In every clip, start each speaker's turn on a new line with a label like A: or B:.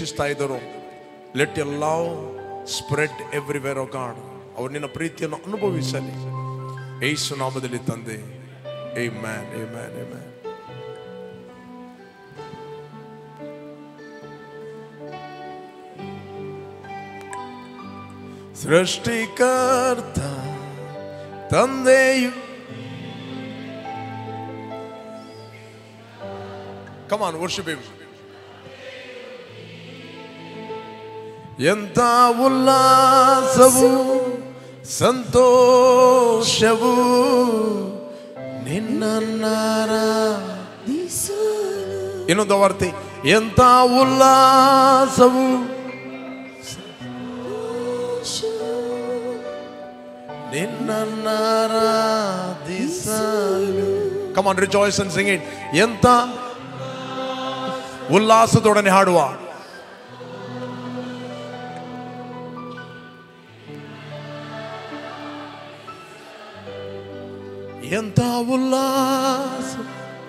A: ದ್ವೇಷಿಸ್ತಾ ಇದ್ದರು, ಲೆಟ್ ಯರ್ love spread everywhere ಓ god. ಅವರು ನಿನ್ನ ಪ್ರೀತಿಯನ್ನು ಅನುಭವಿಸಲಿ ಯೇಸು ನಾಮದಲ್ಲಿ ತಂದೆ. Amen, amen, amen. ಸೃಷ್ಟಿಕರ್ತ ತಂದೆಯು, come on, worship him. ಎಂತ ಉಲ್ಲಾಸವು ಸಂತೋಷವು ನಿನ್ನನ್ನಾರಾಧಿಸಲು. ಇನ್ನೊಂದು ವಾರ್ತೆ, ಎಂತ ಉಲ್ಲಾಸವು ನಿನ್ನನ್ನಾರಾಧಿಸಲು. Come on, rejoice and sing it. ಎಂತ ಉಲ್ಲಾಸದೊಡನೆ ಹಾಡುವ. ಎಂತ ಉಲ್ಲಾಸ.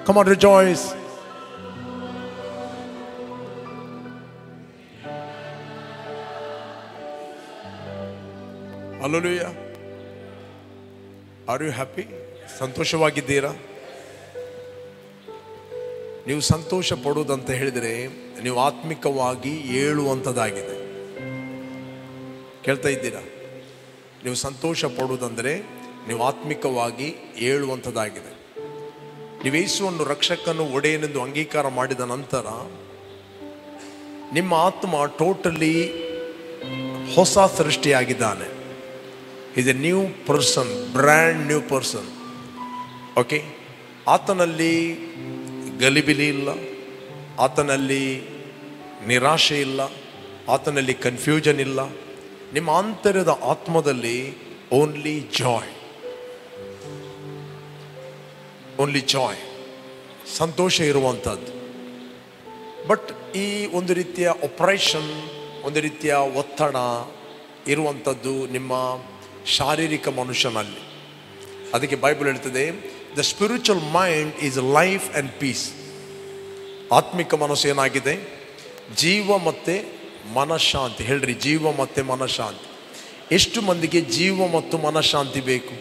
A: Come on, rejoice. Hallelujah. Are you happy? ಸಂತೋಷವಾಗಿದ್ದೀರಾ? ನೀವು ಸಂತೋಷ ಪಡುವುದಂತ ಹೇಳಿದರೆ ನೀವು ಆತ್ಮಿಕವಾಗಿ ಏಳುವಂಥದ್ದಾಗಿದೆ. ಕೇಳ್ತಾ ಇದ್ದೀರಾ? ನೀವು ಸಂತೋಷ ಪಡುವುದಂದರೆ ನೀವು ಆತ್ಮಿಕವಾಗಿ ಏಳುವಂಥದ್ದಾಗಿದೆ. ನೀವು ಯೇಸುವನ್ನು ರಕ್ಷಕನು ಒಡೆಯನೆಂದು ಅಂಗೀಕಾರ ಮಾಡಿದ ನಂತರ ನಿಮ್ಮ ಆತ್ಮ ಟೋಟಲಿ ಹೊಸ ಸೃಷ್ಟಿಯಾಗಿದ್ದಾನೆ. Is a new person, brand new person. Okay, ಆತನಲ್ಲಿ ಗಲಿಬಿಲಿ ಇಲ್ಲ, ಆತನಲ್ಲಿ ನಿರಾಶೆ ಇಲ್ಲ, ಆತನಲ್ಲಿ ಕನ್ಫ್ಯೂಷನ್ ಇಲ್ಲ. ನಿಮ್ಮ ಆಂತರ್ಯದ ಆತ್ಮದಲ್ಲಿ ಓನ್ಲಿ ಜಾಯ್, ಓನ್ಲಿ ಜಾಯ್, ಸಂತೋಷ ಇರುವಂಥದ್ದು. ಬಟ್ ಈ ಒಂದು ರೀತಿಯ ಆಪರೇಷನ್, ಒಂದು ರೀತಿಯ ಒತ್ತಡ ಇರುವಂಥದ್ದು ನಿಮ್ಮ ಶಾರೀರಿಕ ಮನುಷ್ಯನಲ್ಲಿ. ಅದಕ್ಕೆ ಬೈಬಲ್ ಹೇಳ್ತದೆ, the spiritual mind is life and peace. ಆತ್ಮಿಕ ಮನಸ್ಸು ಏನಾಗಿದೆ? ಜೀವ ಮತ್ತು ಮನಃಶಾಂತಿ. ಹೇಳ್ರಿ, ಜೀವ ಮತ್ತು ಮನಃಶಾಂತಿ. ಎಷ್ಟು ಮಂದಿಗೆ ಜೀವ ಮತ್ತು ಮನಃಶಾಂತಿ ಬೇಕು?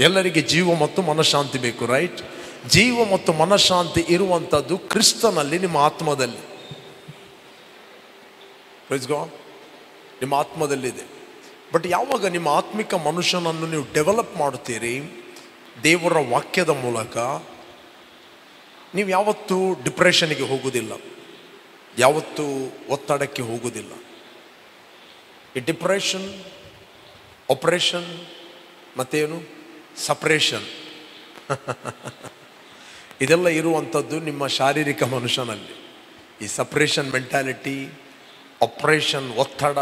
A: ಎಲ್ಲರಿಗೆ ಜೀವ ಮತ್ತು ಮನಃಶಾಂತಿ ಬೇಕು, ರೈಟ್? ಜೀವ ಮತ್ತು ಮನಃಶಾಂತಿ ಇರುವಂಥದ್ದು ಕ್ರಿಸ್ತನಲ್ಲಿ, ನಿಮ್ಮ ಆತ್ಮದಲ್ಲಿ. ಪ್ರೈಸ್ ಗಾಡ್, ನಿಮ್ಮ ಆತ್ಮದಲ್ಲಿದೆ. ಬಟ್ ಯಾವಾಗ ನಿಮ್ಮ ಆತ್ಮಿಕ ಮನುಷ್ಯನನ್ನು ನೀವು ಡೆವಲಪ್ ಮಾಡುತ್ತೀರಿ ದೇವರ ವಾಕ್ಯದ ಮೂಲಕ, ನೀವು ಯಾವತ್ತೂ ಡಿಪ್ರೆಷನ್ಗೆ ಹೋಗುವುದಿಲ್ಲ, ಯಾವತ್ತೂ ಒತ್ತಡಕ್ಕೆ ಹೋಗುವುದಿಲ್ಲ. ಈ ಡಿಪ್ರೆಷನ್, ಆಪರೇಷನ್ ಮತ್ತೇನು ಸಪ್ರೇಷನ್ ಇದೆಲ್ಲ ಇರುವಂಥದ್ದು ನಿಮ್ಮ ಶಾರೀರಿಕ ಮನುಷ್ಯನಲ್ಲಿ. ಈ ಸಪ್ರೇಷನ್ ಮೆಂಟ್ಯಾಲಿಟಿ, ಆಪರೇಷನ್, ಒತ್ತಡ,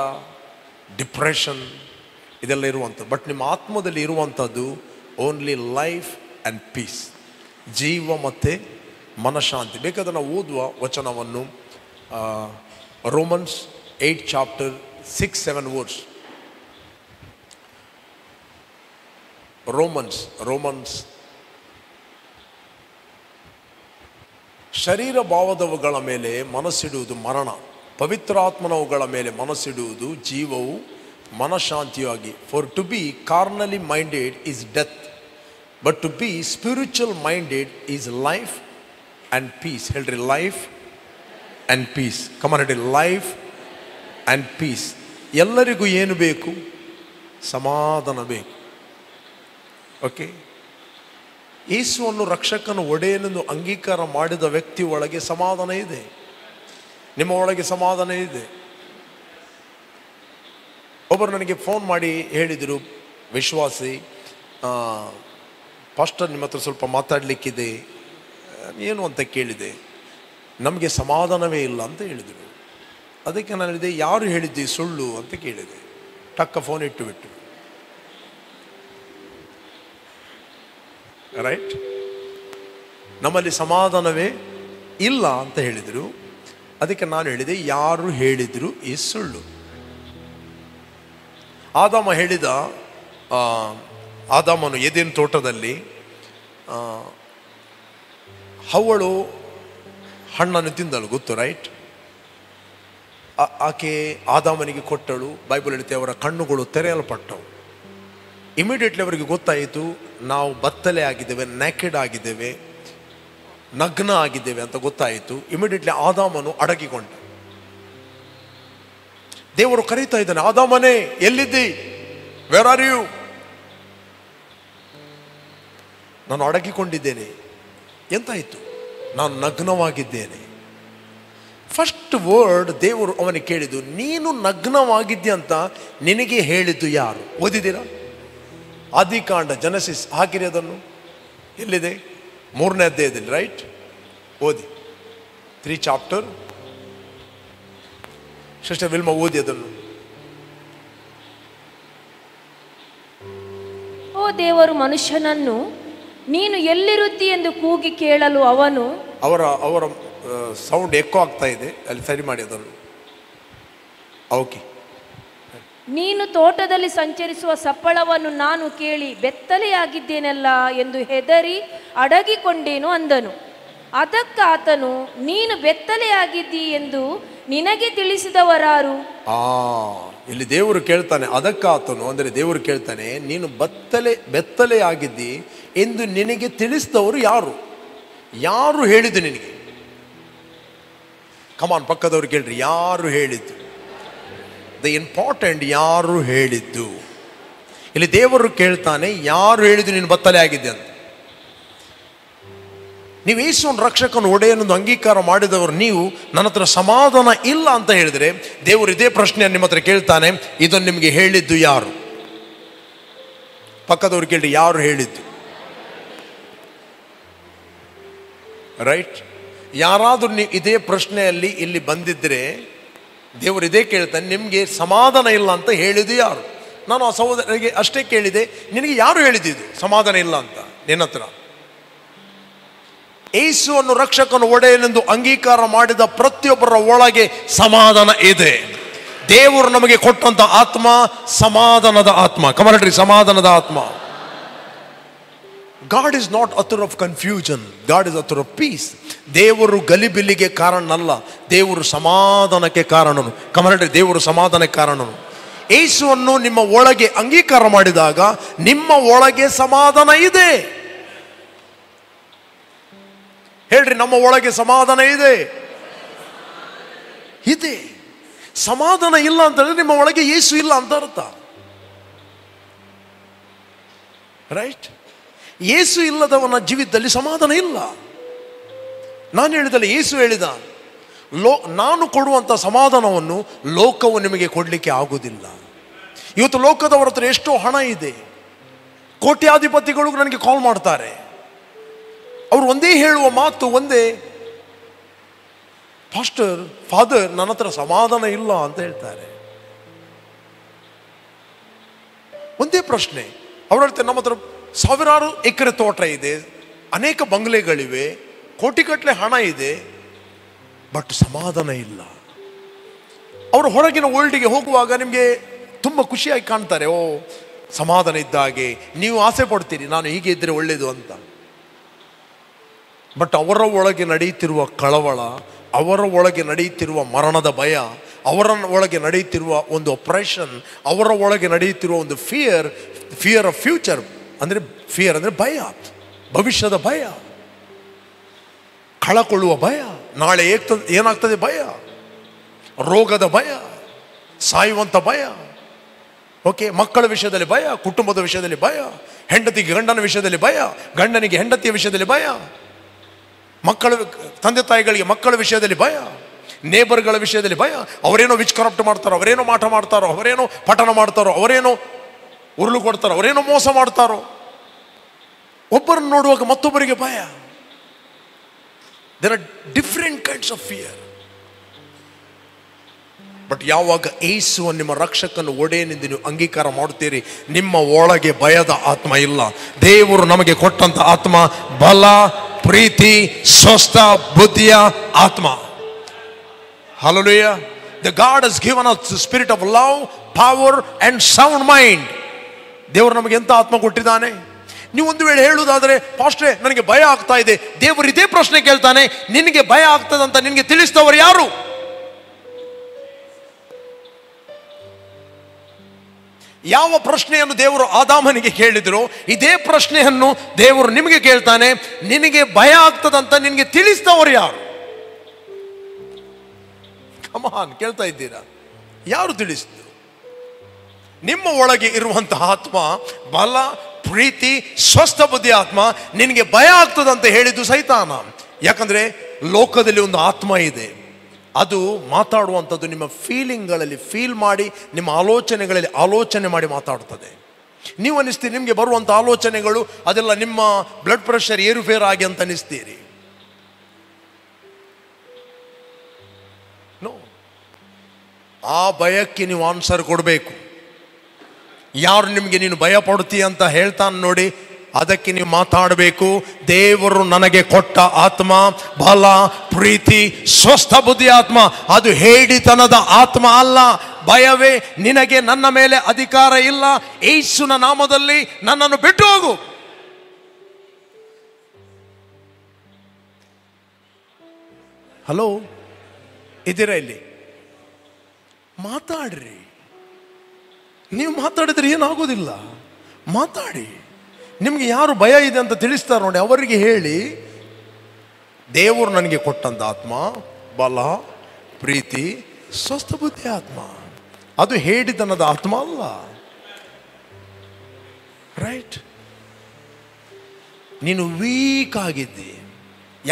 A: ಡಿಪ್ರೆಷನ್ ಇದೆಲ್ಲ ಇರುವಂಥದ್ದು. ಬಟ್ ನಿಮ್ಮ ಆತ್ಮದಲ್ಲಿ ಇರುವಂಥದ್ದು ಓನ್ಲಿ ಲೈಫ್ ಆ್ಯಂಡ್ ಪೀಸ್, ಜೀವ ಮತ್ತು ಮನಃಶಾಂತಿ. ಬೇಕಾದ್ರೆ ನಾವು ಓದುವ ವಚನವನ್ನು ರೋಮನ್ಸ್ 8 ಚಾಪ್ಟರ್ 6-7 ವರ್ಸ್. ರೋಮನ್ಸ್ ಶರೀರ ಭಾವದವುಗಳ ಮೇಲೆ ಮನಸ್ಸಿಡುವುದು ಮರಣ, ಪವಿತ್ರಾತ್ಮನವುಗಳ ಮೇಲೆ ಮನಸ್ಸಿಡುವುದು ಜೀವವು ಮನಃಶಾಂತಿಯಾಗಿ. For to be carnally minded is death, but to be spiritual minded is life and peace. ಹೇಳ್ರಿ, ಲೈಫ್ ಆ್ಯಂಡ್ ಪೀಸ್. ಕಮಾನ್ ಹೇಳ್ರಿ, ಲೈಫ್ ಆ್ಯಂಡ್ ಪೀಸ್. ಎಲ್ಲರಿಗೂ ಏನು ಬೇಕು? ಸಮಾಧಾನ ಬೇಕು. ಓಕೆ, ಯೇಸುವನ್ನು ರಕ್ಷಕನು ಒಡೆಯನೆಂದು ಅಂಗೀಕಾರ ಮಾಡಿದ ವ್ಯಕ್ತಿ ಒಳಗೆ ಸಮಾಧಾನ ಇದೆ. ನಿಮ್ಮ ಒಳಗೆ ಸಮಾಧಾನ ಇದೆ. ಒಬ್ಬರು ನನಗೆ ಫೋನ್ ಮಾಡಿ ಹೇಳಿದರು, ವಿಶ್ವಾಸಿ, ಪಾಸ್ಟರ್ ನಿಮ್ಮ ಹತ್ರ ಸ್ವಲ್ಪ ಮಾತಾಡಲಿಕ್ಕಿದೆ. ಏನು ಅಂತ ಕೇಳಿದೆ. ನಮಗೆ ಸಮಾಧಾನವೇ ಇಲ್ಲ ಅಂತ ಹೇಳಿದರು. ಅದಕ್ಕೆ ನಾನು ಹೇಳಿದೆ, ಯಾರು ಹೇಳಿದ್ದೆ ಸುಳ್ಳು ಅಂತ ಕೇಳಿದೆ. ಟಕ್ಕ ಫೋನ್ ಇಟ್ಟುಬಿಟ್ಟು, ರೈಟ್, ನಮ್ಮಲ್ಲಿ ಸಮಾಧಾನವೇ ಇಲ್ಲ ಅಂತ ಹೇಳಿದರು. ಅದಕ್ಕೆ ನಾನು ಹೇಳಿದೆ, ಯಾರು ಹೇಳಿದರು ಈ ಸುಳ್ಳು? ಆದಾಮ ಹೇಳಿದ, ಆದಾಮನು ಏದೇನ್ ತೋಟದಲ್ಲಿ ಹವ್ವಳು ಹಣ್ಣನ್ನು ತಿಂದಳು, ಗೊತ್ತು, ರೈಟ್? ಆಕೆ ಆದಾಮನಿಗೆ ಕೊಟ್ಟಳು. ಬೈಬಲ್ ಹೇಳುತ್ತೆ ಅವರ ಕಣ್ಣುಗಳು ತೆರೆಯಲ್ಪಟ್ಟವು. ಇಮಿಡಿಯೇಟ್ಲಿ ಅವರಿಗೆ ಗೊತ್ತಾಯಿತು ನಾವು ಬತ್ತಲೆ ಆಗಿದ್ದೇವೆ, ನ್ಯಾಕೆಡ್ ಆಗಿದ್ದೇವೆ, ನಗ್ನ ಆಗಿದ್ದೇವೆ ಅಂತ ಗೊತ್ತಾಯಿತು. ಇಮಿಡಿಯೇಟ್ಲಿ ಆದಾಮನು ಅಡಗಿಕೊಂಡ. ದೇವರು ಕರೀತಾ ಇದ್ದಾನೆ, ಆದಾಮನೇ ಎಲ್ಲಿದ್ದಿ, ವೇರ್ ಆರ್ ಯು? ನಾನು ಅಡಗಿಕೊಂಡಿದ್ದೇನೆ. ಎಂತಾಯಿತು? ನಾನು ನಗ್ನವಾಗಿದ್ದೇನೆ. ಫಸ್ಟ್ ವರ್ಡ್ ದೇವರು ಅವನಿಗೆ ಕೇಳಿದ್ದು, ನೀನು ನಗ್ನವಾಗಿದ್ದೆ ಅಂತ ನಿನಗೆ ಹೇಳಿದ್ದು ಯಾರು? ಓದಿದ್ದೀರಾ? ಆದಿಕಾಂಡ, ಜನಸಿಸ್ ಹಾಕಿರಿ ಅದನ್ನು. ಎಲ್ಲಿದೆ? 3ನೇ ಅಧ್ಯಾಯದಲ್ಲಿ, ರೈಟ್? ಓದಿ, 3 ಚಾಪ್ಟರ್. ಸಿಸ್ಟರ್ ವಿಲ್ಮಾ ಓದಿ ಅದನ್ನು.
B: ಓ ದೇವರು ಮನುಷ್ಯನನ್ನು ನೀನು ಎಲ್ಲಿರುತ್ತಿ ಎಂದು ಕೂಗಿ ಕೇಳಲು ಅವನು,
A: ಅವರ ಸೌಂಡ್ ಎಕ್ಕೋ ಆಗ್ತಾ ಇದೆ, ಅಲ್ಲಿ ಸರಿ ಮಾಡಿ ಅದನ್ನು. ಓಕೆ.
B: ನೀನು ತೋಟದಲ್ಲಿ ಸಂಚರಿಸುವ ಸಪ್ಪಳವನ್ನು ನಾನು ಕೇಳಿ ಬೆತ್ತಲೆಯಾಗಿದ್ದೇನಲ್ಲ ಎಂದು ಹೆದರಿ ಅಡಗಿಕೊಂಡೇನು ಅಂದನು. ಅದಕ್ಕಾತನು, ನೀನು ಬೆತ್ತಲೆಯಾಗಿದ್ದಿ ಎಂದು ನಿನಗೆ ತಿಳಿಸಿದವರಾರು?
A: ಇಲ್ಲಿ ದೇವರು ಕೇಳ್ತಾನೆ, ಅದಕ್ಕಾತನು ಅಂದರೆ ದೇವರು ಕೇಳ್ತಾನೆ, ನೀನು ಬೆತ್ತಲೆಯಾಗಿದ್ದಿ ಎಂದು ನಿನಗೆ ತಿಳಿಸಿದವರು ಯಾರು? ಯಾರು ಹೇಳಿದ್ದು ನಿನಗೆ? ಕಮಾನ್, ಪಕ್ಕದವ್ರು ಕೇಳ್ರಿ, ಯಾರು ಹೇಳಿದ್ದು? ದ ಇಂಪಾರ್ಟೆಂಟ್, ಯಾರು ಹೇಳಿದ್ದು? ಇಲ್ಲಿ ದೇವರು ಕೇಳ್ತಾನೆ, ಯಾರು ಹೇಳಿದ್ದು ನೀನು ಬತ್ತಲೆ ಆಗಿದ್ದೆ ಅಂತ? ನೀವು ಯೇಸುವನ್ನು ರಕ್ಷಕನ ಒಡೆಯನೊಂದು ಅಂಗೀಕಾರ ಮಾಡಿದವರು ನೀವು ನನ್ನ ಹತ್ರ ಸಮಾಧಾನ ಇಲ್ಲ ಅಂತ ಹೇಳಿದರೆ, ದೇವರು ಇದೇ ಪ್ರಶ್ನೆಯನ್ನು ನಿಮ್ಮ ಹತ್ರ ಕೇಳ್ತಾನೆ, ಇದನ್ನು ನಿಮಗೆ ಹೇಳಿದ್ದು ಯಾರು? ಪಕ್ಕದವ್ರು ಕೇಳಿ, ಯಾರು ಹೇಳಿದ್ದು? ರೈಟ್? ಯಾರಾದರೂ ನೀವು ಇದೇ ಪ್ರಶ್ನೆಯಲ್ಲಿ ಇಲ್ಲಿ ಬಂದಿದ್ದರೆ ದೇವರು ಇದೇ ಕೇಳ್ತಾನೆ, ನಿಮಗೆ ಸಮಾಧಾನ ಇಲ್ಲ ಅಂತ ಹೇಳಿದ್ದು ಯಾರು? ನಾನು ಆ ಸಹೋದರರಿಗೆ ಅಷ್ಟೇ ಕೇಳಿದೆ, ನಿನಗೆ ಯಾರು ಹೇಳಿದ್ದು ಸಮಾಧಾನ ಇಲ್ಲ ಅಂತ ನಿನ್ನ ಹತ್ರ? ಯೇಸುವನ್ನು ರಕ್ಷಕನ ಒಡೆಯನೆಂದು ಅಂಗೀಕಾರ ಮಾಡಿದ ಪ್ರತಿಯೊಬ್ಬರ ಒಳಗೆ ಸಮಾಧಾನ ಇದೆ. ದೇವರು ನಮಗೆ ಕೊಟ್ಟಂತ ಆತ್ಮ ಸಮಾಧಾನದ ಆತ್ಮ. ಕಮರಟ್ರಿ, ಸಮಾಧಾನದ ಆತ್ಮ. God is not author of confusion, god is author of piece. ದೇವರು ಗಲಿಬಿಲಿಗೆ ಕಾರಣನಲ್ಲ, ದೇವರು ಸಮಾಧಾನಕ್ಕೆ ಕಾರಣನು. ಕಮರಟ್ರಿ, ದೇವರು ಸಮಾಧಾನಕ್ಕೆ ಕಾರಣನು. ಯೇಸುವನ್ನು ನಿಮ್ಮ ಒಳಗೆ ಅಂಗೀಕಾರ ಮಾಡಿದಾಗ ನಿಮ್ಮ ಒಳಗೆ ಸಮಾಧಾನ ಇದೆ. ಹೇಳ್ರಿ, ನಮ್ಮ ಒಳಗೆ ಸಮಾಧಾನ ಇದೆ. ಇದೆ. ಸಮಾಧಾನ ಇಲ್ಲ ಅಂತ ಹೇಳಿದ್ರೆ ನಿಮ್ಮ ಒಳಗೆ ಯೇಸು ಇಲ್ಲ ಅಂತ ಅರ್ಥ. ರೈಟ್? ಯೇಸು ಇಲ್ಲದವನ ಜೀವಿತದಲ್ಲಿ ಸಮಾಧಾನ ಇಲ್ಲ. ನಾನು ಹೇಳಿದಲ್ಲ, ಯೇಸು ಹೇಳಿದ, ನಾನು ಕೊಡುವಂಥ ಸಮಾಧಾನವನ್ನು ಲೋಕವು ನಿಮಗೆ ಕೊಡಲಿಕ್ಕೆ ಆಗುವುದಿಲ್ಲ. ಇವತ್ತು ಲೋಕದವರ ಹತ್ರ ಎಷ್ಟೋ ಹಣ ಇದೆ, ಕೋಟ್ಯಾಧಿಪತಿಗಳು ನನಗೆ ಕಾಲ್ ಮಾಡ್ತಾರೆ. ಅವರು ಒಂದೇ ಹೇಳುವ ಮಾತು ಒಂದೇ, ಪಾಸ್ಟರ್, ಫಾದರ್, ನನ್ನ ಹತ್ರ ಸಮಾಧಾನ ಇಲ್ಲ ಅಂತ ಹೇಳ್ತಾರೆ. ಒಂದೇ ಪ್ರಶ್ನೆ. ಅವ್ರು ಹೇಳ್ತಾರೆ, ನಮ್ಮ ಹತ್ರ ಸಾವಿರಾರು ಎಕರೆ ತೋಟ ಇದೆ, ಅನೇಕ ಬಂಗ್ಲೆಗಳಿವೆ, ಕೋಟಿಗಟ್ಟಲೆ ಹಣ ಇದೆ, ಬಟ್ ಸಮಾಧಾನ ಇಲ್ಲ. ಅವರು ಹೊರಗಿನ ವರ್ಲ್ಡಿಗೆ ಹೋಗುವಾಗ ನಿಮಗೆ ತುಂಬ ಖುಷಿಯಾಗಿ ಕಾಣ್ತಾರೆ. ಓ, ಸಮಾಧಾನ ಇದ್ದ ಹಾಗೆ ನೀವು ಆಸೆ ಪಡ್ತೀರಿ, ನಾನು ಹೀಗೆ ಇದ್ದರೆ ಒಳ್ಳೇದು ಅಂತ. ಬಟ್ ಅವರ ಒಳಗೆ ನಡೆಯುತ್ತಿರುವ ಕಳವಳ, ಅವರ ಒಳಗೆ ನಡೆಯುತ್ತಿರುವ ಮರಣದ ಭಯ, ಅವರ ಒಳಗೆ ನಡೆಯುತ್ತಿರುವ ಒಂದು ಆಪರೇಷನ್, ಅವರ ಒಳಗೆ ನಡೆಯುತ್ತಿರುವ ಒಂದು ಫಿಯರ್ ಆಫ್ ಫ್ಯೂಚರ್. ಅಂದರೆ ಫಿಯರ್ ಅಂದರೆ ಭಯ, ಭವಿಷ್ಯದ ಭಯ, ಕಳಕೊಳ್ಳುವ ಭಯ, ನಾಳೆ ಏನಾಗ್ತದೆ ಭಯ, ರೋಗದ ಭಯ, ಸಾಯುವಂಥ ಭಯ. ಓಕೆ, ಮಕ್ಕಳ ವಿಷಯದಲ್ಲಿ ಭಯ, ಕುಟುಂಬದ ವಿಷಯದಲ್ಲಿ ಭಯ, ಹೆಂಡತಿಗೆ ಗಂಡನ ವಿಷಯದಲ್ಲಿ ಭಯ, ಗಂಡನಿಗೆ ಹೆಂಡತಿಯ ವಿಷಯದಲ್ಲಿ ಭಯ, ಮಕ್ಕಳ ತಂದೆ ತಾಯಿಗಳಿಗೆ ಮಕ್ಕಳ ವಿಷಯದಲ್ಲಿ ಭಯ, ನೇಬರ್ಗಳ ವಿಷಯದಲ್ಲಿ ಭಯ. ಅವರೇನೋ ವಿಚ್ ಕರಪ್ಟ್ ಮಾಡ್ತಾರೋ, ಅವರೇನೋ ಮಾಟ ಮಾಡ್ತಾರೋ, ಅವರೇನೋ ಪಠಣ ಮಾಡ್ತಾರೋ, ಅವರೇನೋ ಉರುಳು ಕೊಡ್ತಾರೋ, ಅವರೇನೋ ಮೋಸ ಮಾಡ್ತಾರೋ. ಒಬ್ಬರನ್ನು ನೋಡುವಾಗ ಮತ್ತೊಬ್ಬರಿಗೆ ಭಯ. There are different kinds of fear. But ಯಾವಾಗ ಯೇಸುವನ್ನು ನಿಮ್ಮ ರಕ್ಷಕನ ಒಡೆಯನೆಂದು ನೀವು ಅಂಗೀಕಾರ ಮಾಡುತ್ತೀರಿ, ನಿಮ್ಮ ಒಳಗೆ ಭಯದ ಆತ್ಮ ಇಲ್ಲ. ದೇವರು ನಮಗೆ ಕೊಟ್ಟಂತ ಆತ್ಮ ಬಲ, ಪ್ರೀತಿ, ಸ್ವಸ್ಥ ಬುದ್ಧಿಯ ಆತ್ಮ. Hallelujah. The God has given us the spirit of love, power and sound mind. ದೇವರು ನಮಗೆ ಎಂತ ಆತ್ಮ ಕೊಟ್ಟಿದ್ದಾನೆ? ನೀವು ಒಂದು ವೇಳೆ ಹೇಳುವುದಾದರೆ, ಪಾಸ್ಟ್ರೇ ನನಗೆ ಭಯ ಆಗ್ತಾ ಇದೆ, ದೇವರು ಇದೇ ಪ್ರಶ್ನೆ ಕೇಳ್ತಾನೆ, ನಿನಗೆ ಭಯ ಆಗ್ತದಂತ ನಿನಗೆ ತಿಳಿಸಿದವರು ಯಾರು? ಯಾವ ಪ್ರಶ್ನೆಯನ್ನು ದೇವರು ಆದಾಮನಿಗೆ ಕೇಳಿದ್ರು, ಇದೇ ಪ್ರಶ್ನೆಯನ್ನು ದೇವರು ನಿಮಗೆ ಕೇಳ್ತಾನೆ. ನಿನಗೆ ಭಯ ಆಗ್ತದಂತ ನಿನಗೆ ತಿಳಿಸಿದವರು ಯಾರು? ಕಮಾನ್, ಕೇಳ್ತಾ ಇದ್ದೀರಾ? ಯಾರು ತಿಳಿಸಿದ್ರು? ನಿಮ್ಮ ಒಳಗೆ ಇರುವಂತಹ ಆತ್ಮ, ಬಲ, ಪ್ರೀತಿ, ಸ್ವಸ್ಥ ಬುದ್ಧಿ ಆತ್ಮ. ನಿನಗೆ ಭಯ ಆಗ್ತದಂತ ಹೇಳಿದ್ದು ಸೈತಾನ. ಯಾಕಂದ್ರೆ ಲೋಕದಲ್ಲಿ ಒಂದು ಆತ್ಮ ಇದೆ, ಅದು ಮಾತಾಡುವಂಥದ್ದು ನಿಮ್ಮ ಫೀಲಿಂಗ್ಗಳಲ್ಲಿ ಫೀಲ್ ಮಾಡಿ, ನಿಮ್ಮ ಆಲೋಚನೆಗಳಲ್ಲಿ ಆಲೋಚನೆ ಮಾಡಿ ಮಾತಾಡ್ತದೆ. ನೀವು ಅನ್ನಿಸ್ತೀರಿ ನಿಮಗೆ ಬರುವಂಥ ಆಲೋಚನೆಗಳು ಅದೆಲ್ಲ ನಿಮ್ಮ ಬ್ಲಡ್ ಪ್ರೆಷರ್ ಏರುಪೇರು ಆಗಿ ಅಂತ ಅನ್ನಿಸ್ತೀರಿ. ನೋ, ಆ ಭಯಕ್ಕೆ ನೀವು ಆನ್ಸರ್ ಕೊಡಬೇಕು. ಯಾರು ನಿಮಗೆ ನೀನು ಭಯ ಪಡ್ತೀಯ ಅಂತ ಹೇಳ್ತಾನೆ ನೋಡಿ, ಅದಕ್ಕೆ ನೀವು ಮಾತಾಡಬೇಕು. ದೇವರು ನನಗೆ ಕೊಟ್ಟ ಆತ್ಮ ಬಲ, ಪ್ರೀತಿ, ಸ್ವಸ್ಥ ಬುದ್ಧಿ ಆತ್ಮ, ಅದು ಹೇಡಿತನದ ಆತ್ಮ ಅಲ್ಲ. ಭಯವೇ ನಿನಗೆ ನನ್ನ ಮೇಲೆ ಅಧಿಕಾರ ಇಲ್ಲ. ಯೇಸುವಿನ ನಾಮದಲ್ಲಿ ನನ್ನನ್ನು ಬಿಟ್ಟು ಹೋಗು. ಹಲೋ, ಇದ್ದೀರಾ ಇಲ್ಲಿ? ಮಾತಾಡ್ರಿ. ನೀವು ಮಾತಾಡಿದ್ರೆ ಏನಾಗೋದಿಲ್ಲ. ಮಾತಾಡಿ. ನಿಮಗೆ ಯಾರು ಭಯ ಇದೆ ಅಂತ ತಿಳಿಸ್ತಾರೆ ನೋಡಿ, ಅವರಿಗೆ ಹೇಳಿ, ದೇವರು ನನಗೆ ಕೊಟ್ಟಂತ ಆತ್ಮ ಬಲ, ಪ್ರೀತಿ, ಸ್ವಸ್ಥ ಬುದ್ಧಿ ಆತ್ಮ, ಅದು ಹೇಡಿತನದ ಆತ್ಮ ಅಲ್ಲ. ರೈಟ್? ನೀನು ವೀಕ್ ಆಗಿದ್ದಿ.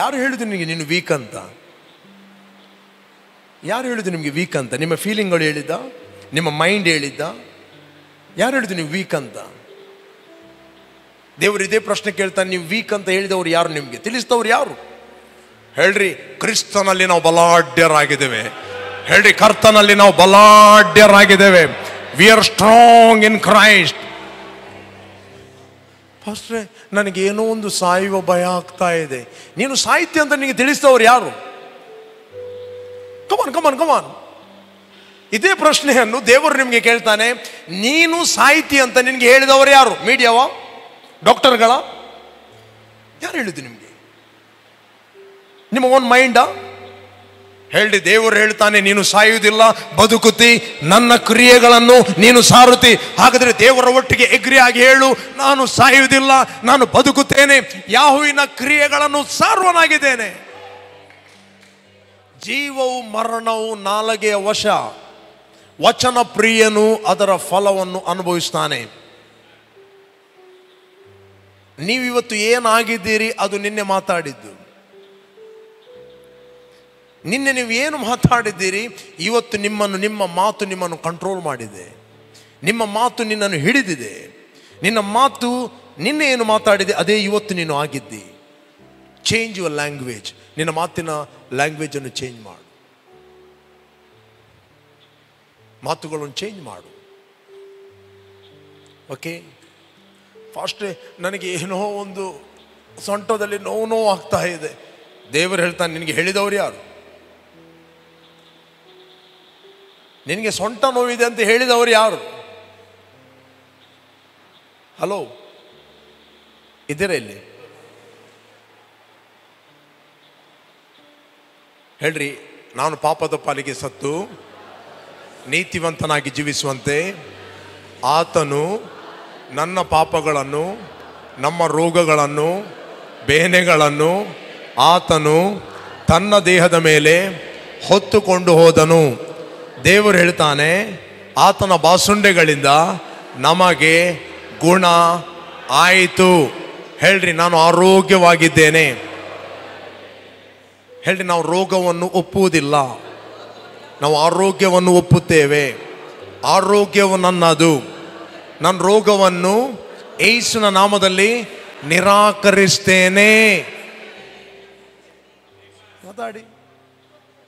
A: ಯಾರು ಹೇಳಿದ್ರು ನಿನಗೆ ನೀನು ವೀಕ್ ಅಂತ? ಯಾರು ಹೇಳಿದ್ರು ನಿಮಗೆ ವೀಕ್ ಅಂತ? ನಿಮ್ಮ ಫೀಲಿಂಗ್ಗಳು ಹೇಳಿದ್ದ? ನಿಮ್ಮ ಮೈಂಡ್ ಹೇಳಿದ್ದ? ಯಾರು ಹೇಳಿದ್ರು ನೀವು ವೀಕ್ ಅಂತ? ದೇವರು ಇದೇ ಪ್ರಶ್ನೆ ಕೇಳ್ತಾನೆ. ನೀವು ವೀಕ್ ಅಂತ ಹೇಳಿದವರು ಯಾರು? ನಿಮಗೆ ತಿಳಿಸಿದವರು ಯಾರು? ಹೇಳ್ರಿ, ಕ್ರಿಸ್ತನಲ್ಲಿ ನಾವು ಬಲಾಢ್ಯರಾಗಿದ್ದೇವೆ. ಹೇಳ್ರಿ, ಕರ್ತನಲ್ಲಿ ನಾವು ಬಲಾಢ್ಯರಾಗಿದ್ದೇವೆ. We are strong in Christ. ಫಸ್ಟ್ರೆ, ನನಗೇನೋ ಒಂದು ಸಾಯುವ ಭಯ ಆಗ್ತಾ ಇದೆ. ನೀನು ಸಾಹಿತ್ಯ ಅಂತ ನಿನಗೆ ತಿಳಿಸಿದವರು ಯಾರು? ಕಮಾನ್ ಕಮಾನ್ ಕಮಾನ್. ಇದೇ ಪ್ರಶ್ನೆಯನ್ನು ದೇವರು ನಿಮಗೆ ಕೇಳ್ತಾನೆ. ನೀನು ಸಾಹಿತಿ ಅಂತ ನಿನಗೆ ಹೇಳಿದವರು ಯಾರು? ಮೀಡಿಯಾವ? ಡಾಕ್ಟರ್ಗಳ? ಯಾರು ಹೇಳಿದ್ದು ನಿಮಗೆ? ನಿಮ್ಮ ಓನ್ ಮೈಂಡಾ? ಹೇಳಿ, ದೇವರು ಹೇಳ್ತಾನೆ ನೀನು ಸಾಯುವುದಿಲ್ಲ, ಬದುಕುತ್ತಿ, ನನ್ನ ಕ್ರಿಯೆಗಳನ್ನು ನೀನು ಸಾರುತ್ತಿ. ಹಾಗಾದ್ರೆ ದೇವರ ಒಟ್ಟಿಗೆ ಎಗ್ರಿ ಆಗಿ ಹೇಳು, ನಾನು ಸಾಯುವುದಿಲ್ಲ, ನಾನು ಬದುಕುತ್ತೇನೆ, ಯೆಹೋವನ ಕ್ರಿಯೆಗಳನ್ನು ಸಾರುವನಾಗಿದ್ದೇನೆ. ಜೀವವು ಮರಣವು ನಾಲಿಗೆಯ ವಶ. ವಚನ ಪ್ರಿಯನು ಅದರ ಫಲವನ್ನು ಅನುಭವಿಸ್ತಾನೆ. ನೀವಿವತ್ತು ಏನಾಗಿದ್ದೀರಿ ಅದು ನಿನ್ನೆ ಮಾತಾಡಿದ್ದು. ನಿನ್ನೆ ನೀವು ಏನು ಮಾತಾಡಿದ್ದೀರಿ, ಇವತ್ತು ನಿಮ್ಮ ಮಾತು ನಿಮ್ಮನ್ನು ಕಂಟ್ರೋಲ್ ಮಾಡಿದೆ. ನಿಮ್ಮ ಮಾತು ನಿನ್ನನ್ನು ಹಿಡಿದಿದೆ. ನಿನ್ನ ಮಾತು ನಿನ್ನೆ ಏನು ಮಾತಾಡಿದೆ ಅದೇ ಇವತ್ತು ನೀನು ಆಗಿದ್ದಿ. Change your language. ನಿನ್ನ ಮಾತಿನ ಲ್ಯಾಂಗ್ವೇಜನ್ನು ಚೇಂಜ್ ಮಾಡು. ಮಾತುಗಳನ್ನು ಚೇಂಜ್ ಮಾಡು. ಓಕೆ? ಫಾಸ್ಟ್, ನನಗೆ ಏನೋ ಒಂದು ಸೊಂಟದಲ್ಲಿ ನೋವು ಆಗ್ತಾ ಇದೆ. ದೇವರು ಹೇಳ್ತಾನೆ, ನಿನಗೆ ಹೇಳಿದವರು ಯಾರು? ನಿನಗೆ ಸೊಂಟ ನೋವಿದೆ ಅಂತ ಹೇಳಿದವರು ಯಾರು? ಹಲೋ, ಇದ್ದೀರಾ ಇಲ್ಲಿ? ಹೇಳ್ರಿ, ನಾನು ಪಾಪದ ಪಾಲಿಗೆ ಸತ್ತು ನೀತಿವಂತನಾಗಿ ಜೀವಿಸುವಂತೆ ಆತನು ನನ್ನ ಪಾಪಗಳನ್ನು, ನಮ್ಮ ರೋಗಗಳನ್ನು, ಬೇನೆಗಳನ್ನು ಆತನು ತನ್ನ ದೇಹದ ಮೇಲೆ ಹೊತ್ತುಕೊಂಡು ಹೋದನು. ದೇವರು ಹೇಳ್ತಾನೆ, ಆತನ ಬಾಸುಂಡೆಗಳಿಂದ ನಮಗೆ ಗುಣ ಆಯಿತು. ಹೇಳ್ರಿ, ನಾನು ಆರೋಗ್ಯವಾಗಿದ್ದೇನೆ. ಹೇಳ್ರಿ, ನಾವು ರೋಗವನ್ನು ಒಪ್ಪುವುದಿಲ್ಲ, ನಾವು ಆರೋಗ್ಯವನ್ನು ಒಪ್ಪುತ್ತೇವೆ. ಆರೋಗ್ಯವು ನನ್ನದು. ನನ್ನ ರೋಗವನ್ನು ಯೇಸುವಿನ ನಾಮದಲ್ಲಿ ನಿರಾಕರಿಸ್ತೇನೆ.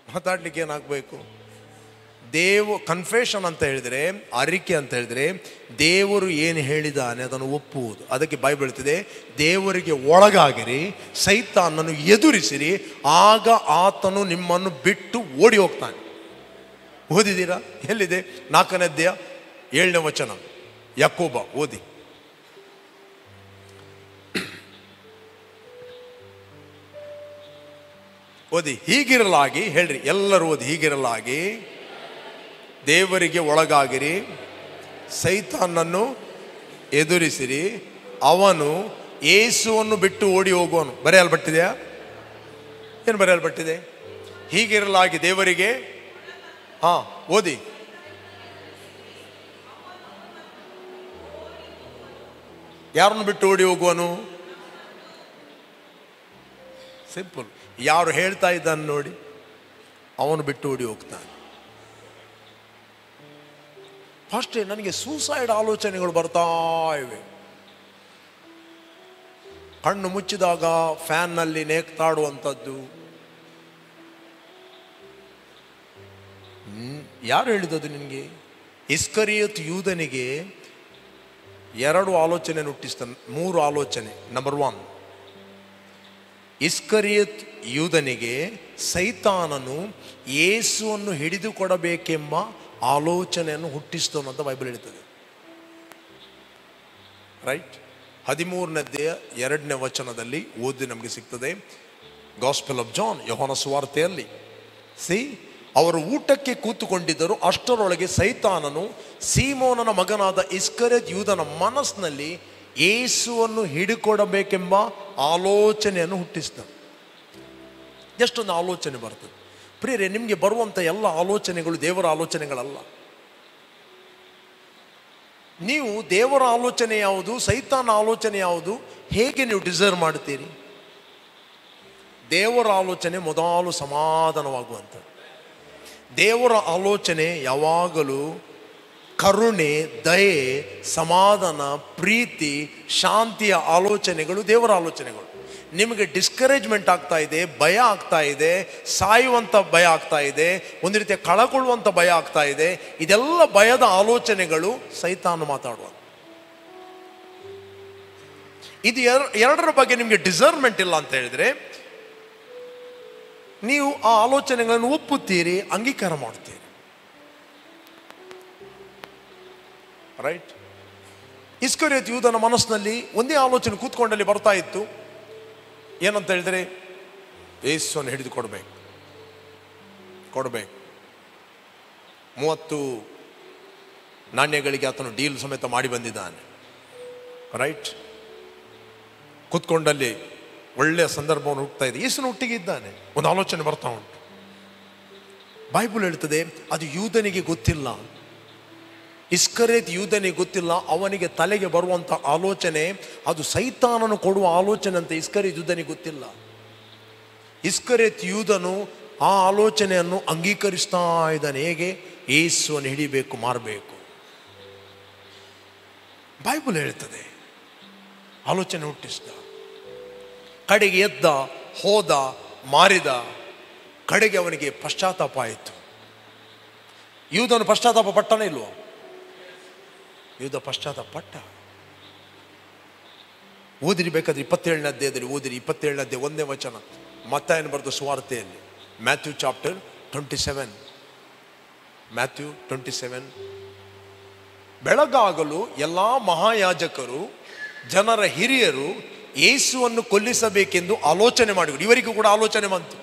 A: ಮಾತಾಡ್ಲಿಕ್ಕೆ ಏನಾಗಬೇಕು? ಕನ್ಫೆಷನ್ ಅಂತ ಹೇಳಿದ್ರೆ, ಅರಿಕೆ ಅಂತ ಹೇಳಿದ್ರೆ, ದೇವರು ಏನು ಹೇಳಿದಾನೆ ಅದನ್ನು ಒಪ್ಪುವುದು. ಅದಕ್ಕೆ ಬೈಬಲ್ ಹೇಳ್ತಿದೆ, ದೇವರಿಗೆ ಒಳಗಾಗಿರಿ, ಸೈತಾನನ್ನು ಎದುರಿಸಿರಿ, ಆಗ ಆತನು ನಿಮ್ಮನ್ನು ಬಿಟ್ಟು ಓಡಿ ಹೋಗ್ತಾನೆ. ಓದಿದ್ದೀರಾ? ಎಲ್ಲಿದೆ? 4ನೇ ಅಧ್ಯಾಯ 7ನೇ ವಚನ, ಯಾಕೋಬ. ಓದಿ. ಓದಿ. ಹೀಗಿರಲಾಗಿ, ಹೇಳ್ರಿ ಎಲ್ಲರೂ ಓದಿ. ಹೀಗಿರಲಾಗಿ ದೇವರಿಗೆ ಒಳಗಾಗಿರಿ, ಸೈತಾನನ್ನು ಎದುರಿಸಿರಿ, ಅವನು ಯೇಸುವನ್ನು ಬಿಟ್ಟು ಓಡಿ ಹೋಗುವನು. ಬರೆಯಲ್ಪಟ್ಟಿದೆಯಾ? ಏನು ಬರೆಯಲ್ಪಟ್ಟಿದೆ? ಹೀಗಿರಲಾಗಿ ದೇವರಿಗೆ, ಓದಿ. ಯಾರನ್ನು ಬಿಟ್ಟು ಓಡಿ ಹೋಗುವನು? ಸಿಂಪಲ್. ಯಾರು ಹೇಳ್ತಾ ಇದ್ದಾನೆ ನೋಡಿ, ಅವನು ಬಿಟ್ಟು ಓಡಿ ಹೋಗ್ತಾನೆ. ಫಸ್ಟ್ ನನಗೆ ಸೂಸೈಡ್ ಆಲೋಚನೆಗಳು ಬರ್ತಾ ಇವೆ. ಕಣ್ಣು ಮುಚ್ಚಿದಾಗ ಫ್ಯಾನ್ನಲ್ಲಿ ನೇಕ್ತಾಡುವಂಥದ್ದು. ಯಾರು ಹೇಳಿದದು ನಿನಗೆ? ಇಸ್ಕರಿಯೋತ್ ಯೂದನಿಗೆ 2 ಆಲೋಚನೆ ಹುಟ್ಟಿಸ್ತಾನೆ, 3 ಆಲೋಚನೆ. ನಂಬರ್ 1, ಇಸ್ಕರಿಯೋತ್ ಯೂದನಿಗೆ ಸೈತಾನನು ಯೇಸುವನ್ನು ಹಿಡಿದುಕೊಡಬೇಕೆಂಬ ಆಲೋಚನೆಯನ್ನು ಹುಟ್ಟಿಸ್ತವನು ಅಂತ ಬೈಬಲ್ ಹೇಳ್ತದೆ. ರೈಟ್? 13ನೇ ಅಧ್ಯಾಯ 2ನೇ ವಚನದಲ್ಲಿ ಓದಿ ನಮಗೆ ಸಿಗ್ತದೆ. ಗಾಸ್ಪೆಲ್ ಆಫ್ ಜಾನ್, ಯೋಹಾನ ಸುವಾರ್ತೆಯಲ್ಲಿ. ಅವರು ಊಟಕ್ಕೆ ಕೂತುಕೊಂಡಿದ್ದರು. ಅಷ್ಟರೊಳಗೆ ಸೈತಾನನು ಸೀಮೋನನ ಮಗನಾದ ಇಸ್ಕರಿಯೋತ್ ಯೂದನ ಮನಸ್ಸಿನಲ್ಲಿ ಯೇಸುವನ್ನು ಹಿಡಿಕೊಡಬೇಕೆಂಬ ಆಲೋಚನೆಯನ್ನು ಹುಟ್ಟಿಸ್ತಾನೆ. ಎಷ್ಟೊಂದು ಆಲೋಚನೆ ಬರ್ತದೆ ಪ್ರಿಯರೇ. ನಿಮಗೆ ಬರುವಂಥ ಎಲ್ಲ ಆಲೋಚನೆಗಳು ದೇವರ ಆಲೋಚನೆಗಳಲ್ಲ. ನೀವು ದೇವರ ಆಲೋಚನೆ ಯಾವುದು, ಸೈತಾನ ಆಲೋಚನೆ ಯಾವುದು, ಹೇಗೆ ನೀವು ಡಿಸರ್ವ್ ಮಾಡ್ತೀರಿ? ದೇವರ ಆಲೋಚನೆ ಮೊದಲು ಸಮಾಧಾನವಾಗುವಂಥ. ದೇವರ ಆಲೋಚನೆ ಯಾವಾಗಲೂ ಕರುಣೆ, ದಯೆ, ಸಮಾಧಾನ, ಪ್ರೀತಿ, ಶಾಂತಿಯ ಆಲೋಚನೆಗಳು ದೇವರ ಆಲೋಚನೆಗಳು. ನಿಮಗೆ ಡಿಸ್ಕರೇಜ್ಮೆಂಟ್ ಆಗ್ತಾ ಇದೆ, ಭಯ ಆಗ್ತಾ ಇದೆ, ಸಾಯುವಂಥ ಭಯ ಆಗ್ತಾ ಇದೆ, ಒಂದು ರೀತಿಯ ಕಳಕೊಳ್ಳುವಂಥ ಭಯ ಆಗ್ತಾ ಇದೆ, ಇದೆಲ್ಲ ಭಯದ ಆಲೋಚನೆಗಳು ಸೈತಾನ ಮಾತಾಡುವ. ಇದು ಎರಡರ ಬಗ್ಗೆ ನಿಮಗೆ ಡಿಸರ್ವ್ಮೆಂಟ್ ಇಲ್ಲ ಅಂತ ಹೇಳಿದ್ರೆ ನೀವು ಆ ಆಲೋಚನೆಗಳನ್ನು ಒಪ್ಪುತ್ತೀರಿ, ಅಂಗೀಕಾರ ಮಾಡ್ತೀರಿ. ರೈಟ್? ಇಸ್ಕರಿಯೋತ್ ಯೂದನ ಮನಸ್ಸಿನಲ್ಲಿ ಒಂದೇ ಆಲೋಚನೆ ಕೂತ್ಕೊಂಡಲ್ಲಿ ಬರ್ತಾ ಇತ್ತು. ಏನಂತ ಹೇಳಿದರೆ, ಯೇಸುವನ್ನು ಹಿಡಿದು ಕೊಡಬೇಕು. 30 ನಾಣ್ಯಗಳಿಗೆ ಆತನು ಡೀಲ್ ಸಮೇತ ಮಾಡಿ ಬಂದಿದ್ದಾನೆ. ರೈಟ್? ಕೂತ್ಕೊಂಡಲ್ಲಿ ಒಳ್ಳೆಯ ಸಂದರ್ಭವನ್ನು ಹುಟ್ಟುತ್ತಾ ಇದೆ. ಯೇಸುನ ಒಟ್ಟಿಗೆ ಇದ್ದಾನೆ. ಒಂದು ಆಲೋಚನೆ ಬರ್ತಾ ಉಂಟು. ಬೈಬಲ್ ಹೇಳ್ತದೆ ಅದು ಯೂದನಿಗೆ ಗೊತ್ತಿಲ್ಲ. ಇಸ್ಕರಿಯೋತ್ ಯೂದನಿಗೆ ಗೊತ್ತಿಲ್ಲ. ಅವನಿಗೆ ತಲೆಗೆ ಬರುವಂಥ ಆಲೋಚನೆ ಅದು ಸೈತಾನನು ಕೊಡುವ ಆಲೋಚನೆ ಅಂತ ಇಸ್ಕರಿಯೋತ್ ಯೂದನಿಗೆ ಗೊತ್ತಿಲ್ಲ. ಇಸ್ಕರಿಯೋತ್ ಯೂದನು ಆ ಆಲೋಚನೆಯನ್ನು ಅಂಗೀಕರಿಸ್ತಾ ಇದ್ದಾನೆ. ಹೇಗೆ? ಯೇಸುವನ್ನು ಹಿಡಿಬೇಕು, ಮಾರಬೇಕು. ಬೈಬಲ್ ಹೇಳ್ತದೆ ಆಲೋಚನೆ ಹುಟ್ಟಿಸಿದ. ಕಡೆಗೆ ಎದ್ದ, ಹೋದ, ಮಾರಿದ. ಕಡೆಗೆ ಅವನಿಗೆ ಪಶ್ಚಾತ್ತಾಪ ಆಯಿತು. ಯೂದನು ಪಶ್ಚಾತ್ತಾಪ ಪಟ್ಟನೇ ಇಲ್ವೋ? ಯೂದ ಪಶ್ಚಾತ್ತಾಪ ಪಟ್ಟ. ಓದಿರಿ ಬೇಕಾದ್ರೆ 27ನೇ ಅಧ್ಯಾಯದಲ್ಲಿ ಓದಿರಿ. 27ನೇ ಅಧ್ಯಾಯ 1ನೇ ವಚನ, ಮತ್ತಾಯನು ಬರೆದ ಸುವಾರ್ತೆಯಲ್ಲಿ, ಮ್ಯಾಥ್ಯೂ ಚಾಪ್ಟರ್ 27. ಮ್ಯಾಥ್ಯೂ 27. ಬೆಳಗಾಗಲು ಎಲ್ಲ ಮಹಾಯಾಜಕರು, ಜನರ ಹಿರಿಯರು ಯೇಸುವನ್ನು ಕೊಲ್ಲಿಸಬೇಕೆಂದು ಆಲೋಚನೆ ಮಾಡಿದರು. ಇವರಿಗೂ ಕೂಡ ಆಲೋಚನೆ ಬಂತು.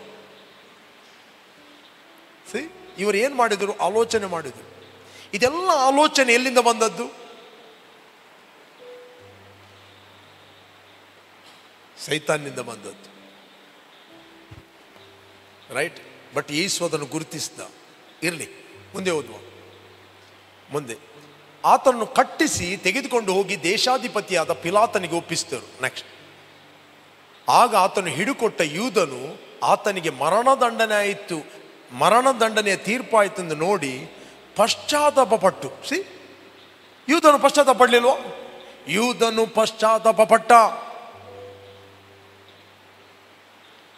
A: ಇವರು ಏನು ಮಾಡಿದರು? ಆಲೋಚನೆ ಮಾಡಿದರು. ಇದೆಲ್ಲ ಆಲೋಚನೆ ಎಲ್ಲಿಂದ ಬಂದದ್ದು? ಸೈತಾನ್ನಿಂದ ಬಂದದ್ದು. ರೈಟ್? ಬಟ್ ಯೇಸು ಅದನ್ನು ಗುರುತಿಸಿದ. ಇರಲಿ, ಮುಂದೆ ಓದುವ. ಮುಂದೆ ಆತನನ್ನು ಕಟ್ಟಿಸಿ ತೆಗೆದುಕೊಂಡು ಹೋಗಿ ದೇಶಾಧಿಪತಿಯಾದ ಪಿಲಾತನಿಗೆ ಒಪ್ಪಿಸಿದರು. ನೆಕ್ಸ್ಟ್, ಆಗ ಆತನು ಹಿಡುಕೊಟ್ಟ ಯೂದನು ಆತನಿಗೆ ಮರಣದಂಡನೆ ಆಯಿತು, ಮರಣದಂಡನೆಯ ತೀರ್ಪಾಯಿತು ಎಂದು ನೋಡಿ ಪಶ್ಚಾತ್ತಾಪ ಪಟ್ಟು. ಯೂದನು ಪಶ್ಚಾತ್ತಾಪ ಪಡಲಿಲ್ವೋ? ಯೂದನು ಪಶ್ಚಾತ್ತಾಪ ಪಟ್ಟ.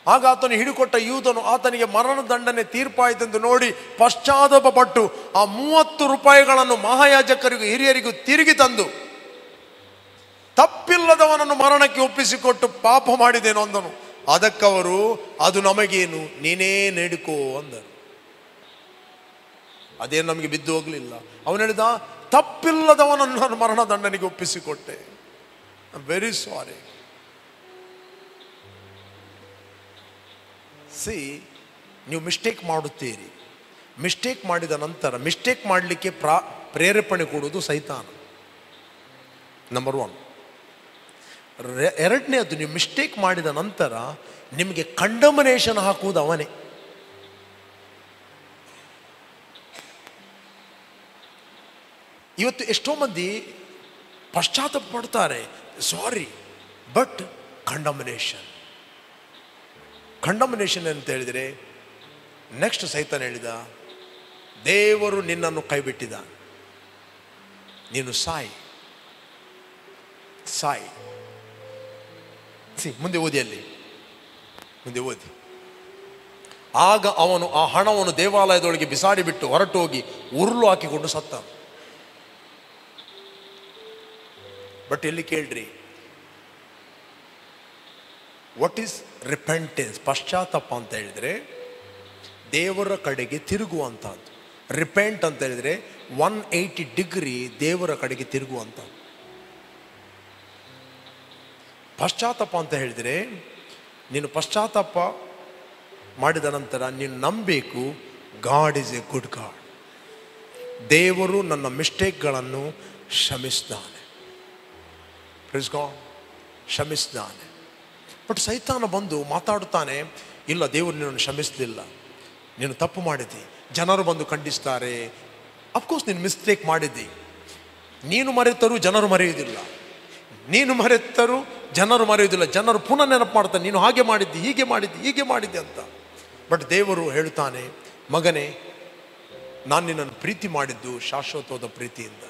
A: ಆಗ ಆತನು ಹಿಡುಕೊಟ್ಟ ಯೂದನು ಆತನಿಗೆ ಮರಣದಂಡನೆ ತೀರ್ಪಾಯಿತೆಂದು ನೋಡಿ ಪಶ್ಚಾತ್ತಾಪ ಪಟ್ಟು ಆ 30 ರೂಪಾಯಿಗಳನ್ನು ಮಹಾಯಾಜಕರಿಗೂ ಹಿರಿಯರಿಗೂ ತಿರುಗಿ ತಂದು ತಪ್ಪಿಲ್ಲದವನನ್ನು ಮರಣಕ್ಕೆ ಒಪ್ಪಿಸಿಕೊಟ್ಟು ಪಾಪ ಮಾಡಿದೇನು ಅಂದನು. ಅದಕ್ಕವರು, ಅದು ನಮಗೇನು, ನೀನೇ ನೆಡುಕೋ ಅಂದರು. ಅದೇನು ನಮಗೆ ಬಿದ್ದು ಹೋಗಲಿಲ್ಲ. ಅವನು ಹೇಳಿದ, ತಪ್ಪಿಲ್ಲದವನನ್ನು ನಾನು ಮರಣದಂಡನೆಗೆ ಒಪ್ಪಿಸಿಕೊಟ್ಟೆ. Very sorry. ನೀವು ಮಿಸ್ಟೇಕ್ ಮಾಡುತ್ತೀರಿ. ಮಿಸ್ಟೇಕ್ ಮಾಡಿದ ನಂತರ ಮಿಸ್ಟೇಕ್ ಮಾಡಲಿಕ್ಕೆ ಪ್ರೇರೇಪಣೆ ಕೊಡುವುದು ಸೈತಾನ, ನಂಬರ್ 1. ಎರಡನೇದು, ನೀವು ಮಿಸ್ಟೇಕ್ ಮಾಡಿದ ನಂತರ ನಿಮಗೆ ಕಂಡಮನೇಷನ್ ಹಾಕುವುದು ಅವನೇ. ಇವತ್ತು ಎಷ್ಟೋ ಮಂದಿ ಪಶ್ಚಾತ್ತಾಪ ಪಡ್ತಾರೆ, ಸಾರಿ, ಬಟ್ ಕಂಡಮನೇಷನ್ ಅಂತ ಹೇಳಿದರೆ ನೆಕ್ಸ್ಟ್ ಸೈತಾನ ಹೇಳಿದ, ದೇವರು ನಿನ್ನನ್ನು ಕೈ ಬಿಟ್ಟಿದ, ನೀನು ಸಾಯಿ. ಮುಂದೆ ಓದಿ, ಮುಂದೆ ಓದಿ. ಆಗ ಅವನು ಆ ಹಣವನ್ನು ದೇವಾಲಯದೊಳಗೆ ಬಿಸಾಡಿ ಬಿಟ್ಟು ಹೊರಟು ಹೋಗಿ ಉರುಳು ಹಾಕಿಕೊಂಡು ಸತ್ತ. ಬಟ್ ಎಲ್ಲಿ ಕೇಳ್ರಿ, ವಾಟ್ ಈಸ್ ರಿಪೆಂಟೆನ್ಸ್? ಪಶ್ಚಾತ್ತಾಪ ಅಂತ ಹೇಳಿದರೆ ದೇವರ ಕಡೆಗೆ ತಿರುಗುವಂಥದ್ದು. ರಿಪೆಂಟ್ ಅಂತ ಹೇಳಿದರೆ 180 ಡಿಗ್ರಿ ದೇವರ ಕಡೆಗೆ ತಿರುಗುವಂಥದ್ದು. ಪಶ್ಚಾತ್ತಾಪ ಅಂತ ಹೇಳಿದರೆ ನೀನು ಪಶ್ಚಾತ್ತಾಪ ಮಾಡಿದ ನಂತರ ನೀನು ನಂಬಬೇಕು, God is a good God. ದೇವರು ನನ್ನ ಮಿಸ್ಟೇಕ್ಗಳನ್ನು ಕ್ಷಮಿಸಿದ್ದಾನೆ. ಪ್ರೈಸ್ ಗಾಡ್, ಕ್ಷಮಿಸಿದ್ದಾನೆ. ಬಟ್ ಸೈತಾನ ಬಂದು ಮಾತಾಡುತ್ತಾನೆ, ಇಲ್ಲ, ದೇವರು ನಿನ್ನನ್ನು ಕ್ಷಮಿಸಲಿಲ್ಲ, ನೀನು ತಪ್ಪು ಮಾಡಿದ್ದಿ, ಜನರು ಬಂದು ಖಂಡಿಸ್ತಾರೆ. ಅಫ್ಕೋರ್ಸ್ ನೀನು ಮಿಸ್ಟೇಕ್ ಮಾಡಿದ್ದಿ. ನೀನು ಮರೆತರೂ ಜನರು ಮರೆಯುವುದಿಲ್ಲ, ನೀನು ಮರೆತರೂ ಜನರು ಮರೆಯುವುದಿಲ್ಲ. ಜನರು ಪುನಃ ನೆನಪು ಮಾಡ್ತಾರೆ, ನೀನು ಹಾಗೆ ಮಾಡಿದ್ದಿ, ಹೀಗೆ ಮಾಡಿದ್ದೆ ಅಂತ. ಬಟ್ ದೇವರು ಹೇಳುತ್ತಾನೆ, ಮಗನೇ, ನಾನು ನಿನ್ನನ್ನು ಪ್ರೀತಿ ಮಾಡಿದ್ದು ಶಾಶ್ವತವಾದ ಪ್ರೀತಿಯಿಂದ.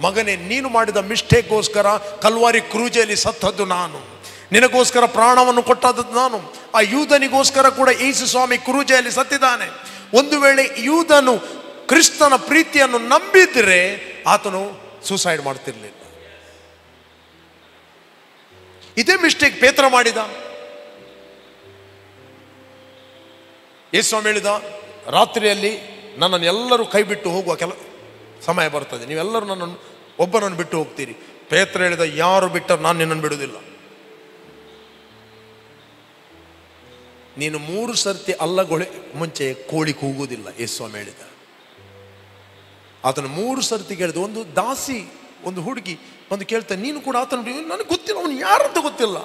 A: ಮಗನೇ, ನೀನು ಮಾಡಿದ ಮಿಸ್ಟೇಕ್ಗೋಸ್ಕರ ಕಲ್ವಾರಿ ಕ್ರೂಜಲ್ಲಿ ಸತ್ತದ್ದು ನಾನು, ನಿನಗೋಸ್ಕರ ಪ್ರಾಣವನ್ನು ಕೊಟ್ಟದ್ದು ನಾನು. ಆ ಯೂದನಿಗೋಸ್ಕರ ಕೂಡ ಯೇಸು ಸ್ವಾಮಿ ಕ್ರೂಜೆಯಲ್ಲಿ ಸತ್ತಿದ್ದಾನೆ. ಒಂದು ವೇಳೆ ಯೂದನು ಕ್ರಿಸ್ತನ ಪ್ರೀತಿಯನ್ನು ನಂಬಿದ್ರೆ ಆತನು ಸೂಸೈಡ್ ಮಾಡ್ತಿರ್ಲಿಲ್ಲ. ಇದೇ ಮಿಸ್ಟೇಕ್ ಪೇತ್ರ ಮಾಡಿದ. ಯೇಸು ಸ್ವಾಮಿ ಹೇಳಿದ, ರಾತ್ರಿಯಲ್ಲಿ ನನ್ನನ್ನು ಎಲ್ಲರೂ ಕೈ ಬಿಟ್ಟು ಹೋಗುವ ಸಮಯ ಬರ್ತದೆ, ನೀವೆಲ್ಲರೂ ಒಬ್ಬನನ್ನು ಬಿಟ್ಟು ಹೋಗ್ತೀರಿ. ಪೇತ್ರ ಹೇಳಿದ, ಯಾರು ಬಿಟ್ಟರು ನಾನು ನಿನ್ನನ್ನು ಬಿಡುವುದಿಲ್ಲ. ನೀನು 3 ಸರ್ತಿ ಅಲ್ಲಗೊಳೆ ಮುಂಚೆ ಕೋಳಿ ಕೂಗುವುದಿಲ್ಲ, ಯೇಸು ಸ್ವಾಮಿ ಹೇಳಿದ. ಆತನು 3 ಸರ್ತಿ ಕೇಳಿದ. ಒಂದು ದಾಸಿ, ಒಂದು ಹುಡುಗಿ ಒಂದು ಕೇಳ್ತಾನೆ, ನೀನು ಕೂಡ ಆತನ, ನನಗೆ ಗೊತ್ತಿಲ್ಲ, ಅವನು ಯಾರಂತ ಗೊತ್ತಿಲ್ಲ.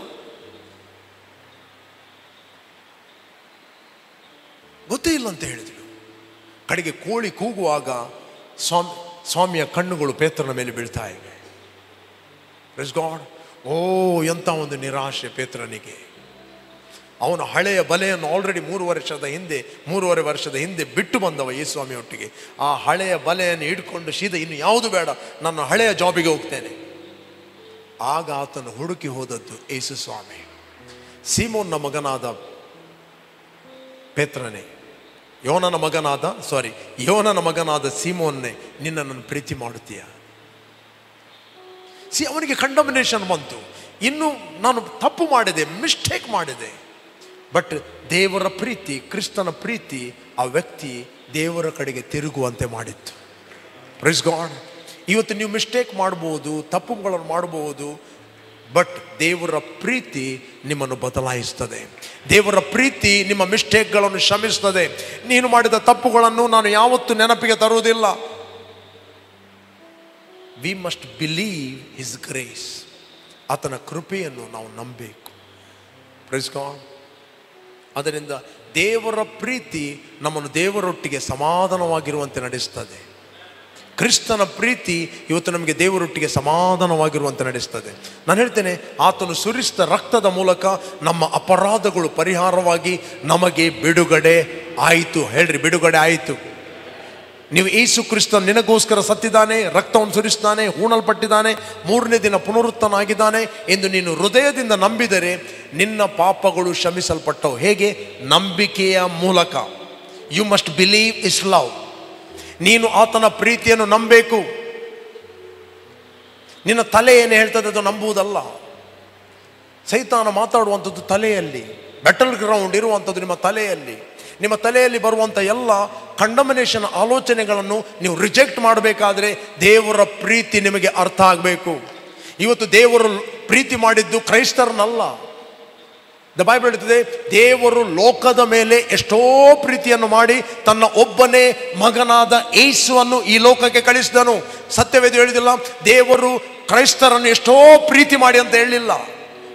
A: ಗೊತ್ತೇ ಇಲ್ಲ ಅಂತ ಹೇಳಿದ್ರು. ಕಡೆಗೆ ಕೋಳಿ ಕೂಗುವಾಗ ಸ್ವಾಮಿಯ ಕಣ್ಣುಗಳು ಪೇತ್ರನ ಮೇಲೆ ಬೀಳ್ತಾ ಇವೆ. Praise God. ಓ, ಎಂಥ ಒಂದು ನಿರಾಶೆ ಪೇತ್ರನಿಗೆ. ಅವನು ಹಳೆಯ ಬಲೆಯನ್ನು ಆಲ್ರೆಡಿ 3.5 ವರ್ಷದ ಹಿಂದೆ ಬಿಟ್ಟು ಬಂದವ ಯೇಸು ಸ್ವಾಮಿ ಒಟ್ಟಿಗೆ. ಆ ಹಳೆಯ ಬಲೆಯನ್ನು ಹಿಡ್ಕೊಂಡು ಸೀದಾ ಇನ್ನು ಯಾವುದು ಬೇಡ, ನನ್ನ ಹಳೆಯ ಜಾಬಿಗೆ ಹೋಗ್ತೇನೆ. ಆಗ ಆತನು ಹುಡುಕಿ ಹೋದದ್ದು ಯೇಸು ಸ್ವಾಮಿ. ಸೀಮೋನ್ನ ಮಗನಾದ ಪೇತ್ರನೇ, ಯೋನನ ಮಗನಾದ ಸೀಮೋನ್ನೇ, ನಿನ್ನನ್ನು ಪ್ರೀತಿ ಮಾಡುತ್ತೀಯ? ಅವನಿಗೆ ಕಂಡಮಿನೇಷನ್ ಬಂತು. ಇನ್ನು ನಾನು ತಪ್ಪು ಮಾಡಿದೆ, ಮಿಸ್ಟೇಕ್ ಮಾಡಿದೆ. ಬಟ್ ದೇವರ ಪ್ರೀತಿ, ಕ್ರಿಸ್ತನ ಪ್ರೀತಿ ಆ ವ್ಯಕ್ತಿ ದೇವರ ಕಡೆಗೆ ತಿರುಗುವಂತೆ ಮಾಡಿತ್ತು. Praise God. ಇವತ್ತು ನೀವು ಮಿಸ್ಟೇಕ್ ಮಾಡ್ಬೋದು, ತಪ್ಪುಗಳನ್ನು ಮಾಡಬಹುದು, ಬಟ್ ದೇವರ ಪ್ರೀತಿ ನಿಮ್ಮನ್ನು ಬದಲಾಯಿಸ್ತದೆ. ದೇವರ ಪ್ರೀತಿ ನಿಮ್ಮ ಮಿಸ್ಟೇಕ್ಗಳನ್ನು ಕ್ಷಮಿಸ್ತದೆ. ನೀನು ಮಾಡಿದ ತಪ್ಪುಗಳನ್ನು ನಾನು ಯಾವತ್ತೂ ನೆನಪಿಗೆ ತರುವುದಿಲ್ಲ. We must believe his grace. ಆತನ ಕೃಪೆಯನ್ನು ನಾವು ನಂಬಬೇಕು. Praise God. ಅದರಿಂದ ದೇವರ ಪ್ರೀತಿ ನಮ್ಮನ್ನು ದೇವರೊಟ್ಟಿಗೆ ಸಮಾಧಾನವಾಗಿರುವಂತೆ ನಡೆಸ್ತದೆ. ಕ್ರಿಸ್ತನ ಪ್ರೀತಿ ಇವತ್ತು ನಮಗೆ ದೇವರೊಟ್ಟಿಗೆ ಸಮಾಧಾನವಾಗಿರುವಂತೆ ನಡೆಸ್ತದೆ. ನಾನು ಹೇಳ್ತೇನೆ, ಆತನು ಸುರಿಸಿದ ರಕ್ತದ ಮೂಲಕ ನಮ್ಮ ಅಪರಾಧಗಳು ಪರಿಹಾರವಾಗಿ ನಮಗೆ ಬಿಡುಗಡೆ ಆಯಿತು. ಹೇಳ್ರಿ, ಬಿಡುಗಡೆ ಆಯಿತು. ನೀವು ಯೇಸು ಕ್ರಿಸ್ತ ನಿನಗೋಸ್ಕರ ಸತ್ತಿದ್ದಾನೆ, ರಕ್ತವನ್ನು ಸುರಿಸಿದ್ದಾನೆ, ಹೂಣಲ್ಪಟ್ಟಿದ್ದಾನೆ, 3ನೇ ದಿನ ಪುನರುತ್ಥಾನಾಗಿದ್ದಾನೆ ಎಂದು ನೀನು ಹೃದಯದಿಂದ ನಂಬಿದರೆ ನಿನ್ನ ಪಾಪಗಳು ಕ್ಷಮಿಸಲ್ಪಟ್ಟವು. ಹೇಗೆ? ನಂಬಿಕೆಯ ಮೂಲಕ. You must believe is love. ನೀನು ಆತನ ಪ್ರೀತಿಯನ್ನು ನಂಬಬೇಕು. ನಿನ್ನ ತಲೆ ಏನು ಹೇಳ್ತದೆ ಅದು ನಂಬುವುದಲ್ಲ. ಸೈತಾನ ಮಾತಾಡುವಂಥದ್ದು ತಲೆಯಲ್ಲಿ. ಬ್ಯಾಟಲ್ ಗ್ರೌಂಡ್ ಇರುವಂಥದ್ದು ನಿಮ್ಮ ತಲೆಯಲ್ಲಿ. ನಿಮ್ಮ ತಲೆಯಲ್ಲಿ ಬರುವಂಥ ಎಲ್ಲ ಕಂಡಮಿನೇಷನ್ ಆಲೋಚನೆಗಳನ್ನು ನೀವು ರಿಜೆಕ್ಟ್ ಮಾಡಬೇಕಾದ್ರೆ ದೇವರ ಪ್ರೀತಿ ನಿಮಗೆ ಅರ್ಥ ಆಗಬೇಕು. ಇವತ್ತು ದೇವರು ಪ್ರೀತಿ ಮಾಡಿದ್ದು ಕ್ರೈಸ್ತರನ್ನಲ್ಲ, ದ ಬೈಬಲ್ ಹೇಳ್ತದೆ, ದೇವರು ಲೋಕದ ಮೇಲೆ ಎಷ್ಟೋ ಪ್ರೀತಿಯನ್ನು ಮಾಡಿ ತನ್ನ ಒಬ್ಬನೇ ಮಗನಾದ ಯೇಸುವನ್ನು ಈ ಲೋಕಕ್ಕೆ ಕಳಿಸಿದನು. ಸತ್ಯವೇದ ಹೇಳಿದಿಲ್ಲ, ದೇವರು ಕ್ರೈಸ್ತರನ್ನು ಎಷ್ಟೋ ಪ್ರೀತಿ ಮಾಡಿ ಅಂತ ಹೇಳಿಲ್ಲ,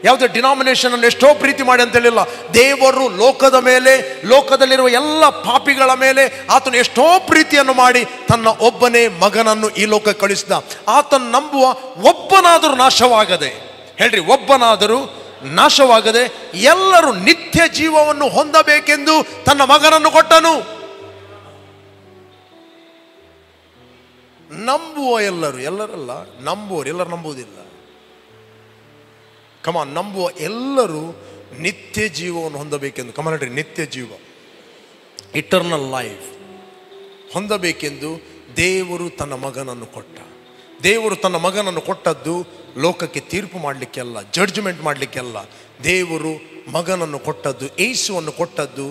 A: ಯಾವುದೇ ಡಿನಾಮಿನೇಷನ್ ಅನ್ನು ಎಷ್ಟೋ ಪ್ರೀತಿ ಮಾಡಿ ಅಂತ ಹೇಳಿಲ್ಲ. ದೇವರು ಲೋಕದ ಮೇಲೆ, ಲೋಕದಲ್ಲಿರುವ ಎಲ್ಲ ಪಾಪಿಗಳ ಮೇಲೆ ಆತನು ಎಷ್ಟೋ ಪ್ರೀತಿಯನ್ನು ಮಾಡಿ ತನ್ನ ಒಬ್ಬನೇ ಮಗನನ್ನು ಈ ಲೋಕಕ್ಕೆ ಕಳಿಸಿದ. ಆತನು ನಂಬುವ ಒಬ್ಬನಾದರೂ ನಾಶವಾಗದೆ, ಹೇಳ್ರಿ, ಒಬ್ಬನಾದರೂ ನಾಶವಾಗದೆ ಎಲ್ಲರೂ ನಿತ್ಯ ಜೀವವನ್ನು ಹೊಂದಬೇಕೆಂದು ತನ್ನ ಮಗನನ್ನು ಕೊಟ್ಟನು. ನಂಬುವ ಎಲ್ಲರಲ್ಲ, ನಂಬುವರು, ಎಲ್ಲರೂ ನಂಬುವುದಿಲ್ಲ. ಕಮಾನ್, ನಂಬುವ ಎಲ್ಲರೂ ನಿತ್ಯ ಜೀವವನ್ನು ಹೊಂದಬೇಕೆಂದು, ಕಮಾನ್ ಹೇಳ್ರಿ, ನಿತ್ಯ ಜೀವ, ಇಟರ್ನಲ್ ಲೈಫ್ ಹೊಂದಬೇಕೆಂದು ದೇವರು ತನ್ನ ಮಗನನ್ನು ಕೊಟ್ಟ. ದೇವರು ತನ್ನ ಮಗನನ್ನು ಕೊಟ್ಟದ್ದು ಲೋಕಕ್ಕೆ ತೀರ್ಪು ಮಾಡಲಿಕ್ಕೆಲ್ಲ, ಜಡ್ಜ್ಮೆಂಟ್ ಮಾಡಲಿಕ್ಕೆಲ್ಲ. ದೇವರು ಮಗನನ್ನು ಕೊಟ್ಟದ್ದು, ಯೇಸುವನ್ನು ಕೊಟ್ಟದ್ದು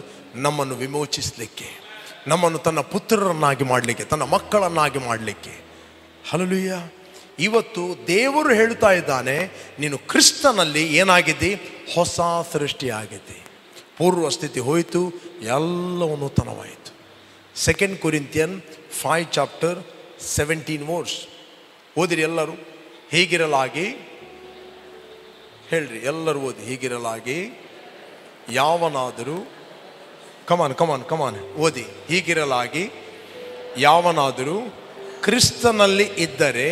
A: ನಮ್ಮನ್ನು ವಿಮೋಚಿಸಲಿಕ್ಕೆ, ನಮ್ಮನ್ನು ತನ್ನ ಪುತ್ರರನ್ನಾಗಿ ಮಾಡಲಿಕ್ಕೆ, ತನ್ನ ಮಕ್ಕಳನ್ನಾಗಿ ಮಾಡಲಿಕ್ಕೆ. ಹಲ್ಲೆಲೂಯಾ. ಇವತ್ತು ದೇವರು ಹೇಳ್ತಾ ಇದ್ದಾನೆ, ನೀನು ಕ್ರಿಸ್ತನಲ್ಲಿ ಏನಾಗಿದ್ದಿ? ಹೊಸ ಸೃಷ್ಟಿಯಾಗಿದ್ದಿ. ಪೂರ್ವ ಸ್ಥಿತಿ ಹೋಯಿತು, ಎಲ್ಲವೂ ನೂತನವಾಯಿತು. 2 ಕೊರಿಂಥಿಯನ್ 5:17 ಓದಿರಿ ಎಲ್ಲರೂ. ಹೀಗಿರಲಾಗಿ, ಹೇಳ್ರಿ ಎಲ್ಲರೂ ಓದಿ, ಹೀಗಿರಲಾಗಿ ಯಾವನಾದರೂ, ಕಮಾನ್ ಓದಿ, ಹೀಗಿರಲಾಗಿ ಯಾವನಾದರೂ ಕ್ರಿಸ್ತನಲ್ಲಿ ಇದ್ದರೆ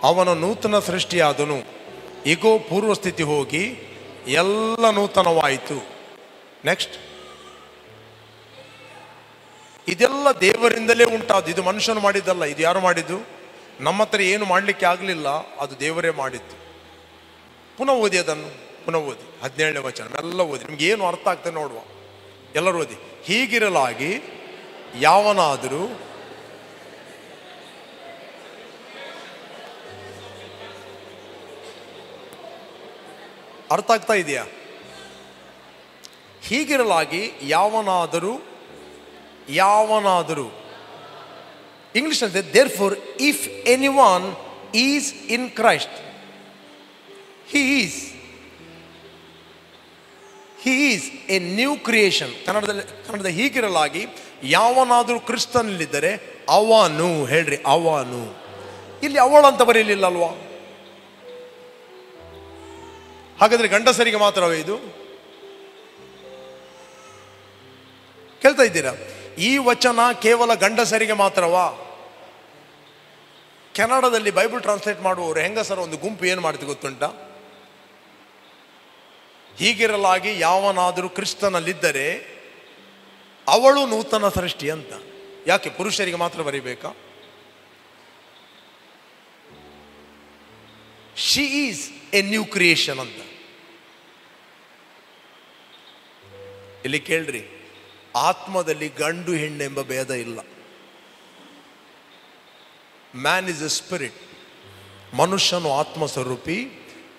A: ಅವನ ನೂತನ ಸೃಷ್ಟಿಯಾದನು, ಈಗೋ ಪೂರ್ವ ಸ್ಥಿತಿ ಹೋಗಿ ಎಲ್ಲ ನೂತನವಾಯಿತು. ನೆಕ್ಸ್ಟ್, ಇದೆಲ್ಲ ದೇವರಿಂದಲೇ ಉಂಟಾದ್ದು, ಇದು ಮನುಷ್ಯನು ಮಾಡಿದ್ದಲ್ಲ. ಇದು ಯಾರು ಮಾಡಿದ್ದು? ನಮ್ಮ ಹತ್ರ ಏನು ಮಾಡಲಿಕ್ಕೆ ಆಗಲಿಲ್ಲ, ಅದು ದೇವರೇ ಮಾಡಿದ್ದು. ಪುನಃ ಓದಿ, ಅದನ್ನು ಪುನಃ ಓದಿ, 17ನೇ ವಚನ ಎಲ್ಲ ಓದಿ, ನಿಮ್ಗೆ ಏನು ಅರ್ಥ ಆಗ್ತದೆ ನೋಡುವ. ಎಲ್ಲರೂ ಓದಿ. ಹೀಗಿರಲಾಗಿ ಯಾವನಾದರೂ, ಅರ್ಥ ಆಗ್ತಾ ಇದೆಯಾ? ಹೀಗಿರಲಾಗಿ ಯಾವನಾದರೂ ಇಂಗ್ಲಿಷ್ ಅಂದ್ರೆ therefore if anyone is in Christ he is a new creation. ಕನ್ನಡದ ಹೀಗಿರಲಾಗಿ ಯಾವನಾದರೂ ಕ್ರಿಸ್ತನಲ್ಲಿದ್ದರೆ ಅವನು, ಹೇಳ್ರಿ ಅವನು. ಇಲ್ಲಿ ಅವಳು ಅಂತ ಬರೀಲಿಲ್ಲ ಅಲ್ವಾ? ಹಾಗಾದ್ರೆ ಗಂಡಸರಿಗೆ ಮಾತ್ರವೇ ಇದು? ಕೇಳ್ತಾ ಇದ್ದೀರಾ? ಈ ವಚನ ಕೇವಲ ಗಂಡಸರಿಗೆ ಮಾತ್ರವಾ? ಕನ್ನಡದಲ್ಲಿ ಬೈಬಲ್ ಟ್ರಾನ್ಸ್ಲೇಟ್ ಮಾಡುವವರು ಹೆಂಗಸರ ಒಂದು ಗುಂಪು ಏನು ಮಾಡ್ತೀವಿ ಗೊತ್ತುಂಟ? ಹೀಗಿರಲಾಗಿ ಯಾವನಾದರೂ ಕ್ರಿಸ್ತನಲ್ಲಿದ್ದರೆ ಅವಳು ನೂತನ ಸೃಷ್ಟಿ ಅಂತ. ಯಾಕೆ ಪುರುಷರಿಗೆ ಮಾತ್ರ ಬರೀಬೇಕಾ? She is a new creation ಅಂತ. ಇಲ್ಲಿ ಕೇಳ್ರಿ, ಆತ್ಮದಲ್ಲಿ ಗಂಡು ಹೆಣ್ಣೆಂಬ ಭೇದ ಇಲ್ಲ. Man is a spirit. ಮನುಷ್ಯನು ಆತ್ಮ ಸ್ವರೂಪಿ,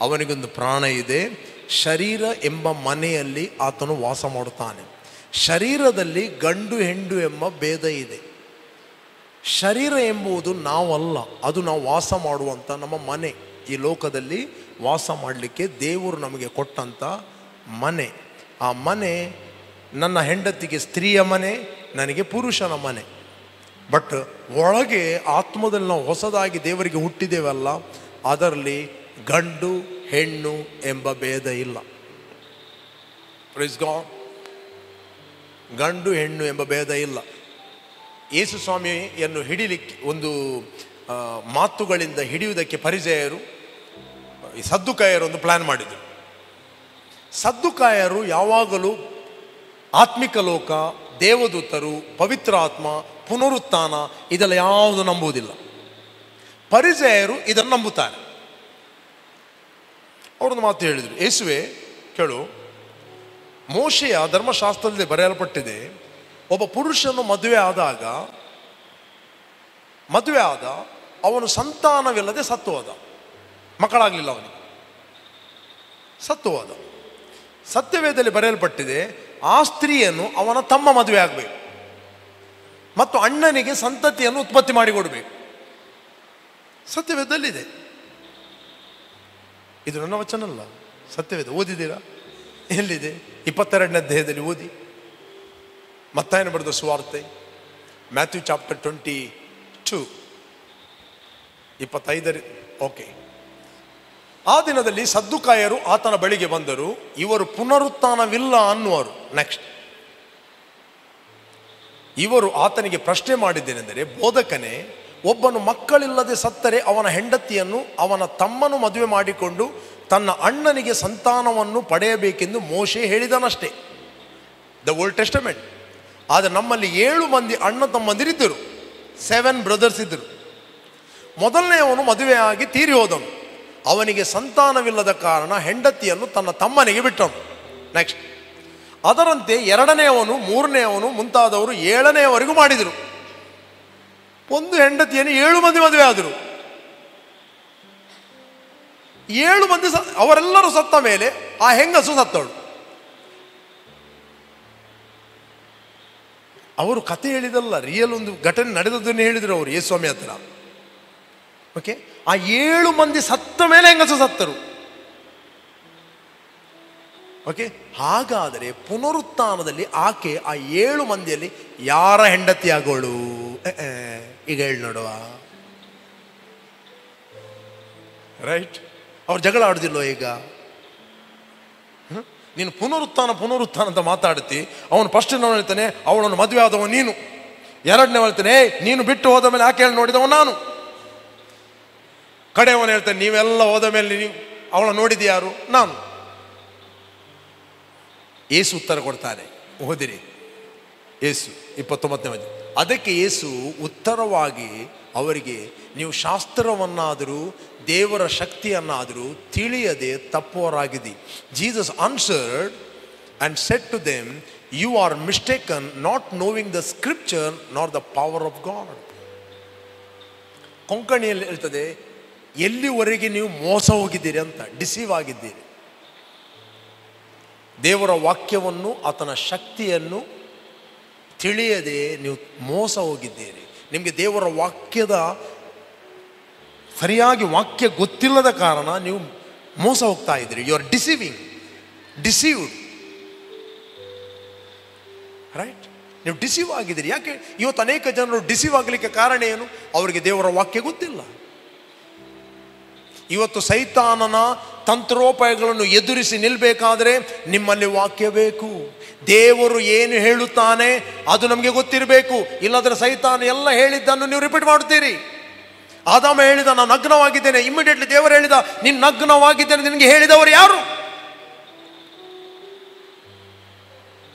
A: ಅವನಿಗೊಂದು ಪ್ರಾಣ ಇದೆ. ಶರೀರ ಎಂಬ ಮನೆಯಲ್ಲಿ ಆತನು ವಾಸ ಮಾಡುತ್ತಾನೆ. ಶರೀರದಲ್ಲಿ ಗಂಡು ಹೆಣ್ಣು ಎಂಬ ಭೇದ ಇದೆ. ಶರೀರ ಎಂಬುದು ನಾವಲ್ಲ, ಅದು ನಾವು ವಾಸ ಮಾಡುವಂಥ ನಮ್ಮ ಮನೆ. ಈ ಲೋಕದಲ್ಲಿ ವಾಸ ಮಾಡಲಿಕ್ಕೆ ದೇವರು ನಮಗೆ ಕೊಟ್ಟಂಥ ಮನೆ. ಆ ಮನೆ ನನ್ನ ಹೆಂಡತಿಗೆ ಸ್ತ್ರೀಯ ಮನೆ, ನನಗೆ ಪುರುಷನ ಮನೆ. ಬಟ್ ಒಳಗೆ ಆತ್ಮದಲ್ಲಿ ನಾವು ಹೊಸದಾಗಿ ದೇವರಿಗೆ ಹುಟ್ಟಿದ್ದೇವಲ್ಲ, ಅದರಲ್ಲಿ ಗಂಡು ಹೆಣ್ಣು ಎಂಬ ಭೇದ ಇಲ್ಲ. Praise God. ಗಂಡು ಹೆಣ್ಣು ಎಂಬ ಭೇದ ಇಲ್ಲ. ಯೇಸು ಸ್ವಾಮಿಯನ್ನು ಹಿಡಿಲಿಕ್ಕೆ ಒಂದು ಮಾತುಗಳಿಂದ ಹಿಡಿಯುವುದಕ್ಕೆ ಪರಿಚಯರು, ಈ ಸದ್ದುಕಾಯರು ಒಂದು ಪ್ಲಾನ್ ಮಾಡಿದರು. ಸದ್ದುಕಾಯರು ಯಾವಾಗಲೂ ಆತ್ಮಿಕ ಲೋಕ, ದೇವದೂತರು, ಪವಿತ್ರ ಆತ್ಮ, ಪುನರುತ್ಥಾನ ಇದೆಲ್ಲ ಯಾವುದು ನಂಬುವುದಿಲ್ಲ. ಪರಿಚಯರು ಇದನ್ನು ನಂಬುತ್ತಾರೆ. ಅವರೊಂದು ಮಾತು ಹೇಳಿದರು, ಯೇಸುವೆ ಕೇಳು, ಮೋಶೆಯ ಧರ್ಮಶಾಸ್ತ್ರದಲ್ಲಿ ಬರೆಯಲ್ಪಟ್ಟಿದೆ, ಒಬ್ಬ ಪುರುಷನು ಮದುವೆ ಆದ ಅವನು ಸಂತಾನವಿಲ್ಲದೆ ಸತ್ತು ಹೋದ, ಮಕ್ಕಳಾಗಲಿಲ್ಲ, ಅವನಿಗೆ ಸತ್ತು ಹೋದ. ಸತ್ಯವೇದದಲ್ಲಿ ಬರೆಯಲ್ಪಟ್ಟಿದೆ, ಆ ಸ್ತ್ರೀಯನ್ನು ಅವನ ತಮ್ಮ ಮದುವೆ ಆಗಬೇಕು ಮತ್ತು ಅಣ್ಣನಿಗೆ ಸಂತತಿಯನ್ನು ಉತ್ಪತ್ತಿ ಮಾಡಿಕೊಡ್ಬೇಕು. ಸತ್ಯವೇದದಲ್ಲಿದೆ. ಇದು ನನ್ನ ವಚನ ಅಲ್ಲ, ಸತ್ಯವೇದ. ಓದಿದ್ದೀರಾ? ಎಲ್ಲಿದೆ? 22ನೇ ಅಧ್ಯಾಯದಲ್ಲಿ ಓದಿ. ಮತ್ತಾಯನ ಬರೆದ ಸುವಾರ್ತೆ, ಮ್ಯಾಥ್ಯೂ ಚಾಪ್ಟರ್ 22 25. ಓಕೆ. ಆ ದಿನದಲ್ಲಿ ಸದ್ದುಕಾಯರು ಆತನ ಬಳಿಗೆ ಬಂದರು. ಇವರು ಪುನರುತ್ಥಾನವಿಲ್ಲ ಅನ್ನುವರು. ನೆಕ್ಸ್ಟ್, ಇವರು ಆತನಿಗೆ ಪ್ರಶ್ನೆ ಮಾಡಿದ್ದೇನೆಂದರೆ, ಬೋಧಕನೇ, ಒಬ್ಬನು ಮಕ್ಕಳಿಲ್ಲದೆ ಸತ್ತರೆ ಅವನ ಹೆಂಡತಿಯನ್ನು ಅವನ ತಮ್ಮನು ಮದುವೆ ಮಾಡಿಕೊಂಡು ತನ್ನ ಅಣ್ಣನಿಗೆ ಸಂತಾನವನ್ನು ಪಡೆಯಬೇಕೆಂದು ಮೋಶೆ ಹೇಳಿದನಷ್ಟೇ. The old Testament. ಆದರೆ ನಮ್ಮಲ್ಲಿ 7 ಮಂದಿ ಅಣ್ಣ ತಮ್ಮಂದಿರಿದ್ದರು. 7 ಬ್ರದರ್ಸ್ ಇದ್ದರು. ಮೊದಲನೆಯವನು ಮದುವೆಯಾಗಿ ತೀರಿ ಹೋದನು. ಅವನಿಗೆ ಸಂತಾನವಿಲ್ಲದ ಕಾರಣ ಹೆಂಡತಿಯನ್ನು ತನ್ನ ತಮ್ಮನಿಗೆ ಬಿಟ್ಟನು. ನೆಕ್ಸ್ಟ್, ಅದರಂತೆ 2ನೇಯವನು, 3ನೇಯವನು ಮುಂತಾದವರು 7ನೇಯವರೆಗೂ ಮಾಡಿದರು. ಒಂದು ಹೆಂಡತಿಯನ್ನು 7 ಮಂದಿ ಮದುವೆ ಆದರು. 7 ಮಂದಿ ಅವರೆಲ್ಲರೂ ಸತ್ತ ಮೇಲೆ ಆ ಹೆಂಗಸು ಸತ್ತವಳು. ಅವರು ಕತೆ ಹೇಳಿದಲ್ಲ, ರಿಯಲ್ ಒಂದು ಘಟನೆ ನಡೆದದ್ದನ್ನು ಹೇಳಿದರು ಅವರು ಯೇಸ್ವಾಮಿ ಹತ್ರ. ಓಕೆ. ಆ 7 ಮಂದಿ ಸತ್ತ ಮೇಲೆ ಹೆಂಗಸು ಸತ್ತರು. ಓಕೆ. ಹಾಗಾದರೆ ಪುನರುತ್ಥಾನದಲ್ಲಿ ಆಕೆ ಆ 7 ಮಂದಿಯಲ್ಲಿ ಯಾರ ಹೆಂಡತಿ ಆಗೋಳು? ಈಗ ಹೇಳಿ ನೋಡುವ. ರೈಟ್? ಅವ್ರು ಜಗಳ ಆಡುದಿಲ್ವ ಈಗ? ನೀನು ಪುನರುತ್ಥಾನ ಅಂತ ಮಾತಾಡ್ತಿ. ಅವನು ಫಸ್ಟ್ ಹೇಳ್ತಾನೆ ಅವಳನ್ನು ಮದುವೆ ಆದವ ನೀನು. 2ನೇ ಹೇಳ್ತಾನೆ ನೀನು ಬಿಟ್ಟು ಹೋದ ಮೇಲೆ ಆಕೆ ಹೇಳಿ ನೋಡಿದವ ನಾನು. ಕಡೆಯವನು ಹೇಳ್ತಾನೆ ನೀವೆಲ್ಲ ಹೋದ ಮೇಲೆ ನೀವು ಅವಳ ನೋಡಿದ ಯಾರು? ನಾನು. ಯೇಸು ಉತ್ತರ ಕೊಡ್ತಾನೆ. ಓದಿರಿ ಯೇಸು 29ನೇ. ಅದಕ್ಕೆ ಯೇಸು ಉತ್ತರವಾಗಿ ಅವರಿಗೆ, ನೀವು ಶಾಸ್ತ್ರವನ್ನಾದರೂ ದೇವರ ಶಕ್ತಿಯನ್ನಾದರೂ ತಿಳಿಯದೆ ತಪ್ಪುವರಾಗಿದ್ದಿ. Jesus answered and said to them, you are mistaken, not knowing the scripture not the power of God. ಕೊಂಕಣಿಯಲ್ಲಿ ಹೇಳ್ತದೆ, ಎಲ್ಲಿವರೆಗೆ ನೀವು ಮೋಸ ಹೋಗಿದ್ದೀರಿ ಅಂತ, ಡಿಸೀವ್ ಆಗಿದ್ದೀರಿ. ದೇವರ ವಾಕ್ಯವನ್ನು, ಆತನ ಶಕ್ತಿಯನ್ನು ತಿಳಿಯದೆ ನೀವು ಮೋಸ ಹೋಗಿದ್ದೀರಿ. ನಿಮಗೆ ದೇವರ ವಾಕ್ಯದ ಸರಿಯಾಗಿ ವಾಕ್ಯ ಗೊತ್ತಿಲ್ಲದ ಕಾರಣ ನೀವು ಮೋಸ ಹೋಗ್ತಾ ಇದ್ದೀರಿ. You are deceived. ರೈಟ್? ನೀವು ಡಿಸೀವ್ ಆಗಿದ್ದೀರಿ. ಯಾಕೆ ಇವತ್ತು ಅನೇಕ ಜನರು ಡಿಸೀವ್ ಆಗಲಿಕ್ಕೆ ಕಾರಣ ಏನು? ಅವರಿಗೆ ದೇವರ ವಾಕ್ಯ ಗೊತ್ತಿಲ್ಲ. ಇವತ್ತು ಸೈತಾನನ ತಂತ್ರೋಪಾಯಗಳನ್ನು ಎದುರಿಸಿ ನಿಲ್ಲಬೇಕಾದ್ರೆ ನಿಮ್ಮಲ್ಲಿ ವಾಕ್ಯ ಬೇಕು. ದೇವರು ಏನು ಹೇಳುತ್ತಾನೆ ಅದು ನಮಗೆ ಗೊತ್ತಿರಬೇಕು. ಇಲ್ಲಾಂದ್ರೆ ಸೈತಾನ ಎಲ್ಲ ಹೇಳಿದ್ದನ್ನು ನೀವು ರಿಪೀಟ್ ಮಾಡ್ತೀರಿ. ಆದಾಮ ಹೇಳಿದ ನಾನು ನಗ್ನವಾಗಿದ್ದೇನೆ, ಇಮಿಡಿಯೇಟ್ಲಿ ದೇವರು ಹೇಳಿದ ನೀನು ನಗ್ನವಾಗಿದ್ದೇನೆ, ನಿನಗೆ ಹೇಳಿದವರು ಯಾರು?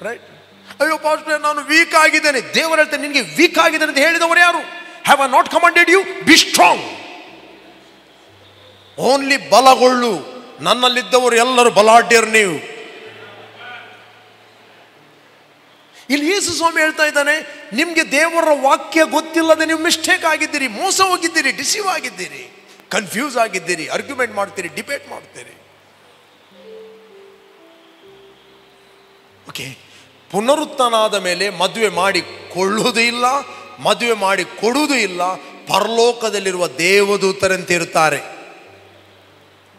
A: ರೈಟ್? ಅಯ್ಯೋ ಪಾಸ್ಟರ್ ನಾನು ವೀಕ್ ಆಗಿದ್ದೇನೆ, ದೇವರು ಹೇಳ್ತೇನೆ ನಿನಗೆ ವೀಕ್ ಆಗಿದ್ದೇನೆ ಅಂತ ಹೇಳಿದವರು ಯಾರು? Have I not commanded you be strong? Only ಬಲಗೊಳ್ಳು. ನನ್ನಲ್ಲಿದ್ದವರು ಎಲ್ಲರೂ ಬಲಾಢ್ಯರು. ನೀವು ಇಲ್ಲಿ ಯೇಸು ಸ್ವಾಮಿ ಹೇಳ್ತಾ ಇದ್ದಾನೆ, ನಿಮಗೆ ದೇವರ ವಾಕ್ಯ ಗೊತ್ತಿಲ್ಲದೆ ನೀವು ಮಿಸ್ಟೇಕ್ ಆಗಿದ್ದೀರಿ, ಮೋಸ ಹೋಗಿದ್ದೀರಿ, ಡಿಸೀವ್ ಆಗಿದ್ದೀರಿ, ಕನ್ಫ್ಯೂಸ್ ಆಗಿದ್ದೀರಿ, ಆರ್ಗ್ಯುಮೆಂಟ್ ಮಾಡ್ತೀರಿ, ಡಿಬೇಟ್ ಮಾಡ್ತೀರಿ. ಓಕೆ. ಪುನರುತ್ಥಾನ ಆದ ಮೇಲೆ ಮದುವೆ ಮಾಡಿ ಕೊಳ್ಳುವುದೂ ಇಲ್ಲ, ಮದುವೆ ಮಾಡಿ ಕೊಡುವುದೂ ಇಲ್ಲ. ಪರಲೋಕದಲ್ಲಿರುವ ದೇವದೂತರಂತೆ ಇರುತ್ತಾರೆ.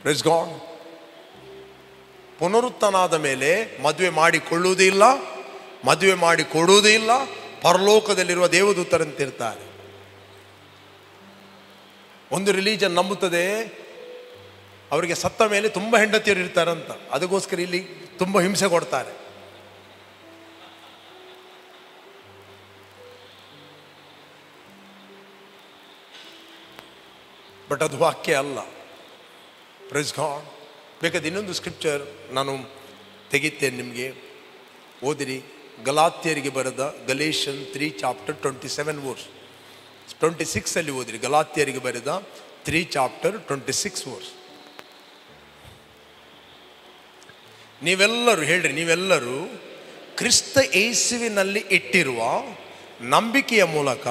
A: Praise God. ಪುನರುತ್ಥಾನ ಆದ ಮೇಲೆ ಮದುವೆ ಮಾಡಿಕೊಳ್ಳುವುದೂ ಇಲ್ಲ, ಮದುವೆ ಮಾಡಿ ಕೊಡುವುದೂ ಇಲ್ಲ. ಪರಲೋಕದಲ್ಲಿರುವ ದೇವದೂತರಂತಿರ್ತಾರೆ. ಒಂದು ರಿಲಿಜನ್ ನಂಬುತ್ತದೆ ಅವರಿಗೆ ಸತ್ತ ಮೇಲೆ ತುಂಬ ಹೆಂಡತಿಯರು ಇರ್ತಾರಂತ. ಅದಕ್ಕೋಸ್ಕರ ಇಲ್ಲಿ ತುಂಬ ಹಿಂಸೆ ಕೊಡ್ತಾರೆ. ಬಟ್ ಅದು ವಾಕ್ಯ ಅಲ್ಲ. Praise God. ಬೇಕಾದ ಇನ್ನೊಂದು ಸ್ಕ್ರಿಪ್ಚರ್ ನಾನು ತೆಗಿತೇನೆ ನಿಮಗೆ, ಓದಿರಿ. ಗಲಾತ್ಯರಿಗೆ ಬರೆದ ಗಲೇಷನ್ 3 ಚಾಪ್ಟರ್ 27 ವರ್ಸ್ 26 ಓದಿರಿ. ಗಲಾತ್ಯರಿಗೆ ಬರೆದ 3 ಚಾಪ್ಟರ್ 26 ವರ್ಸ್. ನೀವೆಲ್ಲರೂ ಹೇಳ್ರಿ, ನೀವೆಲ್ಲರೂ ಕ್ರಿಸ್ತ ಯೇಸುವಿನಲ್ಲಿ ಇಟ್ಟಿರುವ ನಂಬಿಕೆಯ ಮೂಲಕ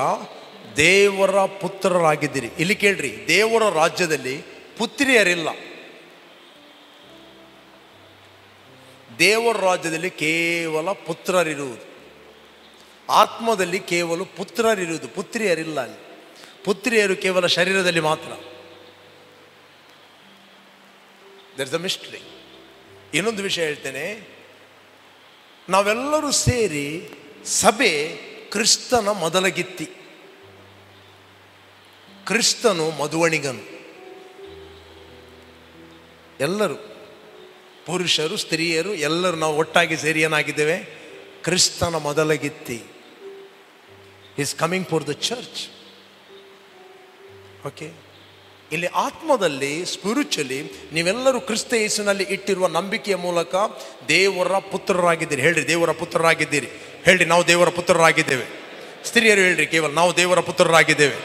A: ದೇವರ ಪುತ್ರರಾಗಿದ್ದೀರಿ. ಇಲ್ಲಿ ಕೇಳ್ರಿ, ದೇವರ ರಾಜ್ಯದಲ್ಲಿ ಪುತ್ರಿಯರಿಲ್ಲ. ದೇವರ ರಾಜ್ಯದಲ್ಲಿ ಕೇವಲ ಪುತ್ರರಿರುವುದು. ಆತ್ಮದಲ್ಲಿ ಕೇವಲ ಪುತ್ರರಿರುವುದು, ಪುತ್ರಿಯರಿಲ್ಲ. ಅಲ್ಲಿ ಪುತ್ರಿಯರು ಕೇವಲ ಶರೀರದಲ್ಲಿ ಮಾತ್ರ. There is a mystery. ಇನ್ನೊಂದು ವಿಷಯ ಹೇಳ್ತೇನೆ, ನಾವೆಲ್ಲರೂ ಸೇರಿ ಸಭೆ ಕ್ರಿಸ್ತನ ಮೊದಲಗಿತ್ತಿ, ಕ್ರಿಸ್ತನು ಮಧುವಣಿಗನು. ಎಲ್ಲರೂ ಪುರುಷರು ಸ್ತ್ರೀಯರು ಎಲ್ಲರೂ ನಾವು ಒಟ್ಟಾಗಿ ಸೇರಿ ಏನಾಗಿದ್ದೇವೆ? ಕ್ರಿಸ್ತನ ಮೊದಲಗಿತ್ತಿ. Is coming for the church. Okay, ಇಲ್ಲಿ ಆತ್ಮದಲ್ಲಿ ಸ್ಪಿರಿಚುಲಿ ನೀವೆಲ್ಲರೂ ಕ್ರಿಸ್ತ ಯೇಸುವಿನಲ್ಲಿ ಇಟ್ಟಿರುವ ನಂಬಿಕೆಯ ಮೂಲಕ ದೇವರ ಪುತ್ರರಾಗಿದ್ದೀರಿ. ಹೇಳ್ರಿ, ದೇವರ ಪುತ್ರರಾಗಿದ್ದೀರಿ. ಹೇಳ್ರಿ, ನಾವು ದೇವರ ಪುತ್ರರಾಗಿದ್ದೇವೆ. ಸ್ತ್ರೀಯರು ಹೇಳ್ರಿ, ಕೇವಲ ನಾವು ದೇವರ ಪುತ್ರರಾಗಿದ್ದೇವೆ.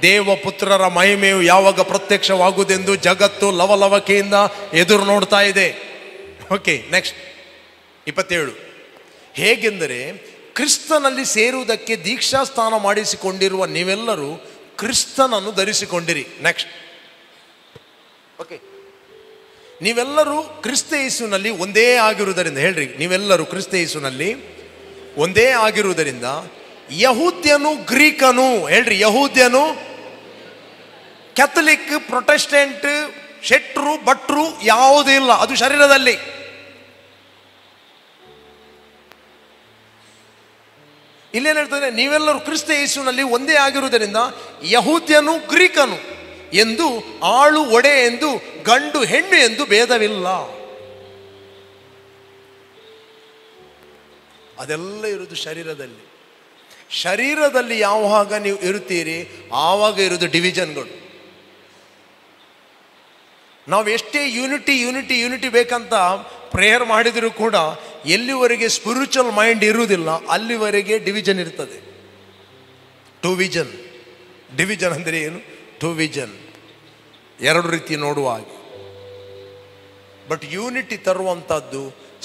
A: ದೇವಪುತ್ರರ ಮಹಿಮೆಯು ಯಾವಾಗ ಪ್ರತ್ಯಕ್ಷವಾಗುವುದೆಂದು ಜಗತ್ತು ಲವಲವಿಕೆಯಿಂದ ಎದುರು ನೋಡ್ತಾ ಇದೆ. Okay, next 27. ಹೇಗೆಂದರೆ ಕ್ರಿಸ್ತನಲ್ಲಿ ಸೇರುವುದಕ್ಕೆ ದೀಕ್ಷಾ ಸ್ನಾನ ಮಾಡಿಸಿಕೊಂಡಿರುವ ನೀವೆಲ್ಲರೂ ಕ್ರಿಸ್ತನನ್ನು ಧರಿಸಿಕೊಂಡಿರಿ. ನೆಕ್ಸ್ಟ್, ಓಕೆ, ನೀವೆಲ್ಲರೂ ಕ್ರಿಸ್ತ ಯೇಸುವಿನಲ್ಲಿ ಒಂದೇ ಆಗಿರುವುದರಿಂದ, ಹೇಳ್ರಿ, ನೀವೆಲ್ಲರೂ ಕ್ರಿಸ್ತ ಯೇಸುವಿನಲ್ಲಿ ಒಂದೇ ಆಗಿರುವುದರಿಂದ ಯಹೂದ್ಯನು ಗ್ರೀಕನು, ಹೇಳ್ರಿ, ಯಹೂದ್ಯನು, ಕ್ಯಾಥಲಿಕ್, ಪ್ರೊಟೆಸ್ಟೆಂಟ್, ಶೆಟ್ರು, ಭಟ್ರು ಯಾವುದೂ ಇಲ್ಲ. ಅದು ಶರೀರದಲ್ಲಿ. ಇಲ್ಲೇನು ಹೇಳ್ತಾರೆ? ನೀವೆಲ್ಲರೂ ಕ್ರಿಸ್ತ ಯೇಸುವಿನಲ್ಲಿ ಒಂದೇ ಆಗಿರುವುದರಿಂದ ಯಹೂದ್ಯನು ಗ್ರೀಕನು ಎಂದು, ಆಳು ಒಡೆ ಎಂದು, ಗಂಡು ಹೆಣ್ಣು ಎಂದು ಭೇದವಿಲ್ಲ. ಅದೆಲ್ಲ ಇರುವುದು ಶರೀರದಲ್ಲಿ. ಶರೀರದಲ್ಲಿ ಯಾವಾಗ ನೀವು ಇರುತ್ತೀರಿ ಆವಾಗ ಇರುವುದು ಡಿವಿಷನ್ಗಳು. ನಾವು ಎಷ್ಟೇ ಯೂನಿಟಿ ಬೇಕಂತ ಪ್ರೇಯರ್ ಮಾಡಿದರೂ ಕೂಡ ಎಲ್ಲಿವರೆಗೆ ಸ್ಪಿರಿಚುವಲ್ ಮೈಂಡ್ ಇರುವುದಿಲ್ಲ ಅಲ್ಲಿವರೆಗೆ ಡಿವಿಷನ್ ಇರ್ತದೆ. ಡಿವಿಷನ್ ಅಂದರೆ ಏನು? ಟು ವಿಷನ್, ಎರಡು ರೀತಿ ನೋಡುವ ಹಾಗೆ. ಬಟ್ ಯೂನಿಟಿ ತರುವಂಥದ್ದು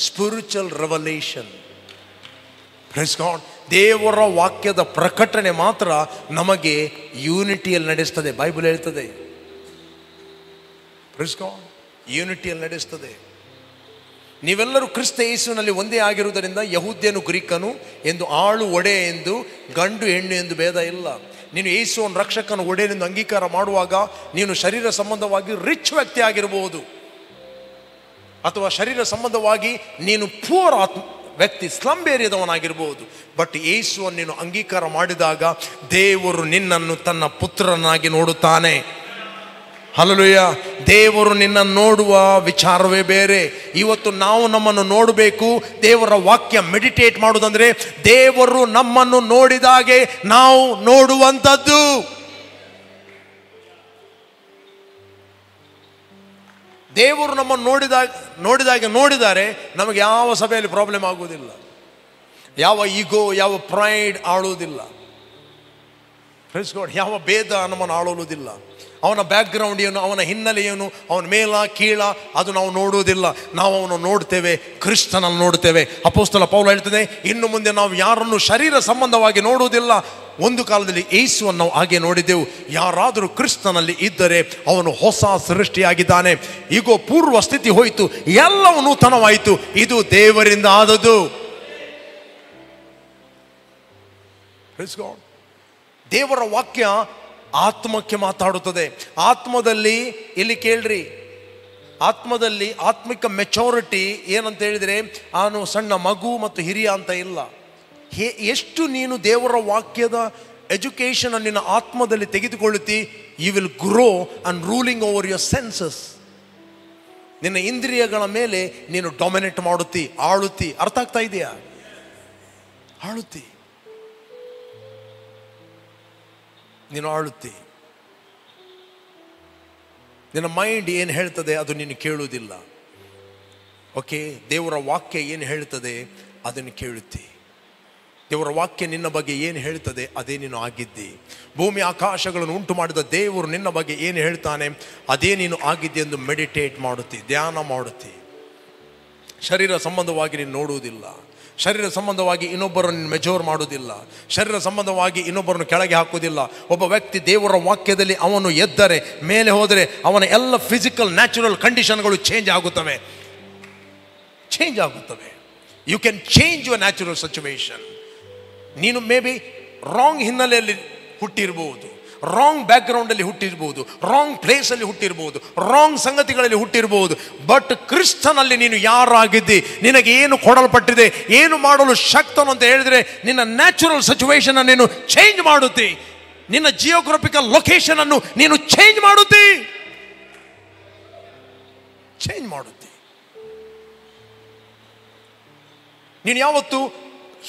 A: ಸ್ಪಿರಿಚುವಲ್ ರೆವಲೇಷನ್. Praise God. ದೇವರ ವಾಕ್ಯದ ಪ್ರಕಟಣೆ ಮಾತ್ರ ನಮಗೆ ಯೂನಿಟಿಯಲ್ಲಿ ನಡೆಸ್ತದೆ. ಬೈಬಲ್ ಹೇಳ್ತದೆ, ಪ್ರೈಸ್ ಗಾಡ್, ಯೂನಿಟಿಯಲ್ಲಿ ನಡೆಸ್ತದೆ. ನೀವೆಲ್ಲರೂ ಕ್ರಿಸ್ತ ಯೇಸುವಿನಲ್ಲಿ ಒಂದೇ ಆಗಿರುವುದರಿಂದ ಯಹೂದ್ಯನು ಗ್ರೀಕನು ಎಂದು, ಆಳು ಒಡೆ ಎಂದು, ಗಂಡು ಹೆಣ್ಣು ಎಂದು ಭೇದ ಇಲ್ಲ. ನೀನು ಯೇಸುವನ್ನು ರಕ್ಷಕನ ಒಡೆಯನೆಂದು ಅಂಗೀಕಾರ ಮಾಡುವಾಗ ನೀನು ಶರೀರ ಸಂಬಂಧವಾಗಿ ರಿಚ್ ವ್ಯಕ್ತಿ ಆಗಿರಬಹುದು, ಅಥವಾ ಶರೀರ ಸಂಬಂಧವಾಗಿ ನೀನು ಪೂರ್ ವ್ಯಕ್ತಿ, ಸ್ಲಮ್ ಏರಿಯಾದವನಾಗಿರ್ಬೋದು. ಬಟ್ ಯೇಸುವನ್ನು ನೀನು ಅಂಗೀಕಾರ ಮಾಡಿದಾಗ ದೇವರು ನಿನ್ನನ್ನು ತನ್ನ ಪುತ್ರನಾಗಿ ನೋಡುತ್ತಾನೆ. ಹಲ್ಲೆಲೂಯಾ. ದೇವರು ನಿನ್ನನ್ನು ನೋಡುವ ವಿಚಾರವೇ ಬೇರೆ. ಇವತ್ತು ನಾವು ನಮ್ಮನ್ನು ನೋಡಬೇಕು. ದೇವರ ವಾಕ್ಯ ಮೆಡಿಟೇಟ್ ಮಾಡುವುದಂದ್ರೆ ದೇವರು ನಮ್ಮನ್ನು ನೋಡಿದಾಗೆ ನಾವು ನೋಡುವಂಥದ್ದು. ದೇವರು ನಮ್ಮನ್ನು ನೋಡಿದ್ದಾರೆ ನಮಗೆ ಯಾವ ಸಭೆಯಲ್ಲಿ ಪ್ರಾಬ್ಲಮ್ ಆಗುವುದಿಲ್ಲ, ಯಾವ ಈಗೋ, ಯಾವ ಪ್ರೈಡ್ ಆಳುವುದಿಲ್ಲ. Praise God. ಯಾವ ಭೇದ ನಮ್ಮನ್ನು ಆಳುವುದಿಲ್ಲ. ಅವನ ಬ್ಯಾಕ್ಗ್ರೌಂಡ್ ಏನು, ಅವನ ಹಿನ್ನೆಲೆ ಏನು, ಅವನ ಮೇಲ ಕೀಳ, ಅದು ನಾವು ನೋಡುವುದಿಲ್ಲ. ನಾವು ಅವನು ನೋಡ್ತೇವೆ, ಕ್ರಿಸ್ತನಲ್ಲಿ ನೋಡ್ತೇವೆ. ಅಪೊಸ್ತಲ ಪೌಲ ಹೇಳ್ತದೆ, ಇನ್ನು ಮುಂದೆ ನಾವು ಯಾರನ್ನು ಶರೀರ ಸಂಬಂಧವಾಗಿ ನೋಡುವುದಿಲ್ಲ. ಒಂದು ಕಾಲದಲ್ಲಿ ಯೇಸುವನ್ನು ನಾವು ಹಾಗೆ ನೋಡಿದೆವು. ಯಾರಾದರೂ ಕ್ರಿಸ್ತನಲ್ಲಿ ಇದ್ದರೆ ಅವನು ಹೊಸ ಸೃಷ್ಟಿಯಾಗಿದ್ದಾನೆ. ಈಗೋ ಪೂರ್ವ ಸ್ಥಿತಿ ಹೋಯಿತು, ಎಲ್ಲವೂ ನೂತನವಾಯಿತು. ಇದು ದೇವರಿಂದ ಆದದ್ದು. Price God. ದೇವರ ವಾಕ್ಯ ಆತ್ಮಕ್ಕೆ ಮಾತಾಡುತ್ತದೆ. ಆತ್ಮದಲ್ಲಿ, ಇಲ್ಲಿ ಕೇಳ್ರಿ, ಆತ್ಮದಲ್ಲಿ ಆತ್ಮಿಕ ಮೆಚೋರಿಟಿ ಏನಂತ ಹೇಳಿದರೆ ನಾನು ಸಣ್ಣ ಮಗು ಮತ್ತು ಹಿರಿಯ ಅಂತ ಇಲ್ಲ. ಎಷ್ಟು ನೀನು ದೇವರ ವಾಕ್ಯದ ಎಜುಕೇಶನ್ ನಿನ್ನ ಆತ್ಮದಲ್ಲಿ ತೆಗೆದುಕೊಳ್ಳುತ್ತಿ, you will grow and ruling over your senses. ನಿನ್ನ ಇಂದ್ರಿಯಗಳ ಮೇಲೆ ನೀನು ಡೊಮಿನೇಟ್ ಮಾಡುತ್ತಿ, ಆಳುತ್ತಿ. ಅರ್ಥ ಆಗ್ತಾ ಇದೆಯಾ? ಆಳುತ್ತಿ, ನೀನು ಆಳುತ್ತಿ. ನಿನ್ನ ಮೈಂಡ್ ಏನು ಹೇಳ್ತದೆ ಅದು ನೀನು ಕೇಳುವುದಿಲ್ಲ. ಓಕೆ, ದೇವರ ವಾಕ್ಯ ಏನು ಹೇಳ್ತದೆ ಅದನ್ನು ಕೇಳುತ್ತಿ. ದೇವರ ವಾಕ್ಯ ನಿನ್ನ ಬಗ್ಗೆ ಏನು ಹೇಳ್ತದೆ ಅದೇ ನೀನು ಆಗಿದ್ದಿ. ಭೂಮಿ ಆಕಾಶಗಳನ್ನು ಉಂಟು ಮಾಡಿದ ದೇವರು ನಿನ್ನ ಬಗ್ಗೆ ಏನು ಹೇಳ್ತಾನೆ ಅದೇ ನೀನು ಆಗಿದ್ದಿ ಎಂದು ಮೆಡಿಟೇಟ್ ಮಾಡುತ್ತಿ, ಧ್ಯಾನ ಮಾಡುತ್ತಿ. ಶರೀರ ಸಂಬಂಧವಾಗಿ ನೀನು ನೋಡುವುದಿಲ್ಲ, ಶರೀರ ಸಂಬಂಧವಾಗಿ ಇನ್ನೊಬ್ಬರನ್ನು ಮೆಜೋರ್ ಮಾಡುವುದಿಲ್ಲ, ಶರೀರ ಸಂಬಂಧವಾಗಿ ಇನ್ನೊಬ್ಬರನ್ನು ಕೆಳಗೆ ಹಾಕುವುದಿಲ್ಲ. ಒಬ್ಬ ವ್ಯಕ್ತಿ ದೇವರ ವಾಕ್ಯದಲ್ಲಿ ಅವನು ಎದ್ದರೆ, ಮೇಲೆ ಹೋದರೆ ಅವನ ಎಲ್ಲ ಫಿಸಿಕಲ್ ನ್ಯಾಚುರಲ್ ಕಂಡೀಷನ್ಗಳು ಚೇಂಜ್ ಆಗುತ್ತವೆ. You can change your natural situation. ನೀನು ಮೇ ಬಿ ರಾಂಗ್ ಹಿನ್ನೆಲೆಯಲ್ಲಿ ಹುಟ್ಟಿರ್ಬೋದು, ರಾಂಗ್ ಬ್ಯಾಕ್ಗ್ರೌಂಡಲ್ಲಿ ಹುಟ್ಟಿರ್ಬೋದು, ರಾಂಗ್ ಪ್ಲೇಸಲ್ಲಿ ಹುಟ್ಟಿರ್ಬೋದು, ರಾಂಗ್ ಸಂಗತಿಗಳಲ್ಲಿ ಹುಟ್ಟಿರ್ಬೋದು. ಬಟ್ ಕ್ರಿಸ್ತನಲ್ಲಿ ನೀನು ಯಾರಾಗಿದ್ದಿ, ನಿನಗೆ ಏನು ಕೊಡಲ್ಪಟ್ಟಿದೆ, ಏನು ಮಾಡಲು ಶಕ್ತನು ಅಂತ ಹೇಳಿದ್ರೆ ನಿನ್ನ ನ್ಯಾಚುರಲ್ ಸಿಚುವೇಶನ್ ನೀನು ಚೇಂಜ್ ಮಾಡುತ್ತಿ. ನಿನ್ನ ಜಿಯೋಗ್ರಫಿಕಲ್ ಲೊಕೇಶನ್ ಅನ್ನು ನೀನು ಚೇಂಜ್ ಮಾಡುತ್ತಿ. ನೀನು ಯಾವತ್ತು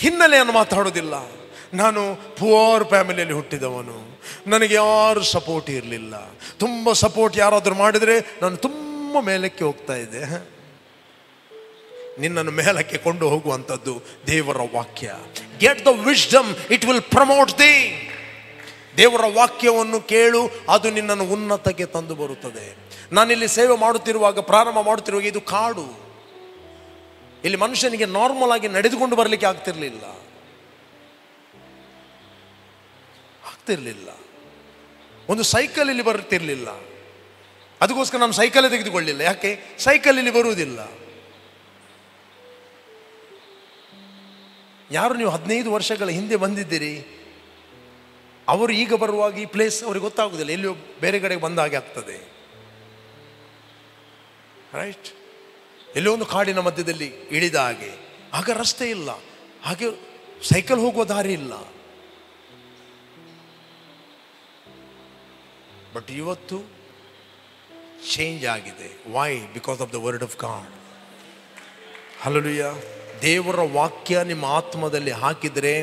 A: ಹಿನ್ನೆಲೆಯನ್ನು ಮಾತಾಡೋದಿಲ್ಲ. ನಾನು ಪುವರ್ ಫ್ಯಾಮಿಲಿಯಲ್ಲಿ ಹುಟ್ಟಿದವನು, ನನಗೆ ಯಾರು ಸಪೋರ್ಟ್ ಇರಲಿಲ್ಲ. ತುಂಬ ಸಪೋರ್ಟ್ ಯಾರಾದರೂ ಮಾಡಿದರೆ ನಾನು ತುಂಬ ಮೇಲಕ್ಕೆ ಹೋಗ್ತಾ ಇದ್ದೆ. ನಿನ್ನನ್ನು ಮೇಲಕ್ಕೆ ಕೊಂಡು ಹೋಗುವಂಥದ್ದು ದೇವರ ವಾಕ್ಯ. Get the wisdom, it will promote the. ದೇವರ ವಾಕ್ಯವನ್ನು ಕೇಳು, ಅದು ನಿನ್ನನ್ನು ಉನ್ನತಕ್ಕೆ ತಂದು ಬರುತ್ತದೆ. ನಾನಿಲ್ಲಿ ಸೇವೆ ಮಾಡುತ್ತಿರುವಾಗ, ಪ್ರಾರಂಭ ಮಾಡುತ್ತಿರುವಾಗ, ಇದು ಕಾಡು. ಇಲ್ಲಿ ಮನುಷ್ಯನಿಗೆ ನಾರ್ಮಲ್ ಆಗಿ ನಡೆದುಕೊಂಡು ಬರಲಿಕ್ಕೆ ಆಗ್ತಿರ್ಲಿಲ್ಲ. ಒಂದು ಸೈಕಲ್ ಇಲ್ಲಿ ಬರ್ತಿರ್ಲಿಲ್ಲ. ಅದಕ್ಕೋಸ್ಕರ ನಾನು ಸೈಕಲ್ ತೆಗೆದುಕೊಳ್ಳಿಲ್ಲ. ಯಾಕೆ? ಸೈಕಲ್ ಇಲ್ಲಿ ಬರುವುದಿಲ್ಲ. ಯಾರು ನೀವು 15 ವರ್ಷಗಳ ಹಿಂದೆ ಬಂದಿದ್ದೀರಿ, ಅವರು ಈಗ ಬರುವಾಗ ಈ ಪ್ಲೇಸ್ ಅವ್ರಿಗೆ ಗೊತ್ತಾಗುವುದಿಲ್ಲ, ಎಲ್ಲಿಯೋ ಬೇರೆ ಕಡೆಗೆ ಬಂದ ಹಾಗೆ ಆಗ್ತದೆ. ರೈಟ್? ಎಲ್ಲೋ ಒಂದು ಕಾಡಿನ ಮಧ್ಯದಲ್ಲಿ ಇಳಿದ ಹಾಗೆ. ಆಗ ರಸ್ತೆ ಇಲ್ಲ, ಹಾಗೆ ಸೈಕಲ್ ಹೋಗುವ ದಾರಿ ಇಲ್ಲ. ಬಟ್ ಇವತ್ತು ಚೇಂಜ್ ಆಗಿದೆ. Why? Because of the word of God. Hallelujah. ದೇವರ ವಾಕ್ಯ ನಿಮ್ಮ ಆತ್ಮದಲ್ಲಿ ಹಾಕಿದರೆ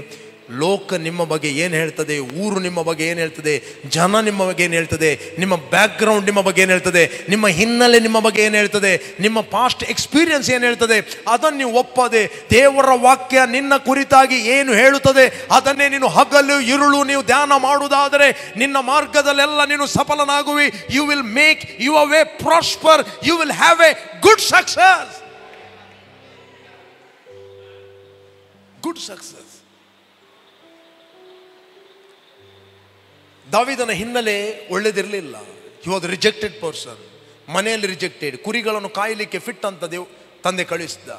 A: ಲೋಕ ನಿಮ್ಮ ಬಗ್ಗೆ ಏನು ಹೇಳ್ತದೆ, ಊರು ನಿಮ್ಮ ಬಗ್ಗೆ ಏನು ಹೇಳ್ತದೆ, ಜನ ನಿಮ್ಮ ಬಗ್ಗೆ ಏನು ಹೇಳ್ತದೆ, ನಿಮ್ಮ ಬ್ಯಾಕ್ಗ್ರೌಂಡ್ ನಿಮ್ಮ ಬಗ್ಗೆ ಏನು ಹೇಳ್ತದೆ, ನಿಮ್ಮ ಹಿನ್ನೆಲೆ ನಿಮ್ಮ ಬಗ್ಗೆ ಏನು ಹೇಳ್ತದೆ, ನಿಮ್ಮ ಪಾಸ್ಟ್ ಎಕ್ಸ್ಪೀರಿಯನ್ಸ್ ಏನು ಹೇಳ್ತದೆ, ಅದನ್ನು ನೀವು ಒಪ್ಪದೆ ದೇವರ ವಾಕ್ಯ ನಿನ್ನ ಕುರಿತಾಗಿ ಏನು ಹೇಳುತ್ತದೆ ಅದನ್ನೇ ನೀನು ಹಗಲು ಇರುಳು ನೀವು ಧ್ಯಾನ ಮಾಡುವುದಾದರೆ ನಿನ್ನ ಮಾರ್ಗದಲ್ಲೆಲ್ಲ ನೀನು ಸಫಲನಾಗುವಿ. You will make your way prosper. You will have a good success. Good success. ದಾವೀದನ ಹಿನ್ನೆಲೆ ಒಳ್ಳೆದಿರಲಿಲ್ಲ. He was rejected person. ಮನೆಯಲ್ಲಿ ರಿಜೆಕ್ಟೆಡ್. ಕುರಿಗಳನ್ನು ಕಾಯಲಿಕ್ಕೆ ಫಿಟ್ ಅಂತ ತಂದೆ ಕಳಿಸಿದ.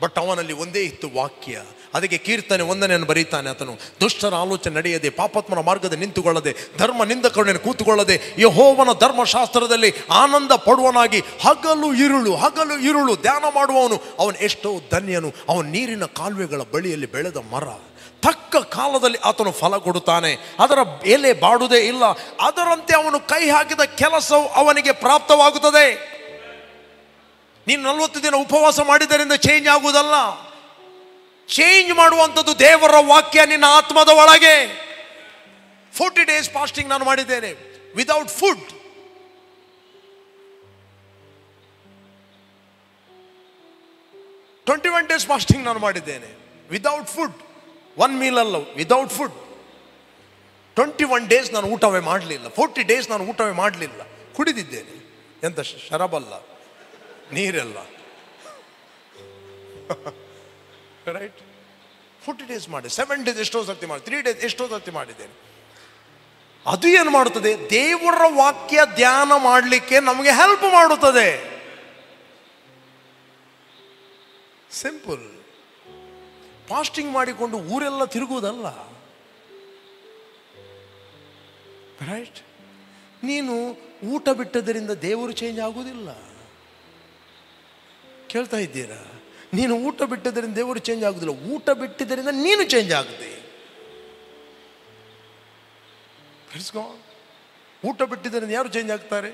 A: ಬಟ್ ಅವನಲ್ಲಿ ಒಂದೇ ಇತ್ತು, ವಾಕ್ಯ. ಅದಕ್ಕೆ ಕೀರ್ತನೆ 1 ಬರೀತಾನೆ ಆತನು. ದುಷ್ಟರ ಆಲೋಚನೆ ನಡೆಯದೆ, ಪಾಪಾತ್ಮನ ಮಾರ್ಗದಲ್ಲಿ ನಿಂತುಕೊಳ್ಳದೆ, ಧರ್ಮ ನಿಂದಕರನ್ನು ಕೂತುಕೊಳ್ಳದೆ, ಯೆಹೋವನ ಧರ್ಮಶಾಸ್ತ್ರದಲ್ಲಿ ಆನಂದ ಪಡುವನಾಗಿ ಹಗಲು ಇರುಳು ಧ್ಯಾನ ಮಾಡುವವನು ಅವನು ಎಷ್ಟೋ ಧನ್ಯನು. ಅವನು ನೀರಿನ ಕಾಲುವೆಗಳ ಬಳಿಯಲ್ಲಿ ಬೆಳೆದ ಮರ. ತಕ್ಕ ಕಾಲದಲ್ಲಿ ಆತನು ಫಲ ಕೊಡುತ್ತಾನೆ, ಅದರ ಎಲೆ ಬಾಡುವುದೇ ಇಲ್ಲ. ಅದರಂತೆ ಅವನು ಕೈ ಹಾಕಿದ ಕೆಲಸವು ಅವನಿಗೆ ಪ್ರಾಪ್ತವಾಗುತ್ತದೆ. ನೀನು 40 ದಿನ ಉಪವಾಸ ಮಾಡಿದ್ದರಿಂದ ಚೇಂಜ್ ಆಗುವುದಲ್ಲ. ಚೇಂಜ್ ಮಾಡುವಂಥದ್ದು ದೇವರ ವಾಕ್ಯ ನಿನ್ನ ಆತ್ಮದ ಒಳಗೆ. 40 days ಫಾಸ್ಟಿಂಗ್ ನಾನು ಮಾಡಿದ್ದೇನೆ ವಿದೌಟ್ ಫುಡ್. 21 days ಫಾಸ್ಟಿಂಗ್ ನಾನು ಮಾಡಿದ್ದೇನೆ ವಿದೌಟ್ ಫುಡ್. 1 meal ಅಲ್ಲ, ವಿದೌಟ್ ಫುಡ್. 21 days ನಾನು ಊಟವೇ ಮಾಡಲಿಲ್ಲ. 40 days ನಾನು ಊಟವೇ ಮಾಡಲಿಲ್ಲ. ಕುಡಿದಿದ್ದೇನೆ. ಎಂತ ಶರಾಬಲ್ಲ, ನೀರೆಲ್ಲ. ರೈಟ್? 40 days ಮಾಡಿ, 7 days ಎಷ್ಟೋ ಸರ್ತಿ ಮಾಡಿ, 3 days ಎಷ್ಟೋ ಸರ್ತಿ ಮಾಡಿದ್ದೇನೆ. ಅದು ಏನು ಮಾಡುತ್ತದೆ? ದೇವರ ವಾಕ್ಯ ಧ್ಯಾನ ಮಾಡಲಿಕ್ಕೆ ನಮಗೆ ಹೆಲ್ಪ್ ಮಾಡುತ್ತದೆ. ಸಿಂಪಲ್. ಫಾಸ್ಟಿಂಗ್ ಮಾಡಿಕೊಂಡು ಊರೆಲ್ಲ ತಿರುಗುವುದಲ್ಲ. ರೈಟ್? ನೀನು ಊಟ ಬಿಟ್ಟದರಿಂದ ದೇವರು ಚೇಂಜ್ ಆಗುವುದಿಲ್ಲ. ಕೇಳ್ತಾ ಇದ್ದೀರಾ? ನೀನು ಊಟ ಬಿಟ್ಟದರಿಂದ ದೇವರು ಚೇಂಜ್ ಆಗುವುದಿಲ್ಲ. ಊಟ ಬಿಟ್ಟಿದ್ದರಿಂದ ನೀನು ಚೇಂಜ್ ಆಗುತ್ತೆ. ಊಟ ಬಿಟ್ಟಿದ್ದರಿಂದ ಯಾರು ಚೇಂಜ್ ಆಗ್ತಾರೆ?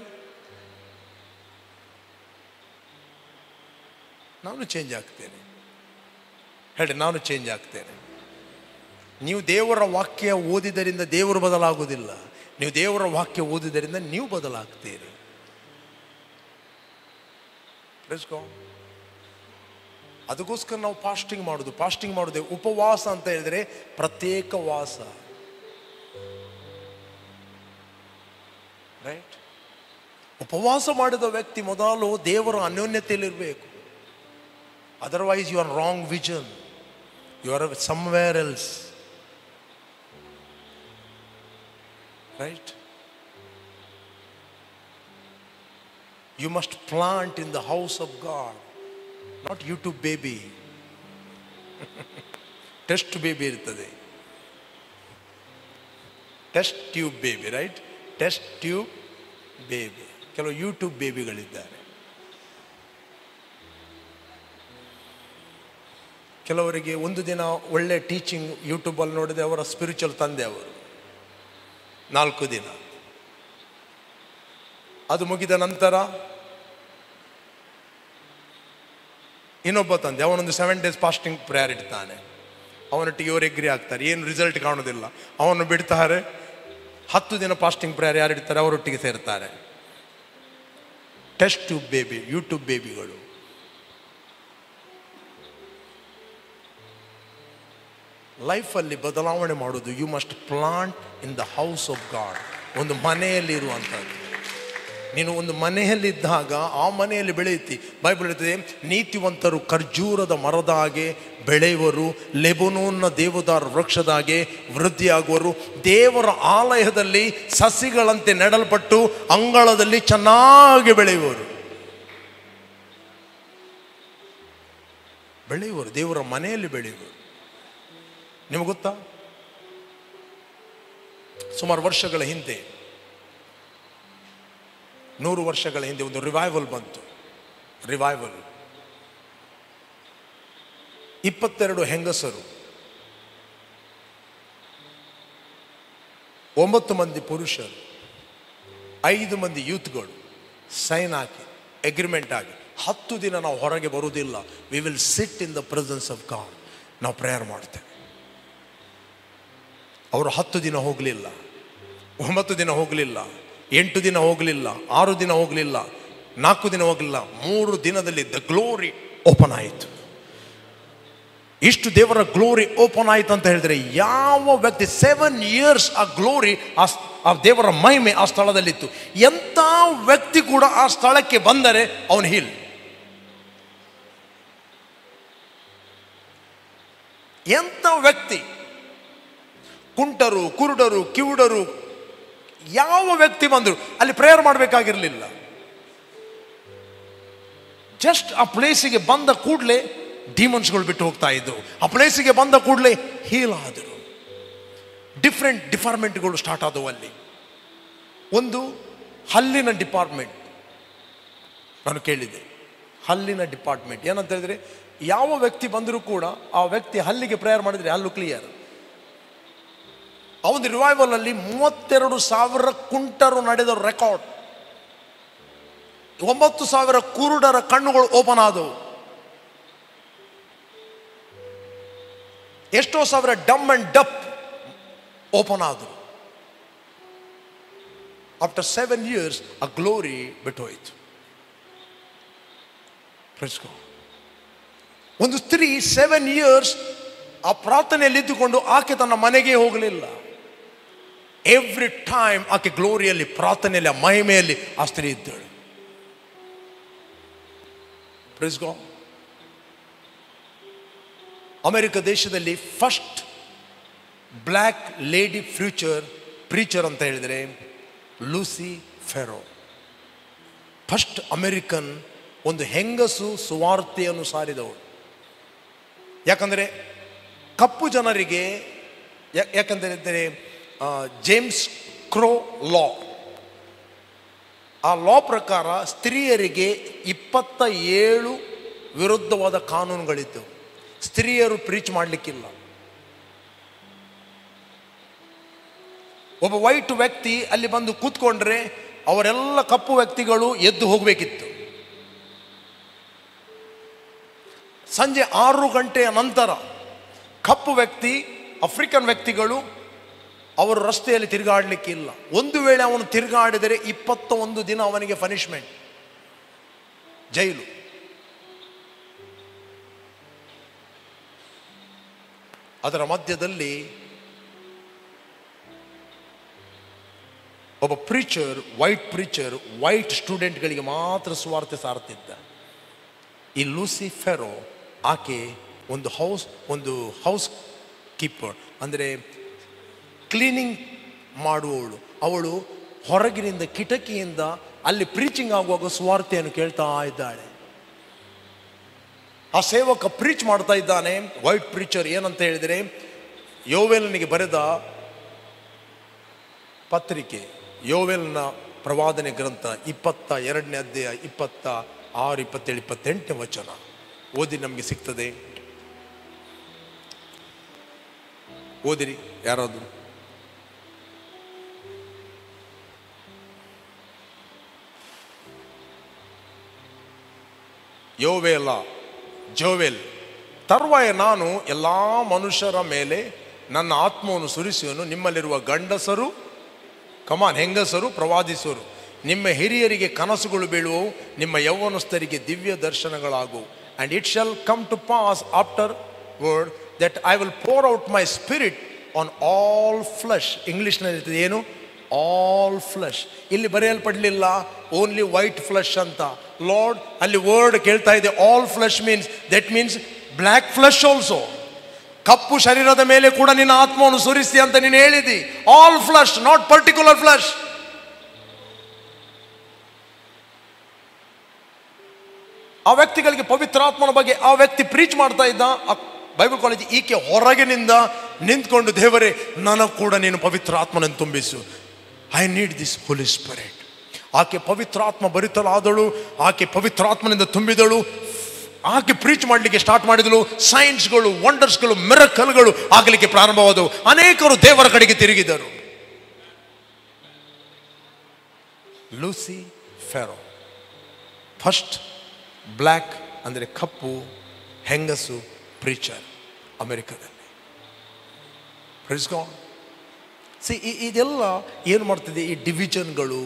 A: ನಾನು ಚೇಂಜ್ ಆಗ್ತೇನೆ. ಹೇಳಿ, ನಾನು ಚೇಂಜ್ ಆಗ್ತೇನೆ. ನೀವು ದೇವರ ವಾಕ್ಯ ಓದಿದ್ದರಿಂದ ದೇವರು ಬದಲಾಗುವುದಿಲ್ಲ. ನೀವು ದೇವರ ವಾಕ್ಯ ಓದಿದ್ದರಿಂದ ನೀವು ಬದಲಾಗ್ತೀರಿ. ಅದಕ್ಕೋಸ್ಕರ ನಾವು ಫಾಸ್ಟಿಂಗ್ ಮಾಡೋದು. ಉಪವಾಸ ಅಂತ ಹೇಳಿದ್ರೆ ಪ್ರತ್ಯೇಕ ವಾಸ. ರೈಟ್? ಉಪವಾಸ ಮಾಡಿದ ವ್ಯಕ್ತಿ ಮೊದಲು ದೇವರ ಅನ್ಯೋನ್ಯತೆಯಲ್ಲಿರಬೇಕು. Otherwise you are wrong vision. You are somewhere else. Right? You must plant in the house of God, not YouTube baby. Test baby ಇರ್ತದೆ. Test tube baby, right? Test tube baby. ಕೆಲವು YouTube ಬೇಬಿಗಳಿದ್ದಾರೆ. ಕೆಲವರಿಗೆ ಒಂದು ದಿನ ಒಳ್ಳೆ teaching ಯೂಟ್ಯೂಬಲ್ಲಿ ನೋಡಿದೆ, ಅವರ ಸ್ಪಿರಿಚುವಲ್ ತಂದೆ ಅವರು 4 ದಿನ. ಅದು ಮುಗಿದ ನಂತರ ಇನ್ನೊಬ್ಬ ತಂದೆ, ಅವನೊಂದು 7 days ಫಾಸ್ಟಿಂಗ್ ಪ್ರೇಯರ್ ಇಡ್ತಾನೆ. ಅವನೊಟ್ಟಿಗೆ ಇವರು ಎಗ್ರಿ ಆಗ್ತಾರೆ, ಏನು ರಿಸಲ್ಟ್ ಕಾಣೋದಿಲ್ಲ. ಅವನು ಬಿಡ್ತಾರೆ. 10 ದಿನ ಫಾಸ್ಟಿಂಗ್ ಪ್ರೇಯರ್ ಯಾರು ಇಡ್ತಾರೆ ಅವರೊಟ್ಟಿಗೆ ಸೇರ್ತಾರೆ. ಟೆಸ್ಟ್ ಟ್ಯೂಬ್ ಬೇಬಿ, ಯೂಟ್ಯೂಬ್ ಬೇಬಿಗಳು. ಲೈಫಲ್ಲಿ ಬದಲಾವಣೆ ಮಾಡೋದು you must plant in the house of God. ಒಂದು ಮನೆಯಲ್ಲಿ ಇರುವಂಥದ್ದು. ನೀನು ಒಂದು ಮನೆಯಲ್ಲಿದ್ದಾಗ ಆ ಮನೆಯಲ್ಲಿ ಬೆಳೆಯುತ್ತಿ. ಬೈಬಲ್ ಹೇಳ್ತದೆ, ನೀತಿವಂತರು ಖರ್ಜೂರದ ಮರದ ಹಾಗೆ ಬೆಳೆಯುವರು, ಲೆಬನೋನ್ನ ದೇವದಾರ ವೃಕ್ಷದ ಹಾಗೆ ವೃದ್ಧಿಯಾಗುವರು. ದೇವರ ಆಲಯದಲ್ಲಿ ಸಸಿಗಳಂತೆ ನೆಡಲ್ಪಟ್ಟು ಅಂಗಳದಲ್ಲಿ ಚೆನ್ನಾಗಿ ಬೆಳೆಯುವರು. ದೇವರ ಮನೆಯಲ್ಲಿ ಬೆಳೆಯುವರು. ನಿಮಗೆ ಗೊತ್ತಾ, ಸುಮಾರು ವರ್ಷಗಳ ಹಿಂದೆ, 100 ವರ್ಷಗಳ ಹಿಂದೆ ಒಂದು ರಿವೈವಲ್ ಬಂತು. 22 ಹೆಂಗಸರು, 9 ಮಂದಿ ಪುರುಷರು, 5 ಮಂದಿ ಯೂತ್ಗಳು ಸೈನ್ ಹಾಕಿ ಅಗ್ರಿಮೆಂಟ್ ಆಗಿ 10 ದಿನ ನಾವು ಹೊರಗೆ ಬರುವುದಿಲ್ಲ. We will sit in the presence of god. ನಾವು ಪ್ರೇಯರ್ ಮಾಡ್ತೇವೆ. ಅವರು 10 ದಿನ ಹೋಗಲಿಲ್ಲ, 9 ದಿನ ಹೋಗಲಿಲ್ಲ, 8 ದಿನ ಹೋಗಲಿಲ್ಲ, 6 ದಿನ ಹೋಗಲಿಲ್ಲ, 4 ದಿನ ಹೋಗಲಿಲ್ಲ. 3 ದಿನದಲ್ಲಿ ದ ಗ್ಲೋರಿ ಓಪನ್ ಆಯಿತು. ಇಷ್ಟು ದೇವರ ಗ್ಲೋರಿ ಓಪನ್ ಆಯಿತು ಅಂತ ಹೇಳಿದ್ರೆ, ಯಾವ ವ್ಯಕ್ತಿ 7 years ಆ ಗ್ಲೋರಿ, ಆ ದೇವರ ಮಹಿಮೆ ಆ ಸ್ಥಳದಲ್ಲಿತ್ತು. ಎಂಥ ವ್ಯಕ್ತಿ ಕೂಡ ಆ ಸ್ಥಳಕ್ಕೆ ಬಂದರೆ ಅವನು ಹೀಲ್. ಎಂಥ ವ್ಯಕ್ತಿ, ಕುಂಟರು, ಕುರುಡರು, ಕಿವುಡರು, ಯಾವ ವ್ಯಕ್ತಿ ಬಂದರು ಅಲ್ಲಿ ಪ್ರೇಯರ್ ಮಾಡಬೇಕಾಗಿರಲಿಲ್ಲ. ಜಸ್ಟ್ ಆ ಪ್ಲೇಸಿಗೆ ಬಂದ ಕೂಡಲೇ ಡಿಮನ್ಸ್ಗಳು ಬಿಟ್ಟು ಹೋಗ್ತಾ ಇದ್ದವು. ಆ ಪ್ಲೇಸಿಗೆ ಬಂದ ಕೂಡಲೇ ಹೀಲ್ ಆದರು. ಡಿಫ್ರೆಂಟ್ ಡಿಪಾರ್ಟ್ಮೆಂಟ್ಗಳು ಸ್ಟಾರ್ಟ್ ಆದವು ಅಲ್ಲಿ. ಒಂದು ಹಲ್ಲಿನ ಡಿಪಾರ್ಟ್ಮೆಂಟ್ ನಾನು ಕೇಳಿದ್ದೆ. ಹಲ್ಲಿನ ಡಿಪಾರ್ಟ್ಮೆಂಟ್ ಏನಂತ ಹೇಳಿದ್ರೆ, ಯಾವ ವ್ಯಕ್ತಿ ಬಂದರೂ ಕೂಡ ಆ ವ್ಯಕ್ತಿ ಹಲ್ಲಿಗೆ ಪ್ರೇಯರ್ ಮಾಡಿದರೆ ಹಲ್ಲು ಕ್ಲಿಯರ್. ಆ ಒಂದು ರಿವೈವಲ್ ಅಲ್ಲಿ 32,000 ಕುಂಟರು ನಡೆದ ರೆಕಾರ್ಡ್. 9,000 ಕುರುಡರ ಕಣ್ಣುಗಳು ಓಪನ್ ಆದವು. ಎಷ್ಟೋ ಸಾವಿರ ಡಮ್ ಅಂಡ್ ಡಪ್ ಓಪನ್ ಆದರು. ಆಫ್ಟರ್ 7 years ಆ ಗ್ಲೋರಿ ಬಿಟ್ಟು ಹೋಯಿತು. ಒಂದು ಸ್ತ್ರೀ 7 years ಆ ಪ್ರಾರ್ಥನೆಯಲ್ಲಿ ಇದ್ದುಕೊಂಡು ಆಕೆ ತನ್ನ ಮನೆಗೆ ಹೋಗಲಿಲ್ಲ. ಎವ್ರಿ ಟೈಮ್ ಆಕೆ ಗ್ಲೋರಿಯಲ್ಲಿ, ಪ್ರಾರ್ಥನೆಯಲ್ಲಿ, ಆ ಮಹಿಮೆಯಲ್ಲಿ ಆ ಸ್ತ್ರೀ ಇದ್ದಳು. Praise God. ಅಮೆರಿಕ ದೇಶದಲ್ಲಿ ಫಸ್ಟ್ ಬ್ಲ್ಯಾಕ್ ಲೇಡಿ ಪ್ರೀಚರ್ ಅಂತ ಹೇಳಿದರೆ ಲೂಸಿ ಫೆರೋ. ಫಸ್ಟ್ ಅಮೆರಿಕನ್ ಒಂದು ಹೆಂಗಸು ಸುವಾರ್ತೆಯನ್ನು ಸಾರಿದವಳು. ಯಾಕಂದರೆ ಕಪ್ಪು ಜನರಿಗೆ, ಯಾಕಂದರೆ ಜೇಮ್ಸ್ ಕ್ರೋ ಲಾ, ಆ ಲಾ ಪ್ರಕಾರ ಸ್ತ್ರೀಯರಿಗೆ 27 ವಿರುದ್ಧವಾದ ಕಾನೂನುಗಳಿದ್ದವು. ಸ್ತ್ರೀಯರು ಪ್ರೀಚ್ ಮಾಡಲಿಕ್ಕಿಲ್ಲ. ಒಬ್ಬ ವೈಟ್ ವ್ಯಕ್ತಿ ಅಲ್ಲಿ ಬಂದು ಕೂತ್ಕೊಂಡ್ರೆ ಅವರೆಲ್ಲ ಕಪ್ಪು ವ್ಯಕ್ತಿಗಳು ಎದ್ದು ಹೋಗಬೇಕಿತ್ತು. ಸಂಜೆ 6 ಗಂಟೆಯ ನಂತರ ಕಪ್ಪು ವ್ಯಕ್ತಿ, ಆಫ್ರಿಕನ್ ವ್ಯಕ್ತಿಗಳು ಅವರು ರಸ್ತೆಯಲ್ಲಿ ತಿರುಗಾಡಲಿಕ್ಕಿಲ್ಲ. ಒಂದು ವೇಳೆ ಅವನು ತಿರುಗಾಡಿದರೆ 21 ದಿನ ಅವನಿಗೆ ಪನಿಷ್ಮೆಂಟ್, ಜೈಲು. ಅದರ ಮಧ್ಯದಲ್ಲಿ ಒಬ್ಬ ಪ್ರೀಚರ್, ವೈಟ್ ಸ್ಟೂಡೆಂಟ್ಗಳಿಗೆ ಮಾತ್ರ ಸುವಾರ್ತೆ ಸಾರ್ತಿದ್ದ. ಈ ಲೂಸಿ ಫೆರೋ, ಆಕೆ ಒಂದು ಹೌಸ್ ಕೀಪರ್, ಅಂದರೆ ಕ್ಲೀನಿಂಗ್ ಮಾಡುವವಳು. ಅವಳು ಹೊರಗಿನಿಂದ ಕಿಟಕಿಯಿಂದ ಅಲ್ಲಿ ಪ್ರೀಚಿಂಗ್ ಆಗುವಾಗ ಸುವಾರ್ತೆಯನ್ನು ಕೇಳ್ತಾ ಇದ್ದಾಳೆ. ಆ ಸೇವಕ ಪ್ರೀಚ್ ಮಾಡ್ತಾ ಇದ್ದಾನೆ. ವೈಟ್ ಪ್ರೀಚರ್ ಏನಂತ ಹೇಳಿದರೆ, ಯೋವೇಲನಿಗೆ ಬರೆದ ಪತ್ರಿಕೆ ಯೋವೆಲ್ನ ಪ್ರವಾದನೆ ಗ್ರಂಥ 22ನೇ ಅಧ್ಯಾಯ 26, 27, 28ನೇ ವಚನ ಓದಿ, ನಮಗೆ ಸಿಗ್ತದೆ. ಓದಿರಿ ಯಾರಾದ್ರು. ಜೋವೆಲ್, ತರುವಾಯ ನಾನು ಎಲ್ಲ ಮನುಷ್ಯರ ಮೇಲೆ ನನ್ನ ಆತ್ಮವನ್ನು ಸುರಿಸುವನು. ನಿಮ್ಮಲ್ಲಿರುವ ಗಂಡಸರು, ಹೆಂಗಸರು ಪ್ರವಾದಿಸುವರು. ನಿಮ್ಮ ಹಿರಿಯರಿಗೆ ಕನಸುಗಳು ಬೀಳುವವು, ನಿಮ್ಮ ಯೌವನಸ್ಥರಿಗೆ ದಿವ್ಯ ದರ್ಶನಗಳಾಗುವು. And it shall come to pass afterward that I will pour out my spirit on all flesh. ಇಂಗ್ಲೀಷ್ನಲ್ಲಿ ಏನು? All flesh. ಇಲ್ಲಿ ಬರೆಯಲ್ಪಡಲಿಲ್ಲ ಓನ್ಲಿ ವೈಟ್ ಫ್ಲೆಶ್ ಅಂತ. ಲಾರ್ಡ್, ಅಲ್ಲಿ ವರ್ಡ್ ಕೇಳ್ತಾ ಇದೆ all flesh means, that means black flesh also. ಕಪ್ಪು ಶರೀರದ ಮೇಲೆ ಕೂಡ ನಿನ್ನ ಆತ್ಮವನ್ನು ಸುರಿಸಿ ಅಂತ ನೀನು ಹೇಳಿದಿ. All flesh, not particular flesh. ಆ ವ್ಯಕ್ತಿಗಳಿಗೆ ಪವಿತ್ರಾತ್ಮನ ಬಗ್ಗೆ ಆ ವ್ಯಕ್ತಿ ಪ್ರೀಚ್ ಮಾಡ್ತಾ ಇದ್ದ. ಬೈಬಲ್ ಕಾಲೇಜ್ ಈಕೆ ಹೊರಗಿನಿಂದ ನಿಂತ್ಕೊಂಡು, ದೇವರೇ ನನಗೆ ಕೂಡ ನೀನು ಪವಿತ್ರ ಆತ್ಮನನ್ನು ತುಂಬಿಸು, I need this holy spirit. ಆಕೆ ಪವಿತ್ರಾತ್ಮ ಭರಿತಳಾದಳು, ಆಕೆ ಪವಿತ್ರಾತ್ಮನಿಂದ ತುಂಬಿದಳು. ಆಕೆ ಪ್ರೀಚ್ ಮಾಡಲಿಕ್ಕೆ ಸ್ಟಾರ್ಟ್ ಮಾಡಿದಳು. ಸೈನ್ಸ್ಗಳು, ವಂಡರ್ಸ್ಗಳು, ಮಿರಕಲ್ಗಳು ಆಗಲಿಕ್ಕೆ ಪ್ರಾರಂಭವಾದವು. ಅನೇಕರು ದೇವರ ಕಡೆಗೆ ತಿರುಗಿದರು. ಲೂಸಿ ಫೆರೋ, ಫಸ್ಟ್ ಬ್ಲ್ಯಾಕ್ ಅಂದರೆ ಕಪ್ಪು ಹೆಂಗಸು ಪ್ರೀಚರ್ ಅಮೆರಿಕದಲ್ಲಿ. Praise God. ಇದೆಲ್ಲ ಏನು ಮಾಡ್ತಿದೆ? ಈ ಡಿವಿಷನ್ಗಳು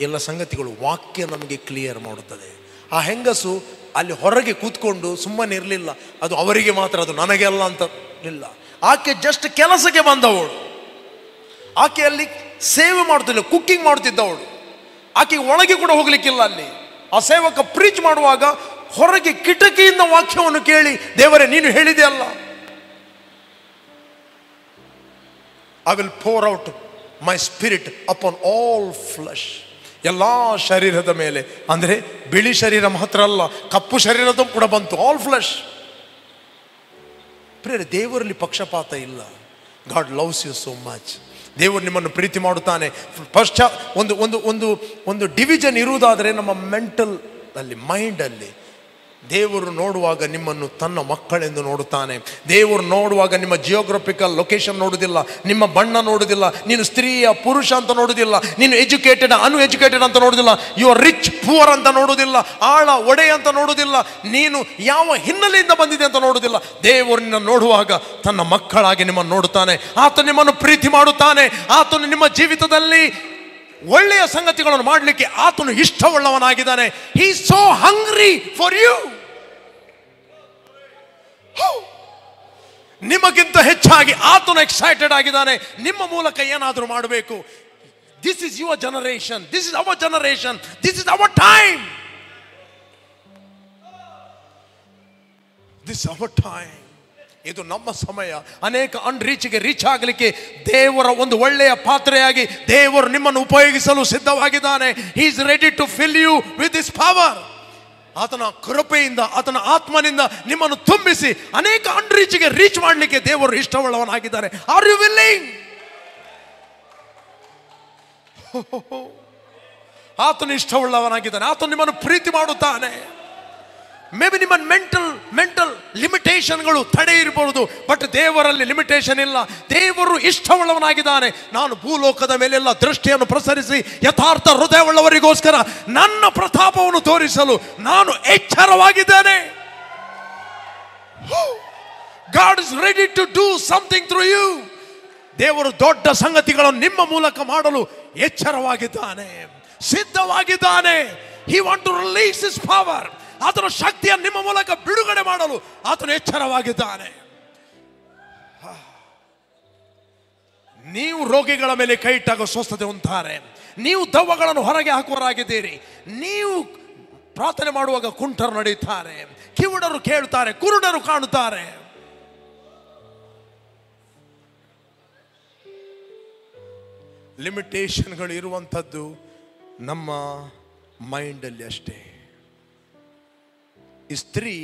A: ಎಲ್ಲ ಸಂಗತಿಗಳು ವಾಕ್ಯ ನಮಗೆ ಕ್ಲಿಯರ್ ಮಾಡುತ್ತದೆ. ಆ ಹೆಂಗಸು ಅಲ್ಲಿ ಹೊರಗೆ ಕೂತ್ಕೊಂಡು ಸುಮ್ಮನೆ ಇರಲಿಲ್ಲ. ಅದು ಅವರಿಗೆ ಮಾತ್ರ, ಅದು ನನಗೆ ಅಲ್ಲ ಅಂತ ಇಲ್ಲ. ಆಕೆ ಜಸ್ಟ್ ಕೆಲಸಕ್ಕೆ ಬಂದವಳು. ಆಕೆ ಅಲ್ಲಿ ಸೇವೆ ಮಾಡ್ತಿಲ್ಲ, ಕುಕ್ಕಿಂಗ್ ಮಾಡ್ತಿದ್ದವಳು. ಆಕೆ ಒಳಗೆ ಕೂಡ ಹೋಗ್ಲಿಕ್ಕಿಲ್ಲ. ಅಲ್ಲಿ ಆ ಸೇವಕ ಪ್ರೀಚ್ ಮಾಡುವಾಗ ಹೊರಗೆ ಕಿಟಕಿಯಿಂದ ವಾಕ್ಯವನ್ನು ಕೇಳಿ, ದೇವರೇ ನೀನು ಹೇಳಿದೆ ಅಲ್ಲ, I will pour out my spirit upon all flesh. ಎಲ್ಲ ಶರೀರದ ಮೇಲೆ, ಅಂದರೆ ಬಿಳಿ ಶರೀರ ಮಾತ್ರ ಅಲ್ಲ, ಕಪ್ಪು ಶರೀರದ ಕೂಡ ಬಂತು. All flesh. ಪ್ರಿಯರೇ, ದೇವರಲ್ಲಿ ಪಕ್ಷಪಾತ ಇಲ್ಲ. God loves you so much. ದೇವರು ನಿಮ್ಮನ್ನು ಪ್ರೀತಿ ಮಾಡುತ್ತಾನೆ. ಒಂದು ಒಂದು ಒಂದು ಒಂದು ಡಿವಿಷನ್ ಇರುವುದಾದರೆ ನಮ್ಮ ಮೆಂಟಲ್ ಅಲ್ಲಿ, ಮೈಂಡಲ್ಲಿ, ದೇವರು ನೋಡುವಾಗ ನಿಮ್ಮನ್ನು ತನ್ನ ಮಕ್ಕಳೆಂದು ನೋಡುತ್ತಾನೆ. ದೇವರು ನೋಡುವಾಗ ನಿಮ್ಮ ಜಿಯೋಗ್ರಫಿಕಲ್ ಲೊಕೇಶನ್ ನೋಡುವುದಿಲ್ಲ, ನಿಮ್ಮ ಬಣ್ಣ ನೋಡುವುದಿಲ್ಲ, ನೀನು ಸ್ತ್ರೀಯ ಪುರುಷ ಅಂತ ನೋಡುವುದಿಲ್ಲ, ನೀನು ಎಜುಕೇಟೆಡ್ ಅನ್ಎಜುಕೇಟೆಡ್ ಅಂತ ನೋಡುವುದಿಲ್ಲ, ಯು ಆರ್ ರಿಚ್ ಪುವರ್ ಅಂತ ನೋಡುವುದಿಲ್ಲ, ಆಳ ಒಡೆ ಅಂತ ನೋಡುವುದಿಲ್ಲ, ನೀನು ಯಾವ ಹಿನ್ನೆಲೆಯಿಂದ ಬಂದಿದೆ ಅಂತ ನೋಡುವುದಿಲ್ಲ. ದೇವರು ನಿನ್ನ ನೋಡುವಾಗ ತನ್ನ ಮಕ್ಕಳಾಗಿ ನಿಮ್ಮನ್ನು ನೋಡುತ್ತಾನೆ. ಆತ ನಿಮ್ಮನ್ನು ಪ್ರೀತಿ ಮಾಡುತ್ತಾನೆ. ಆತನು ನಿಮ್ಮ ಜೀವಿತದಲ್ಲಿ ಒಳ್ಳೆಯ ಸಂಗತಿಗಳನ್ನು ಮಾಡಲಿಕ್ಕೆ ಆತನು ಇಷ್ಟವುಳ್ಳವನಾಗಿದ್ದಾನೆ. He is so hungry for you. ನಿಮಗಿಂತ ಹೆಚ್ಚಾಗಿ ಆತನು ಎಕ್ಸೈಟೆಡ್ ಆಗಿದ್ದಾನೆ. ನಿಮ್ಮ ಮೂಲಕ ಏನಾದರೂ ಮಾಡಬೇಕು. This is your generation, this is our generation, this is our time, this is our time. ಇದು ನಮ್ಮ ಸಮಯ. ಅನೇಕ ಅನ್ರೀಚ್ಗೆ ರೀಚ್ ಆಗಲಿಕ್ಕೆ ದೇವರ ಒಂದು ಒಳ್ಳೆಯ ಪಾತ್ರೆಯಾಗಿ ದೇವರು ನಿಮ್ಮನ್ನು ಉಪಯೋಗಿಸಲು ಸಿದ್ಧವಾಗಿದ್ದಾನೆ. He is ready to fill you with this power. ಆತನ ಕೃಪೆಯಿಂದ, ಆತನ ಆತ್ಮನಿಂದ ನಿಮ್ಮನ್ನು ತುಂಬಿಸಿ ಅನೇಕ ಅನ್ರೀಚ್ಗೆ ರೀಚ್ ಮಾಡಲಿಕ್ಕೆ ದೇವರು ಇಷ್ಟವುಳ್ಳವನಾಗಿದ್ದಾನೆ. Are you willing? ಆತನು ಇಷ್ಟವುಳ್ಳವನಾಗಿದ್ದಾನೆ. ಆತನು ನಿಮ್ಮನ್ನು ಪ್ರೀತಿ ಮಾಡುತ್ತಾನೆ. ಮೇ ಬಿ ನಿಮ್ಮ ಮೆಂಟಲ್ ಲಿಮಿಟೇಷನ್ಗಳು ತಡೆ ಇರಬಹುದು, ಬಟ್ ದೇವರಲ್ಲಿ ಲಿಮಿಟೇಷನ್ ಇಲ್ಲ. ದೇವರು ಇಷ್ಟವುಳ್ಳವನಾಗಿದ್ದಾನೆ. ನಾನು ಭೂಲೋಕದ ಮೇಲೆಲ್ಲ ದೃಷ್ಟಿಯನ್ನು ಪ್ರಸರಿಸಿ ಯಥಾರ್ಥ ಹೃದಯವುಳ್ಳವರಿಗೋಸ್ಕರ ನನ್ನ ಪ್ರತಾಪವನ್ನು ತೋರಿಸಲು ನಾನು ಎಚ್ಚರವಾಗಿದ್ದೇನೆ. God is ready to do something through you. ದೇವರು ದೊಡ್ಡ ಸಂಗತಿಗಳನ್ನು ನಿಮ್ಮ ಮೂಲಕ ಮಾಡಲು ಎಚ್ಚರವಾಗಿದ್ದಾನೆ, ಸಿದ್ಧವಾಗಿದ್ದಾನೆ. He wants to release his power. ಆತನ ಶಕ್ತಿಯನ್ನು ನಿಮ್ಮ ಮೂಲಕ ಬಿಡುಗಡೆ ಮಾಡಲು ಆತನು ಎಚ್ಚರವಾಗಿದ್ದಾನೆ. ನೀವು ರೋಗಿಗಳ ಮೇಲೆ ಕೈ ಇಟ್ಟಾಗ ಸ್ವಸ್ಥತೆ ಹೊಂದುತ್ತಾರೆ. ನೀವು ದೆವ್ವಗಳನ್ನು ಹೊರಗೆ ಹಾಕುವರಾಗಿದ್ದೀರಿ. ನೀವು ಪ್ರಾರ್ಥನೆ ಮಾಡುವಾಗ ಕುಂಟರು ನಡೆಯುತ್ತಾರೆ, ಕಿವುಡರು ಕೇಳುತ್ತಾರೆ, ಕುರುಡರು ಕಾಣುತ್ತಾರೆ. ಲಿಮಿಟೇಷನ್ಗಳು ಇರುವಂಥದ್ದು ನಮ್ಮ ಮೈಂಡಲ್ಲಿ ಅಷ್ಟೇ. ಈ ಸ್ತ್ರೀ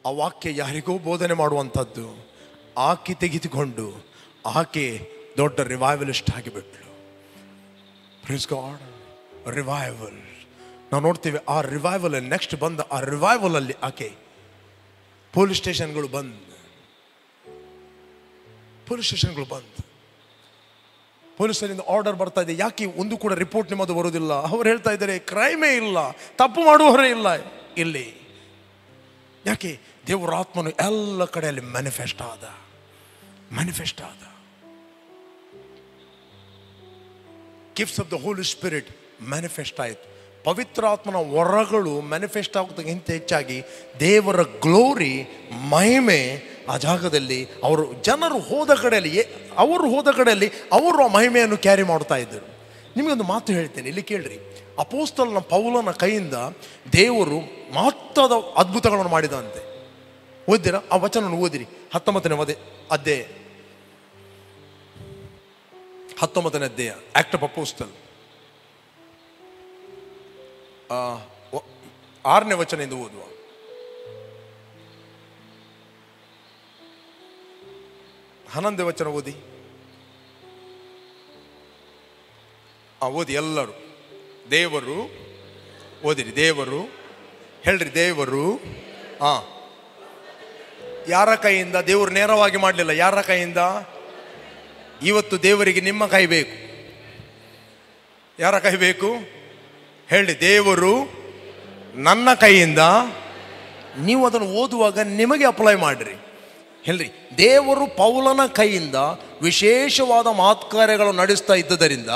A: ಆ ವಾಕ್ಯ ಯಾರಿಗೋ ಬೋಧನೆ ಮಾಡುವಂಥದ್ದು, ಆಕೆ ತೆಗೆದುಕೊಂಡು ಆಕೆ ದೊಡ್ಡ ರಿವೈವಲಿಸ್ಟ್ ಆಗಿಬಿಟ್ಲು. Praise God. ರಿವೈವಲ್ ನಾವು ನೋಡ್ತೀವಿ. ಆ ರಿವೈವಲ್ ಅಲ್ಲಿ ನೆಕ್ಸ್ಟ್ ಬಂದ ಆ ರಿವೈವಲ್ ಅಲ್ಲಿ ಆಕೆ ಪೊಲೀಸ್ ಸ್ಟೇಷನ್ಗಳು ಬಂದು ಪೊಲೀಸರಿಂದ ಆರ್ಡರ್ ಬರ್ತಾ ಇದೆ, ಯಾಕೆ ಒಂದು ಕೂಡ ರಿಪೋರ್ಟ್ ನಿಮ್ಮದು ಬರೋದಿಲ್ಲ? ಅವ್ರು ಹೇಳ್ತಾ ಇದ್ದಾರೆ ಕ್ರೈಮೇ ಇಲ್ಲ, ತಪ್ಪು ಮಾಡುವವರೇ ಇಲ್ಲ ಇಲ್ಲಿ. ಯಾಕೆ? ದೇವರ ಆತ್ಮನು ಎಲ್ಲ ಕಡೆಯಲ್ಲಿ ಮ್ಯಾನಿಫೆಸ್ಟ್ ಆದ. Gifts of the Holy Spirit manifest ಆಯಿತು. ಪವಿತ್ರ ಆತ್ಮನ ವರಗಳು ಮ್ಯಾನಿಫೆಸ್ಟ್ ಆಗೋದಕ್ಕಿಂತ ಹೆಚ್ಚಾಗಿ ದೇವರ ಗ್ಲೋರಿ, ಮಹಿಮೆ ಆ ಜಾಗದಲ್ಲಿ ಜನರು ಹೋದ ಕಡೆಯಲ್ಲಿ ಅವರು ಆ ಮಹಿಮೆಯನ್ನು ಕ್ಯಾರಿ ಮಾಡ್ತಾ ಇದ್ದರು. ನಿಮಗೊಂದು ಮಾತು ಹೇಳ್ತೇನೆ, ಇಲ್ಲಿ ಕೇಳ್ರಿ. ಅಪೋಸ್ತಲನ ಪೌಲನ ಕೈಯಿಂದ ದೇವರು ಮಹತ್ವದ ಅದ್ಭುತಗಳನ್ನು ಮಾಡಿದಂತೆ. ಓದಿರಾ? ಆ ವಚನವನ್ನು ಓದಿರಿ. 19ನೇ ಅಧ್ಯಾಯ ಆಕ್ಟ್ ಆಫ್ ಅಪೋಸ್ತಲ್ 6ನೇ ವಚನದಿಂದ ಓದುವ. ಹನ್ನೊಂದನೇ ವಚನ ಓದಿ. ಓದಿ ಎಲ್ಲರೂ. ದೇವರು ಓದಿರಿ. ದೇವರು ಹೇಳ್ರಿ. ದೇವರು ಯಾರ ಕೈಯಿಂದ? ದೇವರು ನೇರವಾಗಿ ಮಾಡಲಿಲ್ಲ. ಯಾರ ಕೈಯಿಂದ? ಇವತ್ತು ದೇವರಿಗೆ ನಿಮ್ಮ ಕೈ ಬೇಕು. ಯಾರ ಕೈ ಬೇಕು ಹೇಳಿ? ದೇವರು ನನ್ನ ಕೈಯಿಂದ. ನೀವು ಅದನ್ನು ಓದುವಾಗ ನಿಮಗೆ ಅಪ್ಲೈ ಮಾಡ್ರಿ. ಹೇಳ್ರಿ, ದೇವರು ಪೌಲನ ಕೈಯಿಂದ ವಿಶೇಷವಾದ ಮಹತ್ಕಾರ್ಯಗಳು ನಡೆಸ್ತಾ ಇದ್ದುದರಿಂದ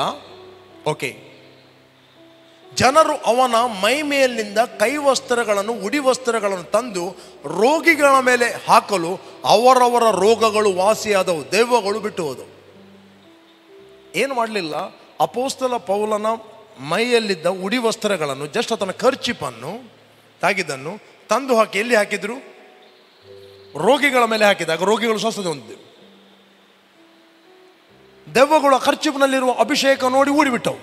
A: ಓಕೆ, ಜನರು ಅವನ ಮೈ ಮೇಲಿನಿಂದ ಕೈವಸ್ತ್ರಗಳನ್ನು, ಉಡಿವಸ್ತ್ರಗಳನ್ನು ತಂದು ರೋಗಿಗಳ ಮೇಲೆ ಹಾಕಲು ಅವರವರ ರೋಗಗಳು ವಾಸಿಯಾದವು, ದೆವ್ವಗಳು ಬಿಟ್ಟು ಹೋದವು. ಏನು ಮಾಡಲಿಲ್ಲ, ಅಪೋಸ್ತಲ ಪೌಲನ ಮೈಯಲ್ಲಿದ್ದ ಉಡಿವಸ್ತ್ರಗಳನ್ನು, ಜಸ್ಟ್ ಆತನ ಖರ್ಚಿಪನ್ನು ತಾಗಿದ್ದನ್ನು ತಂದು ಹಾಕಿ ಎಲ್ಲಿ ಹಾಕಿದ್ರು? ರೋಗಿಗಳ ಮೇಲೆ ಹಾಕಿದಾಗ ರೋಗಿಗಳು ಸ್ವಸ್ಥತೆ ಹೊಂದಿದ್ರು. ದೆವ್ವಗಳು ಖರ್ಚಿಪಿನಲ್ಲಿರುವ ಅಭಿಷೇಕ ನೋಡಿ ಊಡಿಬಿಟ್ಟವು.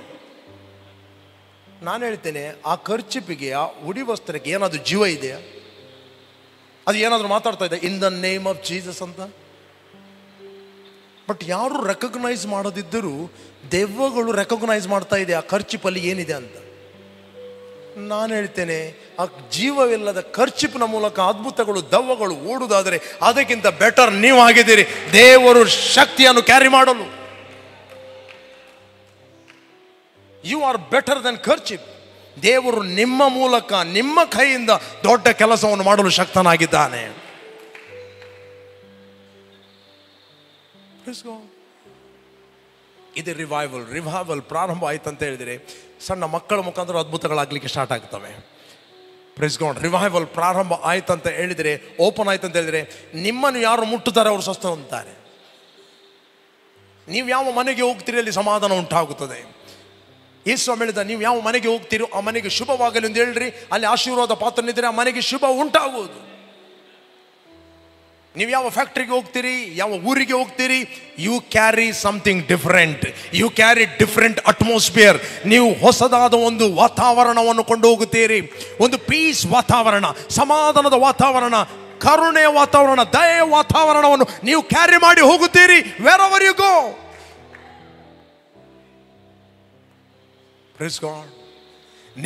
A: ನಾನು ಹೇಳ್ತೇನೆ, ಆ ಖರ್ಚಿಪಿಗೆ, ಆ ಉಡಿವಸ್ತ್ರಕ್ಕೆ ಏನಾದರೂ ಜೀವ ಇದೆಯಾ? ಅದು ಏನಾದರೂ ಮಾತಾಡ್ತಾ ಇದೆ ಇನ್ ದ ನೇಮ್ ಆಫ್ ಜೀಸಸ್ ಅಂತ? ಬಟ್ ಯಾರು ರೆಕಗ್ನೈಸ್ ಮಾಡೋದಿದ್ದರೂ ದೆವ್ವಗಳು ರೆಕಗ್ನೈಸ್ ಮಾಡ್ತಾ ಇದೆ ಆ ಖರ್ಚಿಪಲ್ಲಿ ಏನಿದೆ ಅಂತ. ನಾನು ಹೇಳ್ತೇನೆ, ಆ ಜೀವವಿಲ್ಲದ ಖರ್ಚಿಪಿನ ಮೂಲಕ ಅದ್ಭುತಗಳು, ದೆವ್ವಗಳು ಓಡುವುದಾದರೆ ಅದಕ್ಕಿಂತ ಬೆಟರ್ ನೀವು ಆಗಿದ್ದೀರಿ ದೇವರು ಶಕ್ತಿಯನ್ನು ಕ್ಯಾರಿ ಮಾಡಲು. You are better than kerchief. ದೇವರು ನಿಮ್ಮ ಮೂಲಕ, ನಿಮ್ಮ ಕೈಯಿಂದ ದೊಡ್ಡ ಕೆಲಸವನ್ನು ಮಾಡಲು ಶಕ್ತನಾಗಿದ್ದಾನೆ. ಇದು ರಿವೈವಲ್ ಪ್ರಾರಂಭ ಆಯ್ತು ಅಂತ ಹೇಳಿದರೆ ಸಣ್ಣ ಮಕ್ಕಳ ಮುಖಾಂತರ ಅದ್ಭುತಗಳಾಗಲಿಕ್ಕೆ ಸ್ಟಾರ್ಟ್ ಆಗ್ತವೆ. Praise God. ರಿವೈವಲ್ ಪ್ರಾರಂಭ ಆಯ್ತು ಅಂತ ಹೇಳಿದರೆ, ಓಪನ್ ಆಯ್ತು ಅಂತ ಹೇಳಿದರೆ, ನಿಮ್ಮನ್ನು ಯಾರು ಮುಟ್ಟುತ್ತಾರೆ ಅವರು ಸ್ವಸ್ಥ ಹೊಂದುತ್ತಾರೆ. ನೀವು ಯಾವ ಮನೆಗೆ ಹೋಗ್ತೀರಿ ಅಲ್ಲಿ ಸಮಾಧಾನ ಉಂಟಾಗುತ್ತದೆ. ಯೇಸು ಹೇಳಿದ, ನೀವು ಯಾವ ಮನೆಗೆ ಹೋಗ್ತೀರೋ ಆ ಮನೆಗೆ ಶುಭವಾಗಲಿ ಅಂತ ಹೇಳ್ರಿ, ಅಲ್ಲಿ ಆಶೀರ್ವಾದ ಪಾತ್ರನಿದ್ರೆ ಆ ಮನೆಗೆ ಶುಭ ಉಂಟಾಗುವುದು. ನೀವು ಯಾವ ಫ್ಯಾಕ್ಟ್ರಿಗೆ ಹೋಗ್ತೀರಿ, ಯಾವ ಊರಿಗೆ ಹೋಗ್ತೀರಿ, you carry something different, you carry different atmosphere. ನೀವು ಹೊಸದಾದ ಒಂದು ವಾತಾವರಣವನ್ನು ಕೊಂಡು ಹೋಗುತ್ತೀರಿ. ಒಂದು ಪೀಸ್ ವಾತಾವರಣ, ಸಮಾಧಾನದ ವಾತಾವರಣ, ಕರುಣೆಯ ವಾತಾವರಣ, ದಯೆಯ ವಾತಾವರಣವನ್ನು ನೀವು ಕ್ಯಾರಿ ಮಾಡಿ ಹೋಗುತ್ತೀರಿ wherever you go. Praise God.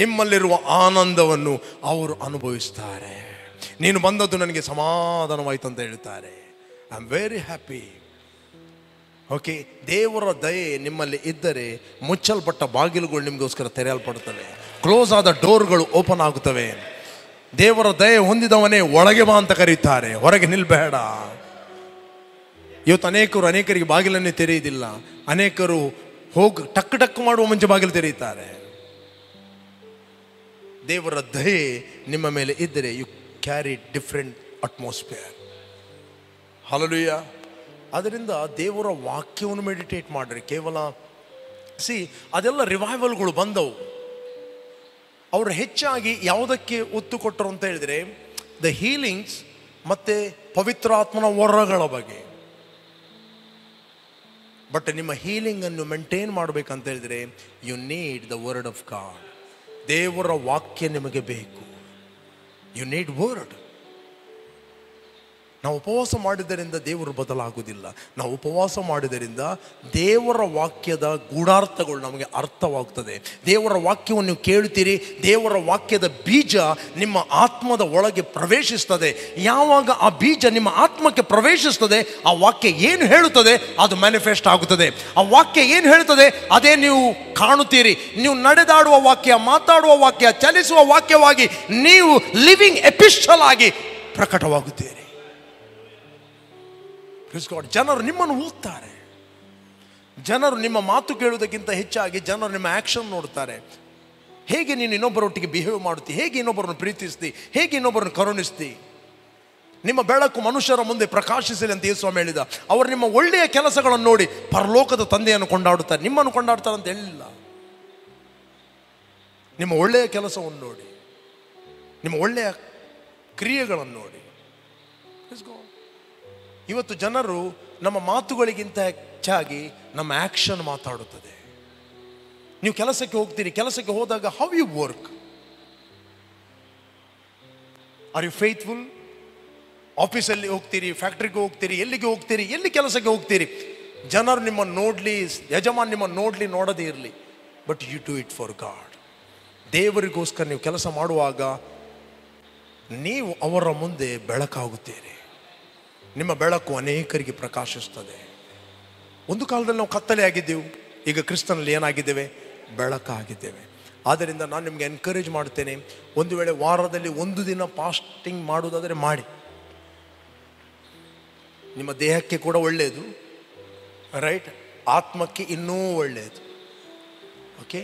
A: ನಿಮ್ಮಲ್ಲಿರುವ ಆನಂದವನ್ನು ಅವರು ಅನುಭವಿಸ್ತಾರೆ. ನೀನು ಬಂದದ್ದು ನನಗೆ ಸಮಾಧಾನವಾಯಿತು ಅಂತ ಹೇಳ್ತಾರೆ. I am very happy. Okay, ದೇವರ ದಯೆ ನಿಮ್ಮಲ್ಲಿ ಇದ್ದರೆ ಮುಚ್ಚಲ್ಪಟ್ಟ ಬಾಗಿಲುಗಳು ನಿಮಗೋಸ್ಕರ ತೆರೆಯಲ್ಪಡುತ್ತವೆ. ಕ್ಲೋಸ್ ಆದ ಡೋರ್ಗಳು ಓಪನ್ ಆಗುತ್ತವೆ. ದೇವರ ದಯೆ ಹೊಂದಿದವನೇ ಒಳಗೆ ಬಾ ಅಂತ ಕರೀತಾರೆ, ಹೊರಗೆ ನಿಲ್ಬೇಡ. ಇವತ್ತು ಅನೇಕರಿಗೆ ಬಾಗಿಲನ್ನೇ ತೆರೆಯುವುದಿಲ್ಲ. ಅನೇಕರು ಟಕ್ ಟಕ್ ಮಾಡುವ ಮುಂಚೆ ಬಾಗಿಲು ತೆರೆಯುತ್ತಾರೆ. ದೇವರ ದಯೆ ನಿಮ್ಮ ಮೇಲೆ ಇದ್ದರೆ you carry different atmosphere. Hallelujah. ಅದರಿಂದ ದೇವರ ವಾಕ್ಯವನ್ನು ಮೆಡಿಟೇಟ್ ಮಾಡ್ರಿ. ಕೇವಲ ಅದೆಲ್ಲ ರಿವೈವಲ್ಗಳು ಬಂದವು. ಅವರು ಹೆಚ್ಚಾಗಿ ಯಾವುದಕ್ಕೆ ಒತ್ತು ಕೊಟ್ಟರು ಅಂತ ಹೇಳಿದರೆ, ದ ಹೀಲಿಂಗ್ಸ್ ಮತ್ತು ಪವಿತ್ರಾತ್ಮನ ವರಗಳ ಬಗ್ಗೆ. ಬಟ್ ನಿಮ್ಮ ಹೀಲಿಂಗನ್ನು ಮೇಂಟೈನ್ ಮಾಡಬೇಕಂತ ಹೇಳಿದರೆ you need the word of God. ದೇವರ ವಾಕ್ಯ ನಿಮಗೆ ಬೇಕು. You need word. ನಾವು ಉಪವಾಸ ಮಾಡಿದ್ದರಿಂದ ದೇವರು ಬದಲಾಗುವುದಿಲ್ಲ. ನಾವು ಉಪವಾಸ ಮಾಡಿದ್ದರಿಂದ ದೇವರ ವಾಕ್ಯದ ಗೂಢಾರ್ಥಗಳು ನಮಗೆ ಅರ್ಥವಾಗ್ತದೆ. ದೇವರ ವಾಕ್ಯವನ್ನು ನೀವು ಕೇಳ್ತೀರಿ, ದೇವರ ವಾಕ್ಯದ ಬೀಜ ನಿಮ್ಮ ಆತ್ಮದ ಒಳಗೆ ಪ್ರವೇಶಿಸ್ತದೆ. ಯಾವಾಗ ಆ ಬೀಜ ನಿಮ್ಮ ಆತ್ಮಕ್ಕೆ ಪ್ರವೇಶಿಸ್ತದೆ, ಆ ವಾಕ್ಯ ಏನು ಹೇಳುತ್ತದೆ ಅದು ಮ್ಯಾನಿಫೆಸ್ಟ್ ಆಗುತ್ತದೆ. ಆ ವಾಕ್ಯ ಏನು ಹೇಳುತ್ತದೆ ಅದೇ ನೀವು ಕಾಣುತ್ತೀರಿ. ನೀವು ನಡೆದಾಡುವ ವಾಕ್ಯ, ಮಾತಾಡುವ ವಾಕ್ಯ, ಚಲಿಸುವ ವಾಕ್ಯವಾಗಿ ನೀವು ಲಿವಿಂಗ್ ಎಪಿಸ್ಟಲ್ ಆಗಿ ಪ್ರಕಟವಾಗುತ್ತೀರಿ. ಜನರು ನಿಮ್ಮನ್ನು ಓದ್ತಾರೆ. ಜನರು ನಿಮ್ಮ ಮಾತು ಕೇಳುವುದಕ್ಕಿಂತ ಹೆಚ್ಚಾಗಿ ಜನರು ನಿಮ್ಮ ಆ್ಯಕ್ಷನ್ ನೋಡ್ತಾರೆ. ಹೇಗೆ ನೀನು ಇನ್ನೊಬ್ಬರೊಟ್ಟಿಗೆ ಬಿಹೇವ್ ಮಾಡುತ್ತಿ, ಹೇಗೆ ಇನ್ನೊಬ್ಬರನ್ನು ಪ್ರೀತಿಸ್ತಿ, ಹೇಗೆ ಇನ್ನೊಬ್ಬರನ್ನು ಕರುಣಿಸ್ತಿ. ನಿಮ್ಮ ಬೆಳಕು ಮನುಷ್ಯರ ಮುಂದೆ ಪ್ರಕಾಶಿಸಲಿ ಅಂತ ಯೇಸು ಹೇಳಿದ. ಅವರು ನಿಮ್ಮ ಒಳ್ಳೆಯ ಕೆಲಸಗಳನ್ನು ನೋಡಿ ಪರಲೋಕದ ತಂದೆಯನ್ನು ಕೊಂಡಾಡುತ್ತಾರೆ. ನಿಮ್ಮನ್ನು ಕೊಂಡಾಡ್ತಾರೆ ಅಂತ ಹೇಳಿಲ್ಲ. ನಿಮ್ಮ ಒಳ್ಳೆಯ ಕೆಲಸವನ್ನು ನೋಡಿ, ನಿಮ್ಮ ಒಳ್ಳೆಯ ಕ್ರಿಯೆಗಳನ್ನು ನೋಡಿ. ಇವತ್ತು ಜನರು ನಮ್ಮ ಮಾತುಗಳಿಗಿಂತ ಹೆಚ್ಚಾಗಿ ನಮ್ಮ ಆ್ಯಕ್ಷನ್ ಮಾತಾಡುತ್ತದೆ. ನೀವು ಕೆಲಸಕ್ಕೆ ಹೋಗ್ತೀರಿ, ಕೆಲಸಕ್ಕೆ ಹೋದಾಗ how you work, are you faithful? ಆಫೀಸಲ್ಲಿ ಹೋಗ್ತೀರಿ, ಫ್ಯಾಕ್ಟ್ರಿಗೆ ಹೋಗ್ತೀರಿ, ಎಲ್ಲಿಗೆ ಹೋಗ್ತೀರಿ, ಎಲ್ಲಿ ಕೆಲಸಕ್ಕೆ ಹೋಗ್ತೀರಿ, ಜನರು ನಿಮ್ಮನ್ನು ನೋಡಲಿ, ಯಜಮಾನ್ ನಿಮ್ಮನ್ನು ನೋಡಲಿ, ನೋಡದೇ ಇರಲಿ, but you do it for God. ದೇವರಿಗೋಸ್ಕರ ನೀವು ಕೆಲಸ ಮಾಡುವಾಗ ನೀವು ಅವರ ಮುಂದೆ ಬೆಳಕಾಗುತ್ತೀರಿ. ನಿಮ್ಮ ಬೆಳಕು ಅನೇಕರಿಗೆ ಪ್ರಕಾಶಿಸ್ತದೆ. ಒಂದು ಕಾಲದಲ್ಲಿ ನಾವು ಕತ್ತಲೆ ಆಗಿದ್ದೆವು, ಈಗ ಕ್ರಿಸ್ತನಲ್ಲಿ ಏನಾಗಿದ್ದೇವೆ? ಬೆಳಕಾಗಿದ್ದೇವೆ. ಆದ್ದರಿಂದ ನಾನು ನಿಮಗೆ ಎನ್ಕರೇಜ್ ಮಾಡ್ತೇನೆ, ಒಂದು ವೇಳೆ ವಾರದಲ್ಲಿ ಒಂದು ದಿನ ಫಾಸ್ಟಿಂಗ್ ಮಾಡುವುದಾದರೆ ಮಾಡಿ. ನಿಮ್ಮ ದೇಹಕ್ಕೆ ಕೂಡ ಒಳ್ಳೆಯದು, ರೈಟ್? ಆತ್ಮಕ್ಕೆ ಇನ್ನೂ ಒಳ್ಳೆಯದು. ಓಕೆ,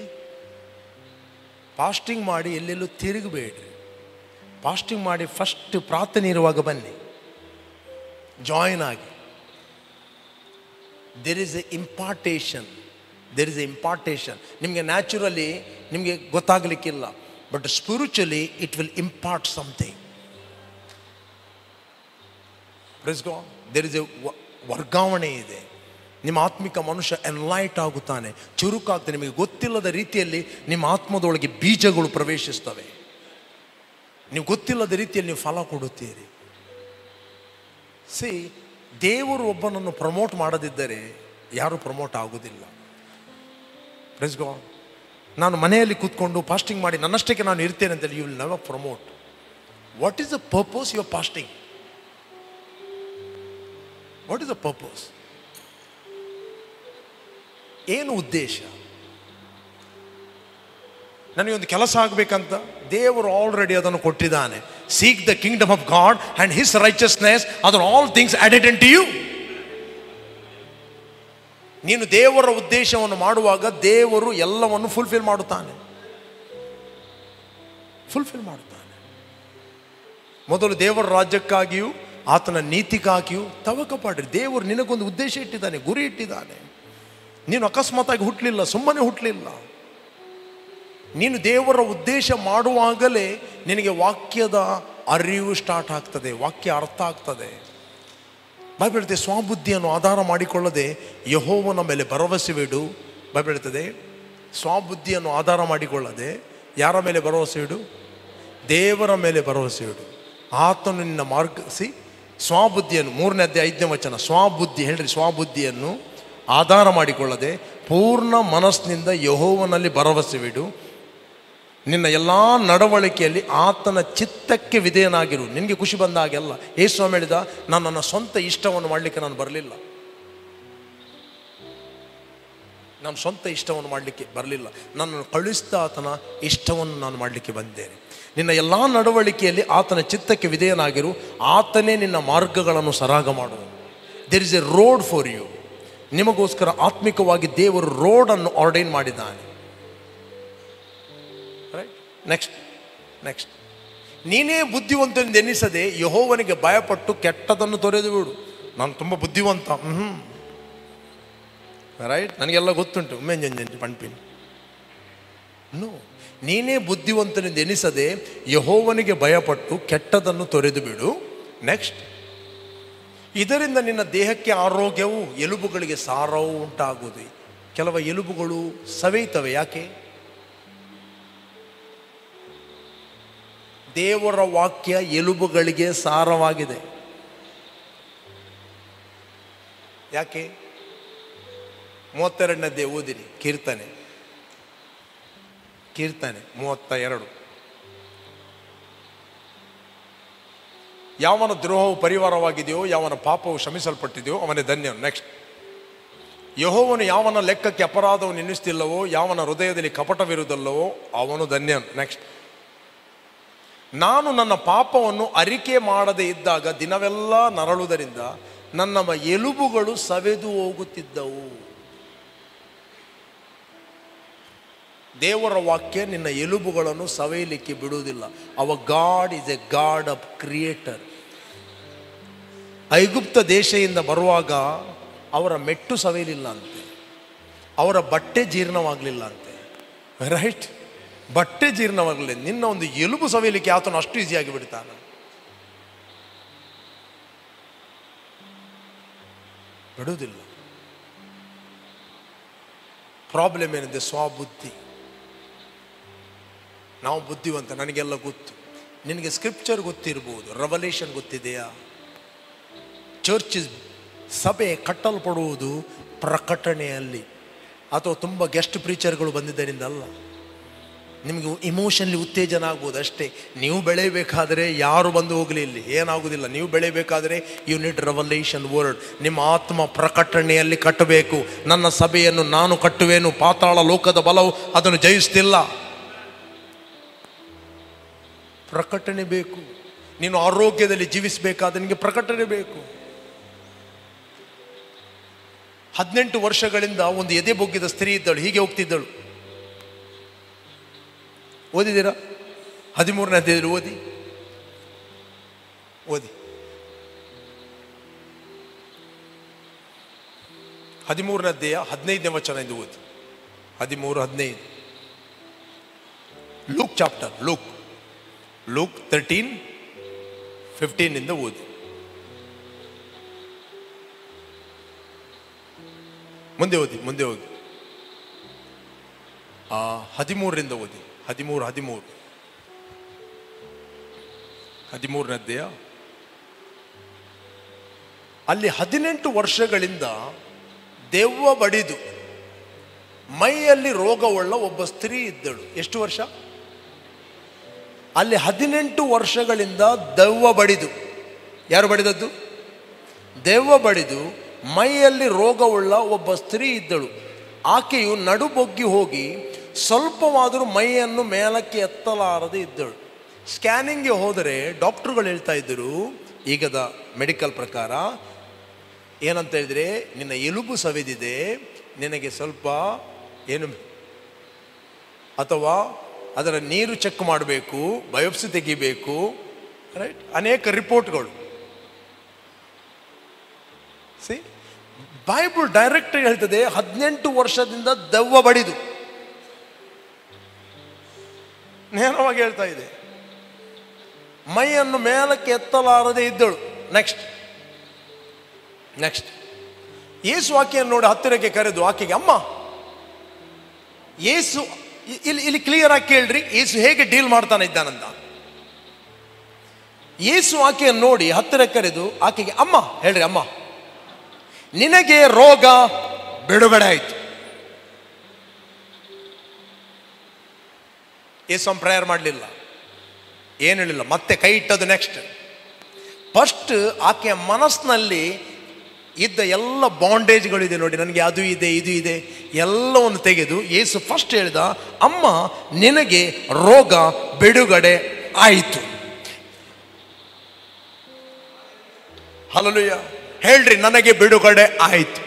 A: ಫಾಸ್ಟಿಂಗ್ ಮಾಡಿ ಎಲ್ಲೆಲ್ಲೂ ತಿರುಗಬೇಡ್ರಿ. ಫಾಸ್ಟಿಂಗ್ ಮಾಡಿ ಫಸ್ಟ್ ಪ್ರಾರ್ಥನೆ ಇರುವಾಗ ಬನ್ನಿ, ಜಾಯಿನ್ ಆಗಿ. There is a impartation, there is a impartation. ನಿಮಗೆ ನ್ಯಾಚುರಲಿ ನಿಮಗೆ ಗೊತ್ತಾಗಲಿಕ್ಕಿಲ್ಲ, but spiritually it will impart something. Praise God. There is a ವರ್ಗಾವಣೆ ಇದೆ. ನಿಮ್ಮ ಆತ್ಮಿಕ ಮನುಷ್ಯ ಎನ್ಲೈಟ್ ಆಗುತ್ತಾನೆ, ಚುರುಕಾಗ್ತಾನೆ. ನಿಮಗೆ ಗೊತ್ತಿಲ್ಲದ ರೀತಿಯಲ್ಲಿ ನಿಮ್ಮ ಆತ್ಮದೊಳಗೆ ಬೀಜಗಳು ಪ್ರವೇಶಿಸ್ತವೆ. ನೀವು ಗೊತ್ತಿಲ್ಲದ ರೀತಿಯಲ್ಲಿ ನೀವು ಫಲ ಕೊಡುತ್ತೀರಿ. ದೇವರು ಒಬ್ಬನನ್ನು ಪ್ರಮೋಟ್ ಮಾಡದಿದ್ದರೆ ಯಾರು ಪ್ರಮೋಟ್ ಆಗುವುದಿಲ್ಲ. Praise God. ನಾನು ಮನೆಯಲ್ಲಿ ಕೂತ್ಕೊಂಡು ಫಾಸ್ಟಿಂಗ್ ಮಾಡಿ ನನ್ನಷ್ಟಕ್ಕೆ ನಾನು ಇರ್ತೇನೆ ಅಂತೇಳಿ you will never promote. What is the purpose your fasting? What is the purpose? ಏನು ಉದ್ದೇಶ? ನನಗೊಂದು ಕೆಲಸ ಆಗಬೇಕಂತ ದೇವರು ಆಲ್ರೆಡಿ ಅದನ್ನು ಕೊಟ್ಟಿದ್ದಾನೆ. Seek the kingdom of God and his righteousness, other all things added unto you. ನೀನು ದೇವರ ಉದ್ದೇಶವನ್ನು ಮಾಡುವಾಗ ದೇವರು ಎಲ್ಲವನ್ನು ಫುಲ್ಫಿಲ್ ಮಾಡುತ್ತಾನೆ. ಮೊದಲು ದೇವರ ರಾಜ್ಯಕ್ಕಾಗಿಯೂ ಆತನ ನೀತಿಗಾಗಿಯೂ ತವಕ ಪಡ್ರಿ. ದೇವರು ನಿನಗೊಂದು ಉದ್ದೇಶ ಇಟ್ಟಿದ್ದಾನೆ, ಗುರಿ ಇಟ್ಟಿದ್ದಾನೆ. ನೀನು ಅಕಸ್ಮಾತಾಗಿ ಹುಟ್ಟಲಿಲ್ಲ, ಸುಮ್ಮನೆ ಹುಟ್ಟಲಿಲ್ಲ. ನೀನು ದೇವರ ಉದ್ದೇಶ ಮಾಡುವಾಗಲೇ ನಿನಗೆ ವಾಕ್ಯದ ಅರಿವು ಸ್ಟಾರ್ಟ್ ಆಗ್ತದೆ, ವಾಕ್ಯ ಅರ್ಥ ಆಗ್ತದೆ. ಬೈಬಲ್ ಹೇಳ್ತದೆ, ಸ್ವಬುದ್ಧಿಯನ್ನು ಆಧಾರ ಮಾಡಿಕೊಳ್ಳದೆ ಯೆಹೋವನ ಮೇಲೆ ಭರವಸೆವಿಡು. ಬೈಬಲ್ ಹೇಳ್ತದೆ, ಸ್ವಬುದ್ಧಿಯನ್ನು ಆಧಾರ ಮಾಡಿಕೊಳ್ಳದೆ ಯಾರ ಮೇಲೆ ಭರವಸೆ ಇಡು? ದೇವರ ಮೇಲೆ ಭರವಸೆ ಇಡು. ಆತನು ನಿನ್ನ ಸ್ವಬುದ್ಧಿಯನ್ನು, 3ನೇ ಅಧ್ಯಾಯ 5ನೇ ವಚನ, ಸ್ವಬುದ್ಧಿ ಹೇಳ್ರಿ, ಸ್ವಬುದ್ಧಿಯನ್ನು ಆಧಾರ ಮಾಡಿಕೊಳ್ಳದೆ ಪೂರ್ಣ ಮನಸ್ಸಿನಿಂದ ಯೆಹೋವನಲ್ಲಿ ಭರವಸೆವಿಡು. ನಿನ್ನ ಎಲ್ಲ ನಡವಳಿಕೆಯಲ್ಲಿ ಆತನ ಚಿತ್ತಕ್ಕೆ ವಿಧೇಯನಾಗಿರು. ನಿನಗೆ ಖುಷಿ ಬಂದಾಗೆಲ್ಲ. ಯೇಸು ಸ್ವಾಮಿ ಹೇಳಿದ, ನಾನು ನನ್ನ ಸ್ವಂತ ಇಷ್ಟವನ್ನು ಮಾಡಲಿಕ್ಕೆ ನಾನು ಬರಲಿಲ್ಲ. ನಾನು ಸ್ವಂತ ಇಷ್ಟವನ್ನು ಮಾಡಲಿಕ್ಕೆ ಬರಲಿಲ್ಲ, ನನ್ನನ್ನು ಕಳುಹಿಸಿದ ಆತನ ಇಷ್ಟವನ್ನು ನಾನು ಮಾಡಲಿಕ್ಕೆ ಬಂದೇನೆ. ನಿನ್ನ ಎಲ್ಲ ನಡವಳಿಕೆಯಲ್ಲಿ ಆತನ ಚಿತ್ತಕ್ಕೆ ವಿಧೇಯನಾಗಿರು, ಆತನೇ ನಿನ್ನ ಮಾರ್ಗಗಳನ್ನು ಸರಾಗ ಮಾಡುವನು. There is a road for you. ನಿಮಗೋಸ್ಕರ ಆತ್ಮಿಕವಾಗಿ ದೇವರು ರೋಡನ್ನು ಆರ್ಡೈನ್ ಮಾಡಿದ್ದಾನೆ. ರೈಟ್. ನೆಕ್ಸ್ಟ್ ನೀನೇ ಬುದ್ಧಿವಂತನೆಂದು ಎನ್ನಿಸದೆ ಯೆಹೋವನಿಗೆ ಭಯಪಟ್ಟು ಕೆಟ್ಟದನ್ನು ತೊರೆದು ಬಿಡು. ನಾನು ತುಂಬ ಬುದ್ಧಿವಂತ, ರೈಟ್, ನನಗೆಲ್ಲ ಗೊತ್ತುಂಟು, ಪಣ್ಪಿನ್. ನೋ, ನೀನೇ ಬುದ್ಧಿವಂತನೆಂದು ಎನಿಸದೆ ಯೆಹೋವನಿಗೆ ಭಯಪಟ್ಟು ಕೆಟ್ಟದನ್ನು ತೊರೆದು ಬಿಡು. ನೆಕ್ಸ್ಟ್, ಇದರಿಂದ ನಿನ್ನ ದೇಹಕ್ಕೆ ಆರೋಗ್ಯವು, ಎಲುಬುಗಳಿಗೆ ಸಾರವು ಉಂಟಾಗುವುದು. ಕೆಲವು ಎಲುಬುಗಳು ಸವೆಯುತ್ತವೆ. ಯಾಕೆ? ದೇವರ ವಾಕ್ಯ ಎಲುಬುಗಳಿಗೆ ಸಾರವಾಗಿದೆ. ಯಾಕೆ? 32ನೇ ಓದಿರಿ, ಕೀರ್ತನೆ 32. ಯಾವನ ದ್ರೋಹವು ಪರಿವಾರವಾಗಿದೆಯೋ, ಯಾವನ ಪಾಪವು ಕ್ಷಮಿಸಲ್ಪಟ್ಟಿದೆಯೋ ಅವನೇ ಧನ್ಯನು. ನೆಕ್ಸ್ಟ್, ಯೆಹೋವನು ಯಾವನ ಲೆಕ್ಕಕ್ಕೆ ಅಪರಾಧವನ್ನು ಎನ್ನಿಸ್ತಿಲ್ಲವೋ, ಯಾವನ ಹೃದಯದಲ್ಲಿ ಕಪಟವಿರುವುದಲ್ಲವೋ ಅವನು ಧನ್ಯನು. ನೆಕ್ಸ್ಟ್, ನಾನು ನನ್ನ ಪಾಪವನ್ನು ಅರಿಕೆ ಮಾಡದೇ ಇದ್ದಾಗ ದಿನವೆಲ್ಲ ನರಳುವುದರಿಂದ ನನ್ನ ಎಲುಬುಗಳು ಸವೆದು ಹೋಗುತ್ತಿದ್ದವು. ದೇವರ ವಾಕ್ಯ ನಿನ್ನ ಎಲುಬುಗಳನ್ನು ಸವೆಯಲಿಕ್ಕೆ ಬಿಡುವುದಿಲ್ಲ. Our God is a God of creator. ಐಗುಪ್ತ ದೇಶದಿಂದ ಬರುವಾಗ ಅವರ ಮೆಟ್ಟು ಸವೆಯಲಿಲ್ಲ ಅಂತೆ, ಅವರ ಬಟ್ಟೆ ಜೀರ್ಣವಾಗಲಿಲ್ಲ ಅಂತೆ. ರೈಟ್, ಬಟ್ಟೆ ಜೀರ್ಣವಾಗಲಿಲ್ಲ. ನಿನ್ನ ಒಂದು ಎಲುಬು ಸವೆಯಲಿಕ್ಕೆ ಆತನು ಅಷ್ಟು ಈಸಿಯಾಗಿ ಬಿಡ್ತಾನೆ. ಬಿಡುವುದಿಲ್ಲ. ಪ್ರಾಬ್ಲಮ್ ಏನಿದೆ? ಸ್ವಬುದ್ಧಿ. ನಾವು ಬುದ್ಧಿವಂತ, ನನಗೆಲ್ಲ ಗೊತ್ತು. ನಿನಗೆ ಸ್ಕ್ರಿಪ್ಚರ್ ಗೊತ್ತಿರ್ಬೋದು, ರೆವಲೇಷನ್ ಗೊತ್ತಿದೆಯಾ? ಚರ್ಚ್ ಸಭೆ ಕಟ್ಟಲ್ಪಡುವುದು ಪ್ರಕಟಣೆಯಲ್ಲಿ, ಅಥವಾ ತುಂಬ ಗೆಸ್ಟ್ ಪ್ರೀಚರ್ಗಳು ಬಂದಿದ್ದರಿಂದ ಅಲ್ಲ. ನಿಮಗೆ ಇಮೋಷನ್ಲಿ ಉತ್ತೇಜನ ಆಗ್ಬೋದು ಅಷ್ಟೇ. ನೀವು ಬೆಳೆಯಬೇಕಾದ್ರೆ ಯಾರು ಬಂದು ಹೋಗಲಿ, ಇಲ್ಲಿ ಏನಾಗೋದಿಲ್ಲ. ನೀವು ಬೆಳೆಯಬೇಕಾದ್ರೆ ಯು ನೀಡ್ ರೆವಲೇಷನ್ ವರ್ಡ್. ನಿಮ್ಮ ಆತ್ಮ ಪ್ರಕಟಣೆಯಲ್ಲಿ ಕಟ್ಟಬೇಕು. ನನ್ನ ಸಭೆಯನ್ನು ನಾನು ಕಟ್ಟುವೆನು, ಪಾತಾಳ ಲೋಕದ ಬಲವು ಅದನ್ನು ಜಯಿಸ್ತಿಲ್ಲ. ಪ್ರಕಟಣೆ ಬೇಕು. ನೀನು ಆರೋಗ್ಯದಲ್ಲಿ ಜೀವಿಸಬೇಕಾದ್ರೆ ನಿನಗೆ ಪ್ರಕಟಣೆ ಬೇಕು. 18 ವರ್ಷಗಳಿಂದ ಒಂದು ಎದೆ ಬೊಗ್ಗಿದ ಸ್ತ್ರೀ ಇದ್ದಳು, ಹೀಗೆ ಹೋಗ್ತಿದ್ದಳು. ಓದಿದ್ದೀರಾ? 13ನೇ ಅಧ್ಯಾಯದಲ್ಲಿ ಓದಿ 13ನೇ ಅಧ್ಯಾಯ 15ನೇ ವಚನದಿಂದ ಓದಿ. 13:15. ಲೂಕ್ ಚಾಪ್ಟರ್, ಲೂಕ್ 13:15 ಓದಿ. ಮುಂದೆ ಹೋಗಿ 13ರಿಂದ ಓದಿ. 13ನೇ ಅಧ್ಯಾಯ. ಅಲ್ಲಿ 18 ವರ್ಷಗಳಿಂದ ದೆವ್ವ ಬಡಿದು ಮೈಯಲ್ಲಿ ರೋಗವುಳ್ಳ ಒಬ್ಬ ಸ್ತ್ರೀ ಇದ್ದಳು. ಎಷ್ಟು ವರ್ಷ? ಅಲ್ಲಿ 18 ವರ್ಷಗಳಿಂದ ದೆವ್ವ ಬಡಿದು, ಯಾರು ಬಡಿದದ್ದು? ದೆವ್ವ ಬಡಿದು ಮೈಯಲ್ಲಿ ರೋಗವುಳ್ಳ ಒಬ್ಬ ಸ್ತ್ರೀ ಇದ್ದಳು. ಆಕೆಯು ನಡುಬೊಗ್ಗಿ ಹೋಗಿ ಸ್ವಲ್ಪವಾದರೂ ಮೈಯನ್ನು ಮೇಲಕ್ಕೆ ಎತ್ತಲಾರದೆ ಇದ್ದಳು. ಸ್ಕ್ಯಾನಿಂಗ್ಗೆ ಹೋದರೆ ಡಾಕ್ಟ್ರುಗಳು ಹೇಳ್ತಾ ಇದ್ದರು, ಈಗದ ಮೆಡಿಕಲ್ ಪ್ರಕಾರ ಏನಂತ ಹೇಳಿದರೆ, ನಿನ್ನ ಎಲುಬು ಸವೆದಿದೆ, ನಿನಗೆ ಸ್ವಲ್ಪ ಏನು ಅಥವಾ ಅದರ ನೀರು ಚೆಕ್ ಮಾಡಬೇಕು, ಬಯೋಪ್ಸಿ ತೆಗಿಬೇಕು. ರೈಟ್, ಅನೇಕ ರಿಪೋರ್ಟ್ಗಳು. ಸಿ, ಬೈಬಲ್ ಡೈರೆಕ್ಟ್ ಹೇಳ್ತದೆ 18 ವರ್ಷದಿಂದ ದೆವ್ವ ಬಡಿದು, ನೇರವಾಗಿ ಹೇಳ್ತಾ ಇದೆ, ಮೈಯನ್ನು ಮೇಲಕ್ಕೆ ಎತ್ತಲಾರದೆ ಇದ್ದಳು. ನೆಕ್ಸ್ಟ್ ಯೇಸು ಆಕೆಯನ್ನು ನೋಡಿ ಹತ್ತಿರಕ್ಕೆ ಕರೆದು ಆಕೆಗೆ, ಅಮ್ಮ, ಯೇಸು ಇಲ್ಲಿ ಕ್ಲಿಯರ್ ಆಗಿ ಕೇಳ್ರಿ, ಯೇಸು ಹೇಗೆ ಡೀಲ್ ಮಾಡ್ತಾನೆ ಇದ್ದಾನಂತ. ಯೇಸು ಆಕೆಯನ್ನು ನೋಡಿ ಹತ್ತಿರ ಕರೆದು ಆಕೆಗೆ, ಅಮ್ಮ, ಹೇಳ್ರಿ, ಅಮ್ಮ, ನಿನಗೆ ರೋಗ ಬಿಡುಗಡೆ ಆಯಿತು. ಯೇಸು ಪ್ರೇಯರ್ ಮಾಡಲಿಲ್ಲ, ಏನು ಹೇಳಿಲ್ಲ, ಮತ್ತೆ ಕೈ ಇಟ್ಟದು. ನೆಕ್ಸ್ಟ್ ಫಸ್ಟ್ ಆಕೆಯ ಮನಸ್ಸಿನಲ್ಲಿ ಇದ್ದ ಎಲ್ಲ ಬಾಂಡೇಜ್ಗಳಿದೆ ನೋಡಿ, ನನಗೆ ಅದು ಇದೆ ಇದು ಇದೆ ಎಲ್ಲವನ್ನು ತೆಗೆದು ಯೇಸು ಫಸ್ಟ್ ಹೇಳಿದ, ಅಮ್ಮ, ನಿನಗೆ ರೋಗ ಬಿಡುಗಡೆ ಆಯಿತು. ಹಲ್ಲೆಲೂಯಾ, ಹೇಳ್ರಿ, ನನಗೆ ಬಿಡುಗಡೆ ಆಯಿತು.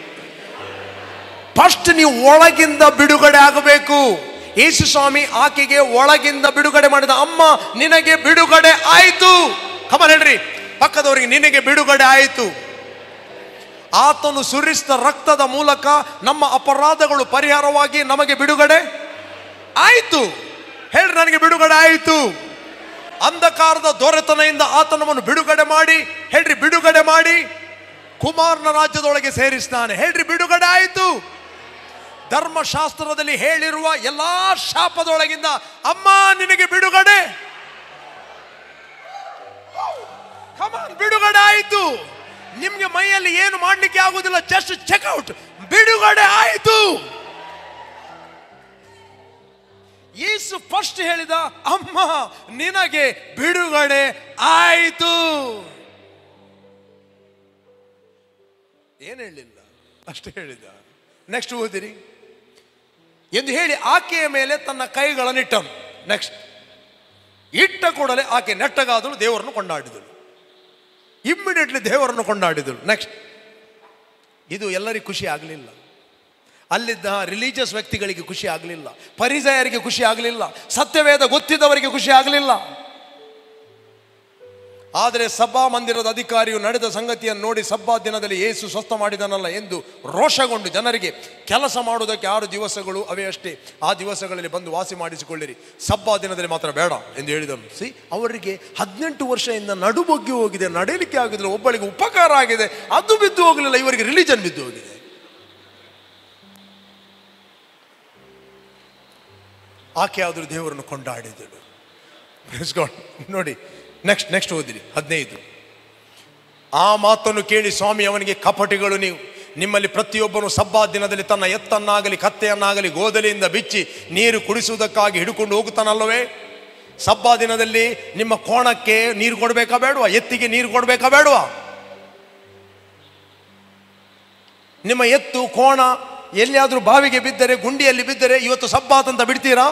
A: ಫಸ್ಟ್ ನೀವು ಒಳಗಿಂದ ಬಿಡುಗಡೆ ಆಗಬೇಕು. ಯೇಸು ಸ್ವಾಮಿ ಆಕೆಗೆ ಒಳಗಿಂದ ಬಿಡುಗಡೆ ಮಾಡಿದ. ಅಮ್ಮ, ನಿನಗೆ ಬಿಡುಗಡೆ ಆಯಿತು. ಕಮನ್ ಹೇಳ್ರಿ ಪಕ್ಕದವರಿಗೆ, ನಿನಗೆ ಬಿಡುಗಡೆ ಆಯಿತು. ಆತನು ಸುರಿಸಿದ ರಕ್ತದ ಮೂಲಕ ನಮ್ಮ ಅಪರಾಧಗಳು ಪರಿಹಾರವಾಗಿ ನಮಗೆ ಬಿಡುಗಡೆ ಆಯಿತು. ಹೇಳ್ರಿ, ನನಗೆ ಬಿಡುಗಡೆ ಆಯಿತು. ಅಂಧಕಾರದ ದೊರೆತನೆಯಿಂದ ಆತ ನಮ್ಮನ್ನು ಬಿಡುಗಡೆ ಮಾಡಿ, ಹೇಳ್ರಿ, ಬಿಡುಗಡೆ ಮಾಡಿ ಕುಮಾರನ ರಾಜ್ಯದೊಳಗೆ ಸೇರಿಸ್ತಾನೆ. ಹೇಳ್ರಿ, ಬಿಡುಗಡೆ ಆಯಿತು. ಧರ್ಮಶಾಸ್ತ್ರದಲ್ಲಿ ಹೇಳಿರುವ ಎಲ್ಲಾ ಶಾಪದೊಳಗಿಂದ ಅಮ್ಮ, ನಿನಗೆ ಬಿಡುಗಡೆ. ಕಮಾನ್, ಬಿಡುಗಡೆ ಆಯಿತು. ನಿಮ್ಗೆ ಮೈಯಲ್ಲಿ ಏನು ಮಾಡ್ಲಿಕ್ಕೆ ಆಗುದಿಲ್ಲ, ಜಸ್ಟ್ ಚೆಕ್ಔಟ್, ಬಿಡುಗಡೆ ಆಯಿತು. ಯೇಸು ಫಸ್ಟ್ ಹೇಳಿದ, ಅಮ್ಮ ನಿನಗೆ ಬಿಡುಗಡೆ ಆಯಿತು. ಏನು ಹೇಳಿಲ್ಲ, ಅಷ್ಟೇ ಹೇಳಿದ. ನೆಕ್ಸ್ಟ್ ಓದಿರಿ. ಎಂದು ಹೇಳಿ ಆಕೆಯ ಮೇಲೆ ತನ್ನ ಕೈಗಳನ್ನಿಟ್ಟನು. ನೆಕ್ಸ್ಟ್ ಇಟ್ಟ ಕೂಡಲೇ ಆಕೆ ನೆಟ್ಟಗಾದಳು, ದೇವರನ್ನು ಕೊಂಡಾಡಿದಳು. ಇಮ್ಮಿಡಿಯೇಟ್ಲಿ ದೇವರನ್ನು ಕೊಂಡಾಡಿದಳು. ನೆಕ್ಸ್ಟ್ ಇದು ಎಲ್ಲರಿಗೂ ಖುಷಿ ಆಗಲಿಲ್ಲ. ಅಲ್ಲಿದ್ದ ರಿಲಿಜಿಯಸ್ ವ್ಯಕ್ತಿಗಳಿಗೆ ಖುಷಿ ಆಗಲಿಲ್ಲ, ಫರಿಸಾಯರಿಗೆ ಖುಷಿ ಆಗಲಿಲ್ಲ, ಸತ್ಯವೇದ ಗೊತ್ತಿದ್ದವರಿಗೆ ಖುಷಿ ಆಗಲಿಲ್ಲ. ಆದರೆ ಸಭಾ ಮಂದಿರದ ಅಧಿಕಾರಿಯು ನಡೆದ ಸಂಗತಿಯನ್ನು ನೋಡಿ ಸಬ್ಬಾ ದಿನದಲ್ಲಿ ಯೇಸು ಸ್ವಸ್ಥ ಮಾಡಿದನಲ್ಲ ಎಂದು ರೋಷಗೊಂಡು ಜನರಿಗೆ, ಕೆಲಸ ಮಾಡುವುದಕ್ಕೆ 6 ದಿವಸಗಳು ಅವೇ ಅಷ್ಟೇ, ಆ ದಿವಸಗಳಲ್ಲಿ ಬಂದು ವಾಸಿ ಮಾಡಿಸಿಕೊಳ್ಳಿರಿ, ಸಬ್ಬಾ ದಿನದಲ್ಲಿ ಮಾತ್ರ ಬೇಡ ಎಂದು ಹೇಳಿದನು. ಅವರಿಗೆ 18 ವರ್ಷದಿಂದ ನಡುಬೊಗ್ಗಿ ಹೋಗಿದೆ, ನಡೆಯಲಿಕ್ಕೆ ಆಗಿದ್ರೆ, ಒಬ್ಬಳಿಗೆ ಉಪಕಾರ ಆಗಿದೆ, ಅದು ಬಿದ್ದು ಹೋಗಲಿಲ್ಲ, ಇವರಿಗೆ ರಿಲಿಜನ್ ಬಿದ್ದು ಹೋಗಿದೆ. ಆಕೆ ಆದರೂ ದೇವರನ್ನು ಕೊಂಡಾಡಿದಳು. ನೋಡಿ ನೆಕ್ಸ್ಟ್ ಓದಿರಿ 15. ಆ ಮಾತನ್ನು ಕೇಳಿ ಸ್ವಾಮಿ ಅವನಿಗೆ, ಕಪಟಿಗಳು ನೀವು, ನಿಮ್ಮಲ್ಲಿ ಪ್ರತಿಯೊಬ್ಬನು ಸಬ್ಬಾ ದಿನದಲ್ಲಿ ತನ್ನ ಎತ್ತನ್ನಾಗಲಿ ಕತ್ತೆಯನ್ನಾಗಲಿ ಗೋದಲಿಯಿಂದ ಬಿಚ್ಚಿ ನೀರು ಕುಡಿಸುವುದಕ್ಕಾಗಿ ಹಿಡ್ಕೊಂಡು ಹೋಗುತ್ತಾನಲ್ಲವೇ? ಸಬ್ಬಾ ದಿನದಲ್ಲಿ ನಿಮ್ಮ ಕೋಣಕ್ಕೆ ನೀರು ಕೊಡಬೇಕಾ ಬೇಡವಾ? ಎತ್ತಿಗೆ ನೀರು ಕೊಡಬೇಕಾ ಬೇಡವಾ? ನಿಮ್ಮ ಎತ್ತು ಕೋಣ ಎಲ್ಲಿಯಾದರೂ ಬಾವಿಗೆ ಬಿದ್ದರೆ, ಗುಂಡಿಯಲ್ಲಿ ಬಿದ್ದರೆ ಇವತ್ತು ಸಬ್ಬಾತ್ ಅಂತ ಬಿಡ್ತೀರಾ?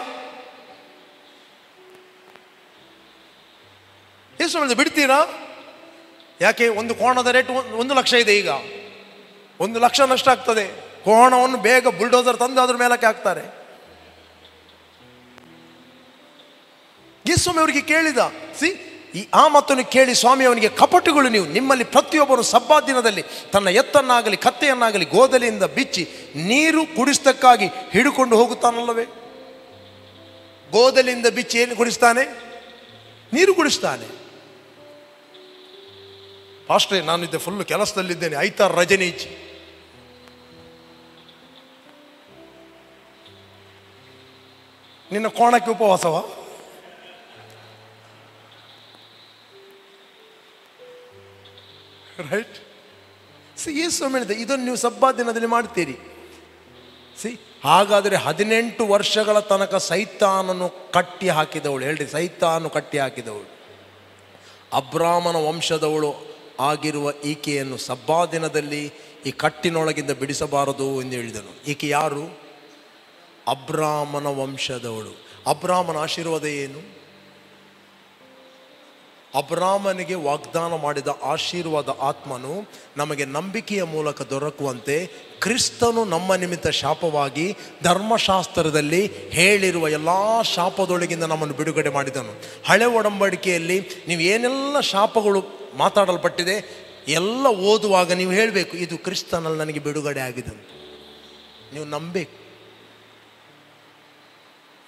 A: ಎಷ್ಟು ಬಿಡ್ತೀರಾ? ಯಾಕೆ? ಒಂದು ಕೋಣದ ರೇಟ್ 1 ಲಕ್ಷ ಇದೆ. ಈಗ 1 ಲಕ್ಷ ನಷ್ಟ ಆಗ್ತದೆ. ಕೋಣವನ್ನು ಬೇಗ ಬುಲ್ಡೋಸರ್ ತಂದು ಅದ್ರ ಮೇಲಕ್ಕೆ ಹಾಕ್ತಾರೆ. ಸ್ವಾಮಿ ಅವರಿಗೆ ಕೇಳಿದ, ಆ ಮಾತನ್ನು ಕೇಳಿ ಸ್ವಾಮಿ ಅವನಿಗೆ, ಕಪಟಗಳು ನೀವು, ನಿಮ್ಮಲ್ಲಿ ಪ್ರತಿಯೊಬ್ಬರು ಸಬ್ಬಾ ದಿನದಲ್ಲಿ ತನ್ನ ಎತ್ತನ್ನಾಗಲಿ ಕತ್ತೆಯನ್ನಾಗಲಿ ಗೋದಲಿಯಿಂದ ಬಿಚ್ಚಿ ನೀರು ಕುಡಿಸತಕ್ಕಾಗಿ ಹಿಡ್ಕೊಂಡು ಹೋಗುತ್ತಾನಲ್ಲವೇ? ಗೋದಲಿಯಿಂದ ಬಿಚ್ಚಿ ಏನು ಕುಡಿಸ್ತಾನೆ? ನೀರು ಕುಡಿಸ್ತಾನೆ. ಪಾಸ್ಟ್ರೇ, ನಾನಿದ್ದೆ ಫುಲ್ಲು ಕೆಲಸದಲ್ಲಿದ್ದೇನೆ, ಐತಾರು ರಜನಿ ಇಚ್ಚಿ. ನಿನ್ನ ಕೋಣಕ್ಕೆ ಉಪವಾಸವ? ರೈಟ್. ಯೇಸು ಹೇಳಿದ, ಇದನ್ನು ನೀವು ಸಬ್ಬಾ ದಿನದಲ್ಲಿ ಮಾಡ್ತೀರಿ. ಹಾಗಾದರೆ 18 ವರ್ಷಗಳ ತನಕ ಸೈತಾನನ್ನು ಕಟ್ಟಿ ಹಾಕಿದವಳು, ಹೇಳ್ರಿ, ಸೈತಾನು ಕಟ್ಟಿ ಹಾಕಿದವಳು, ಅಬ್ರಾಮನ ವಂಶದವಳು ಆಗಿರುವ ಈಕೆಯನ್ನು ಸಬ್ಬಾ ದಿನದಲ್ಲಿ ಈ ಕಟ್ಟಿನೊಳಗಿಂದ ಬಿಡಿಸಬಾರದು ಎಂದು ಹೇಳಿದನು. ಈಕೆ ಯಾರು? ಅಬ್ರಾಮನ ವಂಶದವಳು. ಅಬ್ರಾಮನ ಆಶೀರ್ವಾದ ಏನು? ಅಬ್ರಾಮನಿಗೆ ವಾಗ್ದಾನ ಮಾಡಿದ ಆಶೀರ್ವಾದ ಆತ್ಮನು ನಮಗೆ ನಂಬಿಕೆಯ ಮೂಲಕ ದೊರಕುವಂತೆ ಕ್ರಿಸ್ತನು ನಮ್ಮ ನಿಮಿತ್ತ ಶಾಪವಾಗಿ ಧರ್ಮಶಾಸ್ತ್ರದಲ್ಲಿ ಹೇಳಿರುವ ಎಲ್ಲ ಶಾಪದೊಳಗಿಂದ ನಮ್ಮನ್ನು ಬಿಡುಗಡೆ ಮಾಡಿದನು. ಹಳೆ ಒಡಂಬಡಿಕೆಯಲ್ಲಿ ನೀವು ಏನೆಲ್ಲ ಶಾಪಗಳು ಮಾತಾಡಲ್ಪಟ್ಟಿದೆ ಎಲ್ಲ ಓದುವಾಗ ನೀವು ಹೇಳಬೇಕು, ಇದು ಕ್ರಿಸ್ತನಲ್ಲಿ ನನಗೆ ಬಿಡುಗಡೆ ಆಗಿದೆ ಅಂತ ನೀವು ನಂಬಬೇಕು.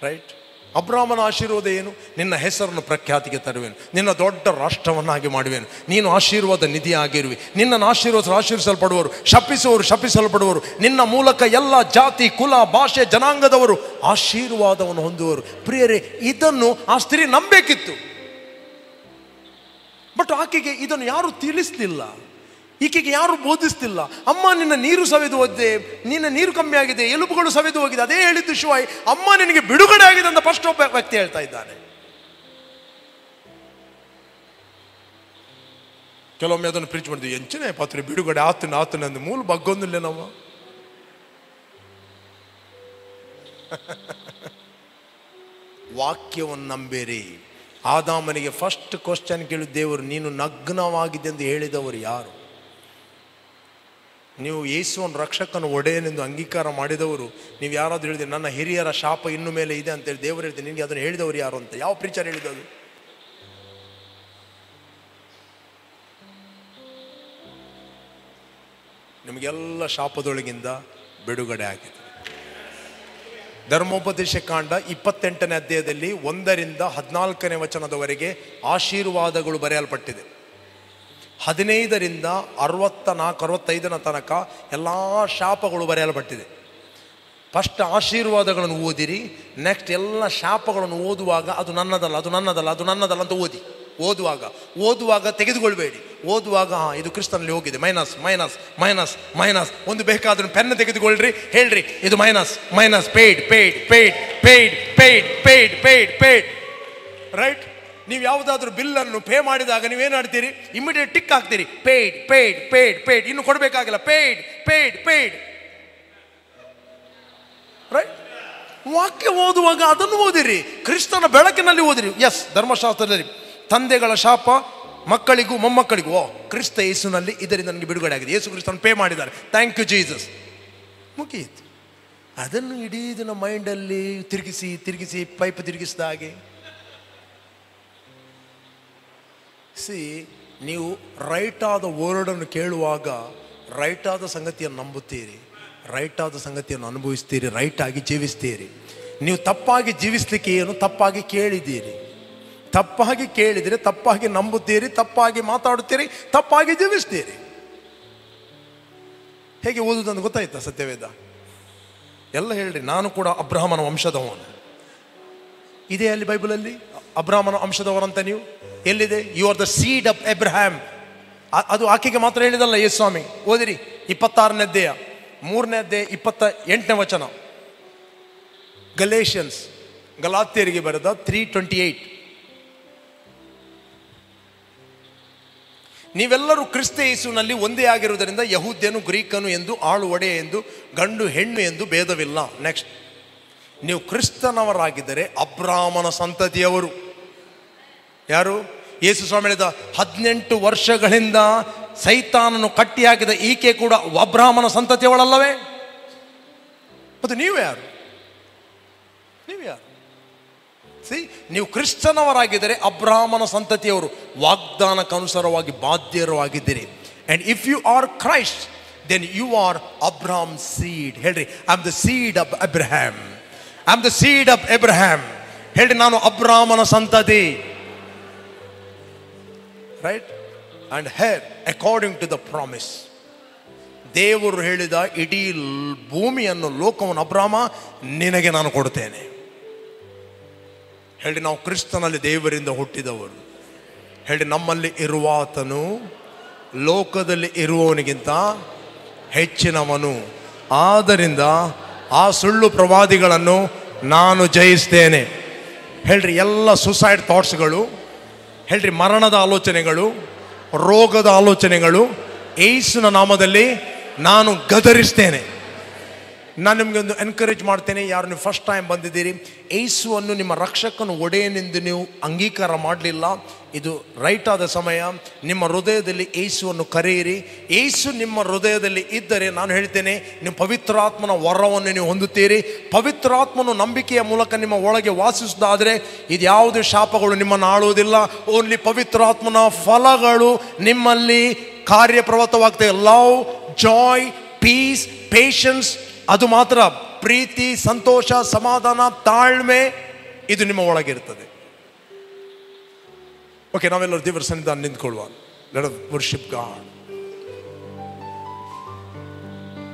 A: ರೈಟ್. ಅಬ್ರಾಮನ ಆಶೀರ್ವಾದ ಏನು? ನಿನ್ನ ಹೆಸರನ್ನು ಪ್ರಖ್ಯಾತಿಗೆ ತರುವೆನು, ನಿನ್ನ ದೊಡ್ಡ ರಾಷ್ಟ್ರವನ್ನಾಗಿ ಮಾಡುವೆನು, ನೀನು ಆಶೀರ್ವಾದ ನಿಧಿ ಆಗಿರುವೆ, ನಿನ್ನನ್ನು ಆಶೀರ್ವದಿಸಲ್ಪಡುವರು, ಶಪಿಸುವವರು ಶಪಿಸಲ್ಪಡುವರು, ನಿನ್ನ ಮೂಲಕ ಎಲ್ಲ ಜಾತಿ ಕುಲ ಭಾಷೆ ಜನಾಂಗದವರು ಆಶೀರ್ವಾದವನ್ನು ಹೊಂದುವರು. ಪ್ರಿಯರೇ, ಇದನ್ನು ಆ ಸ್ತ್ರೀ ನಂಬೇಕಿತ್ತು. ಬಟ್ ಆಕೆಗೆ ಇದನ್ನು ಯಾರು ತಿಳಿಸ್ಲಿಲ್ಲ, ಈಕೆಗೆ ಯಾರು ಬೋಧಿಸ್ತಿಲ್ಲ. ಅಮ್ಮ, ನಿನ್ನ ನೀರು ಸವೆದು ಹೋಗಿದೆ, ನಿನ್ನ ನೀರು ಕಮ್ಮಿ ಆಗಿದೆ, ಎಲುಬುಗಳು ಸವೆದು ಹೋಗಿದೆ, ಅದೇ ಹೇಳಿದ್ದು ಶಿವಾಯ್. ಅಮ್ಮ, ನಿನಗೆ ಬಿಡುಗಡೆ ಆಗಿದೆ ಅಂತ ಫಸ್ಟ್ ಒಬ್ಬ ವ್ಯಕ್ತಿ ಹೇಳ್ತಾ ಇದ್ದಾನೆ. ಕೆಲವೊಮ್ಮೆ ಅದನ್ನು ಪ್ರೀಚ್ ಮಾಡಿದ್ವಿ, ಎಂಚನೆ ಪಾತ್ರೆ ಬಿಡುಗಡೆ ಆತನ ಅಂದು ಮೂಲ ಬಗ್ಗೊಂದಿಲ್ಲ ನಾವು. ವಾಕ್ಯವನ್ನು ನಂಬೇರಿ. ಆದಾಮನಿಗೆ ಫಸ್ಟ್ ಕ್ವಶನ್ ಕೇಳಿದ ದೇವರು, ನೀನು ನಗ್ನವಾಗಿದೆ ಎಂದು ಹೇಳಿದವರು ಯಾರು? ನೀವು ಯೇಸುವನ್ನು ರಕ್ಷಕನ ಒಡೆಯನೆಂದು ಅಂಗೀಕಾರ ಮಾಡಿದವರು ನೀವು ಯಾರಾದರೂ ಹೇಳಿದ್ರೆ ನನ್ನ ಹಿರಿಯರ ಶಾಪ ಇನ್ನು ಮೇಲೆ ಇದೆ ಅಂತೇಳಿ ದೇವರು ಹೇಳ್ತೀನಿ, ನಿನಗೆ ಅದನ್ನು ಹೇಳಿದವರು ಯಾರು ಅಂತ ಯಾವ ಪ್ರೀಚರ್ ಹೇಳಿದವರು? ನಿಮಗೆಲ್ಲ ಶಾಪದೊಳಗಿಂದ ಬಿಡುಗಡೆ ಆಗಿದೆ. ಧರ್ಮೋಪದೇಶ ಕಾಂಡ 28ನೇ ಅಧ್ಯಾಯದಲ್ಲಿ 1ರಿಂದ 14ನೇ ವಚನದವರೆಗೆ ಆಶೀರ್ವಾದಗಳು ಬರೆಯಲ್ಪಟ್ಟಿದೆ. 15ರಿಂದ 64-65ನ ತನಕ ಎಲ್ಲ ಶಾಪಗಳು ಬರೆಯಲ್ಪಟ್ಟಿದೆ. ಫಸ್ಟ್ ಆಶೀರ್ವಾದಗಳನ್ನು ಓದಿರಿ, ನೆಕ್ಸ್ಟ್ ಎಲ್ಲ ಶಾಪಗಳನ್ನು ಓದುವಾಗ ಅದು ನನ್ನದಲ್ಲ, ಅದು ನನ್ನದಲ್ಲ, ಅದು ನನ್ನದಲ್ಲ ಅಂತ ಓದುವಾಗ ತೆಗೆದುಕೊಳ್ಬೇಡಿ. ಓದುವಾಗ ಇದು ಕ್ರಿಸ್ತನಲ್ಲಿ ಹೋಗಿದೆ, ಮೈನಸ್ ಮೈನಸ್ ಮೈನಸ್ ಮೈನಸ್. ಒಂದು ಬೇಕಾದ್ರೂ ಪೆನ್ ತೆಗೆದುಕೊಳ್ಳ್ರಿ, ಹೇಳ್ರಿ ಇದು minus minus, paid paid paid paid paid paid paid paid. Right? ನೀವು ಯಾವುದಾದ್ರೂ ಬಿಲ್ಲನ್ನು ಪೇ ಮಾಡಿದಾಗ ನೀವೇನು ಮಾಡ್ತೀರಿ? ಇಮಿಡಿಯೇಟ್ ಟಿಕ್ ಹಾಕ್ತೀರಿ, ಪೇಯ್ಡ್ ಪೇಯ್ಡ್ ಪೇಯ್ಡ್ ಪೇಯ್ಡ್. ಇನ್ನು ಕೊಡಬೇಕಾಗಿಲ್ಲ, ಪೇಯ್ಡ್ ಪೇಯ್ಡ್ ಪೇಯ್ಡ್. ರೈಟ್? ವಾಕ್ಯ ಓದುವಾಗ ಅದನ್ನು ಓದಿರಿ, ಕ್ರಿಸ್ತನ ಬೆಳಕಿನಲ್ಲಿ ಓದಿರಿ. ಎಸ್, ಧರ್ಮಶಾಸ್ತ್ರದಲ್ಲಿ ತಂದೆಗಳ ಶಾಪ ಮಕ್ಕಳಿಗೂ ಮೊಮ್ಮಕ್ಕಳಿಗೂ, ಓ ಕ್ರಿಸ್ತ ಯೇಸುನಲ್ಲಿ ಇದರಿಂದ ನನಗೆ ಬಿಡುಗಡೆ ಆಗಿದೆ, ಯೇಸು ಕ್ರಿಸ್ತನ ಪೇ ಮಾಡಿದ್ದಾರೆ, ಥ್ಯಾಂಕ್ ಯು ಜೀಸಸ್, ಮುಗಿಯಿತು. ಅದನ್ನು ಇಡೀ ದಿನ ಮೈಂಡಲ್ಲಿ ತಿರುಗಿಸಿ ತಿರುಗಿಸಿ ಪೈಪ್ ತಿರುಗಿಸಿದ ಹಾಗೆ. ನೀವು ರೈಟ್ ಆದ ವರ್ಡನ್ನು ಕೇಳುವಾಗ ರೈಟ್ ಆದ ಸಂಗತಿಯನ್ನು ನಂಬುತ್ತೀರಿ, ರೈಟ್ ಆದ ಸಂಗತಿಯನ್ನು ಅನುಭವಿಸ್ತೀರಿ, ರೈಟ್ ಆಗಿ ಜೀವಿಸ್ತೀರಿ. ನೀವು ತಪ್ಪಾಗಿ ಜೀವಿಸ್ಲಿಕ್ಕೆ ಏನು? ತಪ್ಪಾಗಿ ಕೇಳಿದ್ದೀರಿ. ತಪ್ಪಾಗಿ ಕೇಳಿದರೆ ತಪ್ಪಾಗಿ ನಂಬುತ್ತೀರಿ, ತಪ್ಪಾಗಿ ಮಾತಾಡುತ್ತೀರಿ, ತಪ್ಪಾಗಿ ಜೀವಿಸ್ತೀರಿ. ಹೇಗೆ ಓದುವುದಂತ ಗೊತ್ತಾಯ್ತಾ? ಸತ್ಯವೇದ ಎಲ್ಲ ಹೇಳ್ರಿ. ನಾನು ಕೂಡ ಅಬ್ರಹಾಮನ ವಂಶದವನು ಇದೆ ಅಲ್ಲಿ ಬೈಬಲಲ್ಲಿ, ಅಬ್ರಹಾಮನ ವಂಶದವರಂತ. ನೀವು ಎಲ್ಲಿದೆ? You are the seed of Abraham. ಅದು ಆಕೆಗೆ ಮಾತ್ರ ಹೇಳಿದಲ್ಲ ಯೇಸು ಸ್ವಾಮಿ. ಓದಿರಿ 26ನೇ ಅಧ್ಯಾಯ 3ನೇ ಅಧ್ಯಾಯ 28ನೇ ವಚನ. ಗಲೇಷಿಯನ್ಸ್, ಗಲಾತ್ಯರಿಗೆ ಬರೆದ 3:28. ನೀವೆಲ್ಲರೂ ಕ್ರಿಸ್ತ ಯೇಸುವಿನಲ್ಲಿ ಒಂದೇ ಆಗಿರುವುದರಿಂದ ಯಹೂದ್ಯನು ಗ್ರೀಕನು ಎಂದು, ಆಳು ಒಡೆಯ ಎಂದು, ಗಂಡು ಹೆಣ್ಣು ಎಂದು ಭೇದವಿಲ್ಲ. ನೆಕ್ಸ್ಟ್, ನೀವು ಕ್ರಿಸ್ತನವರಾಗಿದ್ದರೆ ಅಬ್ರಹಾಮನ ಸಂತತಿಯವರು. ಯಾರು? ಯೇಸು ಸ್ವಾಮಿ ಹೇಳಿದ 18 ವರ್ಷಗಳಿಂದ ಸೈತಾನನು ಕಟ್ಟಿ ಹಾಕಿದ ಈಕೆ ಕೂಡ ಅಬ್ರಹಾಮನ ಸಂತತಿಯವಳಲ್ಲವೇ? ಮತ್ತು ನೀವು ಯಾರು? ನೀವು ಯಾರು? ನೀವು ಕ್ರಿಸ್ತನವರಾಗಿದ್ದರೆ ಅಬ್ರಹಾಮನ ಸಂತತಿಯವರು, ವಾಗ್ದಾನಕ್ಕನುಸಾರವಾಗಿ ಬಾಧ್ಯರು ಆಗಿದ್ದೀರಿ. And if you are Christ then you are Abraham seed. ಹೇಳ್ರಿ, I am the seed of Abraham. I am the seed of Abraham. ಹೇಳ್ರಿ, ನಾನು ಅಬ್ರಹಾಮನ ಸಂತತಿ. Right? And heir according to the promise. ದೇವರು ಹೇಳಿದ ಇಡೀ ಭೂಮಿಯನ್ನು, ಲೋಕವನ್ನು, ಅಬ್ರಹಾಮ ನಿನಗೆ ನಾನು ಕೊಡ್ತೇನೆ. ಹೇಳಿ, ನಾವು ಕ್ರಿಸ್ತನಲ್ಲಿ ದೇವರಿಂದ ಹುಟ್ಟಿದವರು. ಹೇಳಿ, ನಮ್ಮಲ್ಲಿ ಇರುವಾತನು ಲೋಕದಲ್ಲಿ ಇರುವವನಿಗಿಂತ ಹೆಚ್ಚಿನವನು. ಆದ್ದರಿಂದ ಆ ಸುಳ್ಳು ಪ್ರವಾದಿಗಳನ್ನು ನಾನು ಜಯಿಸ್ತೇನೆ. ಹೇಳ್ರಿ, ಎಲ್ಲ ಸುಸೈಡ್ ಥಾಟ್ಸ್ಗಳು, ಹೇಳ್ರಿ ಮರಣದ ಆಲೋಚನೆಗಳು, ರೋಗದ ಆಲೋಚನೆಗಳು ಯೇಸುವಿನ ನಾಮದಲ್ಲಿ ನಾನು ಗದರಿಸ್ತೇನೆ. ನಾನು ನಿಮಗೆ ಒಂದು ಎನ್ಕರೇಜ್ ಮಾಡ್ತೇನೆ. ಯಾರು ನೀವು ಫಸ್ಟ್ ಟೈಮ್ ಬಂದಿದ್ದೀರಿ, ಯೇಸುವನ್ನು ನಿಮ್ಮ ರಕ್ಷಕನು ಒಡೆಯನೆಂದು ನೀವು ಅಂಗೀಕಾರ ಮಾಡಲಿಲ್ಲ, ಇದು ರೈಟ್ ಆದ ಸಮಯ. ನಿಮ್ಮ ಹೃದಯದಲ್ಲಿ ಯೇಸುವನ್ನು ಕರೆಯಿರಿ. ಯೇಸು ನಿಮ್ಮ ಹೃದಯದಲ್ಲಿ ಇದ್ದರೆ ನಾನು ಹೇಳ್ತೇನೆ, ನೀವು ಪವಿತ್ರಾತ್ಮನ ವರವನ್ನು ನೀವು ಹೊಂದುತ್ತೀರಿ. ಪವಿತ್ರಾತ್ಮನು ನಂಬಿಕೆಯ ಮೂಲಕ ನಿಮ್ಮ ಒಳಗೆ ವಾಸಿಸುವುದಾದರೆ ಇದ್ಯಾವುದೇ ಶಾಪಗಳು ನಿಮ್ಮನ್ನು ಆಳುವುದಿಲ್ಲ. ಓನ್ಲಿ ಪವಿತ್ರಾತ್ಮನ ಫಲಗಳು ನಿಮ್ಮಲ್ಲಿ ಕಾರ್ಯಪ್ರವೃತ್ತವಾಗ್ತವೆ. ಲವ್, ಜಾಯ್, ಪೀಸ್, ಪೇಷನ್ಸ್, ಅದು ಮಾತ್ರ. ಪ್ರೀತಿ, ಸಂತೋಷ, ಸಮಾಧಾನ, ತಾಳ್ಮೆ, ಇದು ನಿಮ್ಮ ಒಳಗಿರ್ತದೆ. ಓಕೆ, ನಾವೆಲ್ಲರೂ ದೇವರ ಸನ್ನಿಧಾನ ನಿಂತ್ಕೊಳ್ಳುವ. Let us worship God.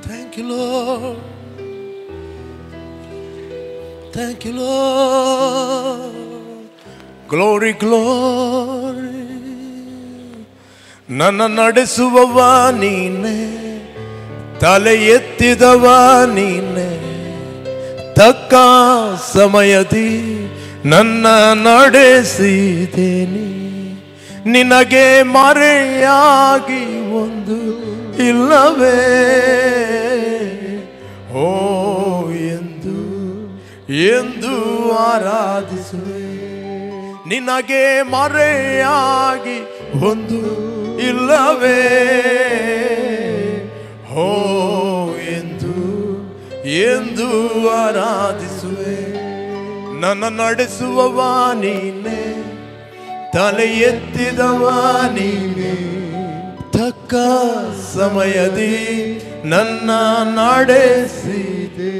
A: Thank you lord, thank you lord. Glory glory. ನನ್ನ ನಡೆಸುವವ ನೀನೆ, ತಲೆ ಎತ್ತಿದವ ನೀನೆ, ತಕ್ಕ ಸಮಯದಿ ನನ್ನ ನಡೆಸಿದೇನೆ. ನಿನಗೆ ಮರೆಯಾಗಿ ಒಂದು ಇಲ್ಲವೇ ಓ ಎಂದು ಎಂದು ಆರಾಧಿಸುವೆ. ನಿನಗೆ ಮರೆಯಾಗಿ ಒಂದು ಇಲ್ಲವೇ ಹೋ ಎಂದು ಎಂದು ಆರಾಧಿಸುವೆ. ನನ್ನ ನಡೆಸುವವ ನೀನೆ, ತಲೆ ಎತ್ತಿದವ ನೀನೆ, ತಕ್ಕ ಸಮಯದಿ ನನ್ನ ನಡೆಸಿದೆ.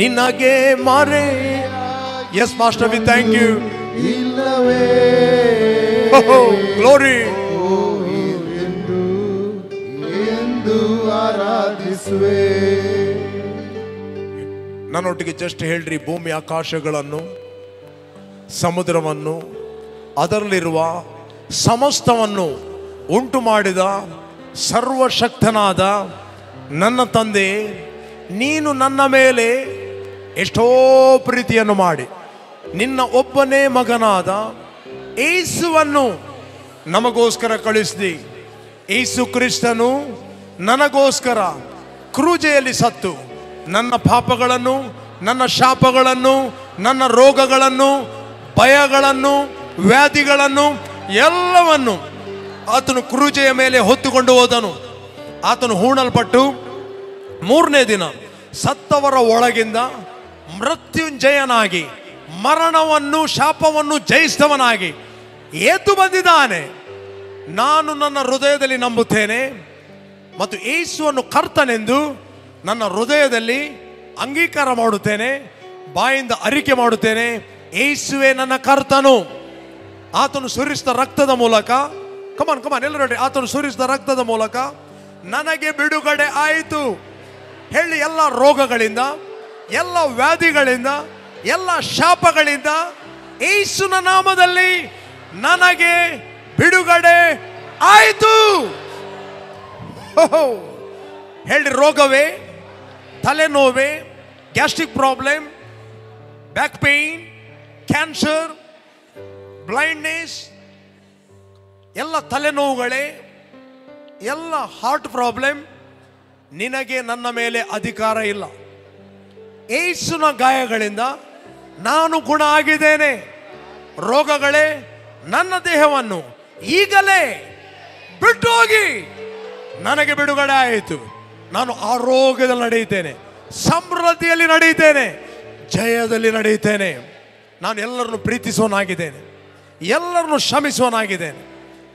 A: ನಿನಗೆ ಮರೆ. Yes master, we thank you. ಇಲ್ಲವೇ ಗ್ಲೋರಿ ಎಂದು ಆರಾಧಿಸುವೆ. ನನ್ನೊಟ್ಟಿಗೆ ಜಸ್ಟ್ ಹೇಳ್ರಿ, ಭೂಮಿ ಆಕಾಶಗಳನ್ನು, ಸಮುದ್ರವನ್ನು, ಅದರಲ್ಲಿರುವ ಸಮಸ್ತವನ್ನು ಉಂಟು ಮಾಡಿದ ಸರ್ವಶಕ್ತನಾದ ನನ್ನ ತಂದೆ, ನೀನು ನನ್ನ ಮೇಲೆ ಎಷ್ಟೋ ಪ್ರೀತಿಯನ್ನು ಮಾಡಿ ನಿನ್ನ ಒಬ್ಬನೇ ಮಗನಾದ ಯೇಸುವನ್ನು ನಮಗೋಸ್ಕರ ಕಳಿಸಿದಿ. ಯೇಸು ಕ್ರಿಸ್ತನು ನನಗೋಸ್ಕರ ಕ್ರೂಜೆಯಲ್ಲಿ ಸತ್ತು ನನ್ನ ಪಾಪಗಳನ್ನು, ನನ್ನ ಶಾಪಗಳನ್ನು, ನನ್ನ ರೋಗಗಳನ್ನು, ಭಯಗಳನ್ನು, ವ್ಯಾಧಿಗಳನ್ನು ಎಲ್ಲವನ್ನು ಆತನು ಕ್ರೂಜೆಯ ಮೇಲೆ ಹೊತ್ತುಕೊಂಡು ಹೋದನು. ಆತನು ಹೂಣಲ್ಪಟ್ಟು 3ನೇ ದಿನ ಸತ್ತವರ ಒಳಗಿಂದ ಮೃತ್ಯುಂಜಯನಾಗಿ ಮರಣವನ್ನು, ಶಾಪವನ್ನು ಜಯಿಸಿದವನಾಗಿ ಎದ್ದು ಬಂದಿದ್ದಾನೆ. ನಾನು ನನ್ನ ಹೃದಯದಲ್ಲಿ ನಂಬುತ್ತೇನೆ ಮತ್ತು ಯೇಸುವನ್ನು ಕರ್ತನೆಂದು ನನ್ನ ಹೃದಯದಲ್ಲಿ ಅಂಗೀಕಾರ ಮಾಡುತ್ತೇನೆ, ಬಾಯಿಂದ ಅರಿಕೆ ಮಾಡುತ್ತೇನೆ. ಯೇಸುವೇ ನನ್ನ ಕರ್ತನು. ಆತನು ಸುರಿಸಿದ ರಕ್ತದ ಮೂಲಕ, ಕಮಾನ್ ಎಲ್ಲರೂ ನೋಡಿ, ಆತನು ಸುರಿಸಿದ ರಕ್ತದ ಮೂಲಕ ನನಗೆ ಬಿಡುಗಡೆ ಆಯಿತು. ಹೇಳಿ, ಎಲ್ಲ ರೋಗಗಳಿಂದ, ಎಲ್ಲ ವ್ಯಾಧಿಗಳಿಂದ, ಎಲ್ಲ ಶಾಪಗಳಿಂದ ಯೇಸುನ ನಾಮದಲ್ಲಿ ನನಗೆ ಬಿಡುಗಡೆ ಆಯಿತು. ಹೇಳಿ, ರೋಗವೇ, ತಲೆನೋವೇ, gastric problem, back pain, cancer, blindness, ಎಲ್ಲ ತಲೆನೋವುಗಳೇ, ಎಲ್ಲ ಹಾರ್ಟ್ ಪ್ರಾಬ್ಲಮ್, ನಿನಗೆ ನನ್ನ ಮೇಲೆ ಅಧಿಕಾರ ಇಲ್ಲ. ಯೇಸುನ ಗಾಯಗಳಿಂದ ನಾನು ಗುಣ ಆಗಿದ್ದೇನೆ. ರೋಗಗಳೇ, ನನ್ನ ದೇಹವನ್ನು ಈಗಲೇ ಬಿಟ್ಟು ಹೋಗಿ, ನನಗೆ ಬಿಡುಗಡೆ ಆಯಿತು. ನಾನು ಆರೋಗ್ಯದಲ್ಲಿ ನಡೆಯುತ್ತೇನೆ, ಸಮೃದ್ಧಿಯಲ್ಲಿ ನಡೆಯುತ್ತೇನೆ, ಜಯದಲ್ಲಿ ನಡೆಯುತ್ತೇನೆ. ನಾನು ಎಲ್ಲರನ್ನು ಪ್ರೀತಿಸುವನಾಗಿದ್ದೇನೆ, ಎಲ್ಲರನ್ನು ಕ್ಷಮಿಸುವನಾಗಿದ್ದೇನೆ.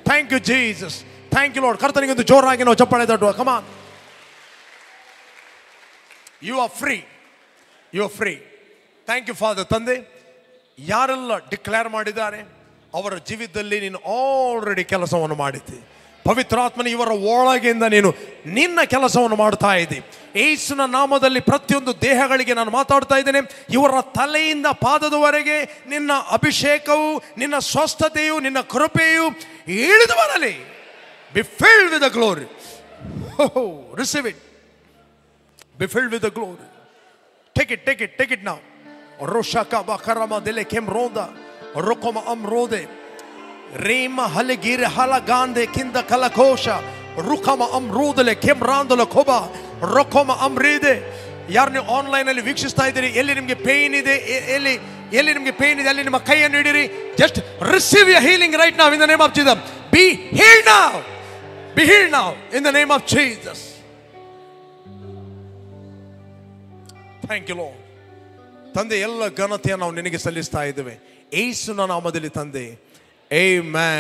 A: Thank you Jesus, thank you lord. ಕರ್ತನಿಗೊಂದು ಜೋರಾಗಿ ನಾವು ಚಪ್ಪಾಳೆ ತಟ್ಟುವ. Come on. You are free, you are free. Thank you father. ತಂದೆ, ಯಾರೆಲ್ಲ ಡಿಕ್ಲೇರ್ ಮಾಡಿದ್ದಾರೆ ಅವರ ಜೀವಿತದಲ್ಲಿ ನೀನು ಆಲ್ರೆಡಿ ಕೆಲಸವನ್ನು ಮಾಡಿದ್ದಿ. ಪವಿತ್ರಾತ್ಮನ ಇವರ ಒಳಗಿಂದ ನೀನು ನಿನ್ನ ಕೆಲಸವನ್ನು ಮಾಡ್ತಾ ಇದ್ದಿ. ಯೇಸುವಿನ ನಾಮದಲ್ಲಿ ಪ್ರತಿಯೊಂದು ದೇಹಗಳಿಗೆ ನಾನು ಮಾತಾಡ್ತಾ ಇದ್ದೇನೆ. ಇವರ ತಲೆಯಿಂದ ಪಾದದವರೆಗೆ ನಿನ್ನ ಅಭಿಷೇಕವು, ನಿನ್ನ ಸ್ವಸ್ಥತೆಯು, ನಿನ್ನ ಕೃಪೆಯು ಇಳಿದು ಬರಲಿ. Be filled with the glory. Receive it. Be filled with the glory. Take it, take it, take it now. ರೋಷಕ ಬಕರಮ ದೆಲೆ ಕೆಮ್ ರೋದ ರೊಕೊಮ ಅಮ್ ರೋದೆ ರೇಮ ಹಲಗಿರೆ ಹಲಗಾಂದೆ ಕಿಂದ ಕಲಕೋಶ ರುಖಮ ಅಮ್ ರೋದಲೆ ಕೆಮ್ ರಾಂದಲ ಕೊಬ ರೊಕೊಮ ಅಮ್ ರೀದೆ. ಯಾರು ನೀವು ಆನ್ಲೈನಲ್ಲಿ ವೀಕ್ಷಿಸ್ತಾ ಇದ್ದೀರಿ, ಎಲ್ಲಿ ನಿಮಗೆ ಪೇನ್ ಇದೆ, ಎಲ್ಲಿ ನಿಮಗೆ ಪೇನ್ ಇದೆ ಅಲ್ಲಿ ನಿಮ್ಮ ಕೈಯನ್ನು ಇಡಿರಿ. Just receive your healing right now in the name of Jesus. Be healed now, be healed now in the name of Jesus. Thank you lord. ತಂದೆ, ಎಲ್ಲ ಘನತೆಯನ್ನು ನಾವು ನಿನಗೆ ಸಲ್ಲಿಸ್ತಾ ಇದ್ದೇವೆ ಯೇಸುವಿನ ನಾಮದಲ್ಲಿ ತಂದೆ. ಆಮೆನ್.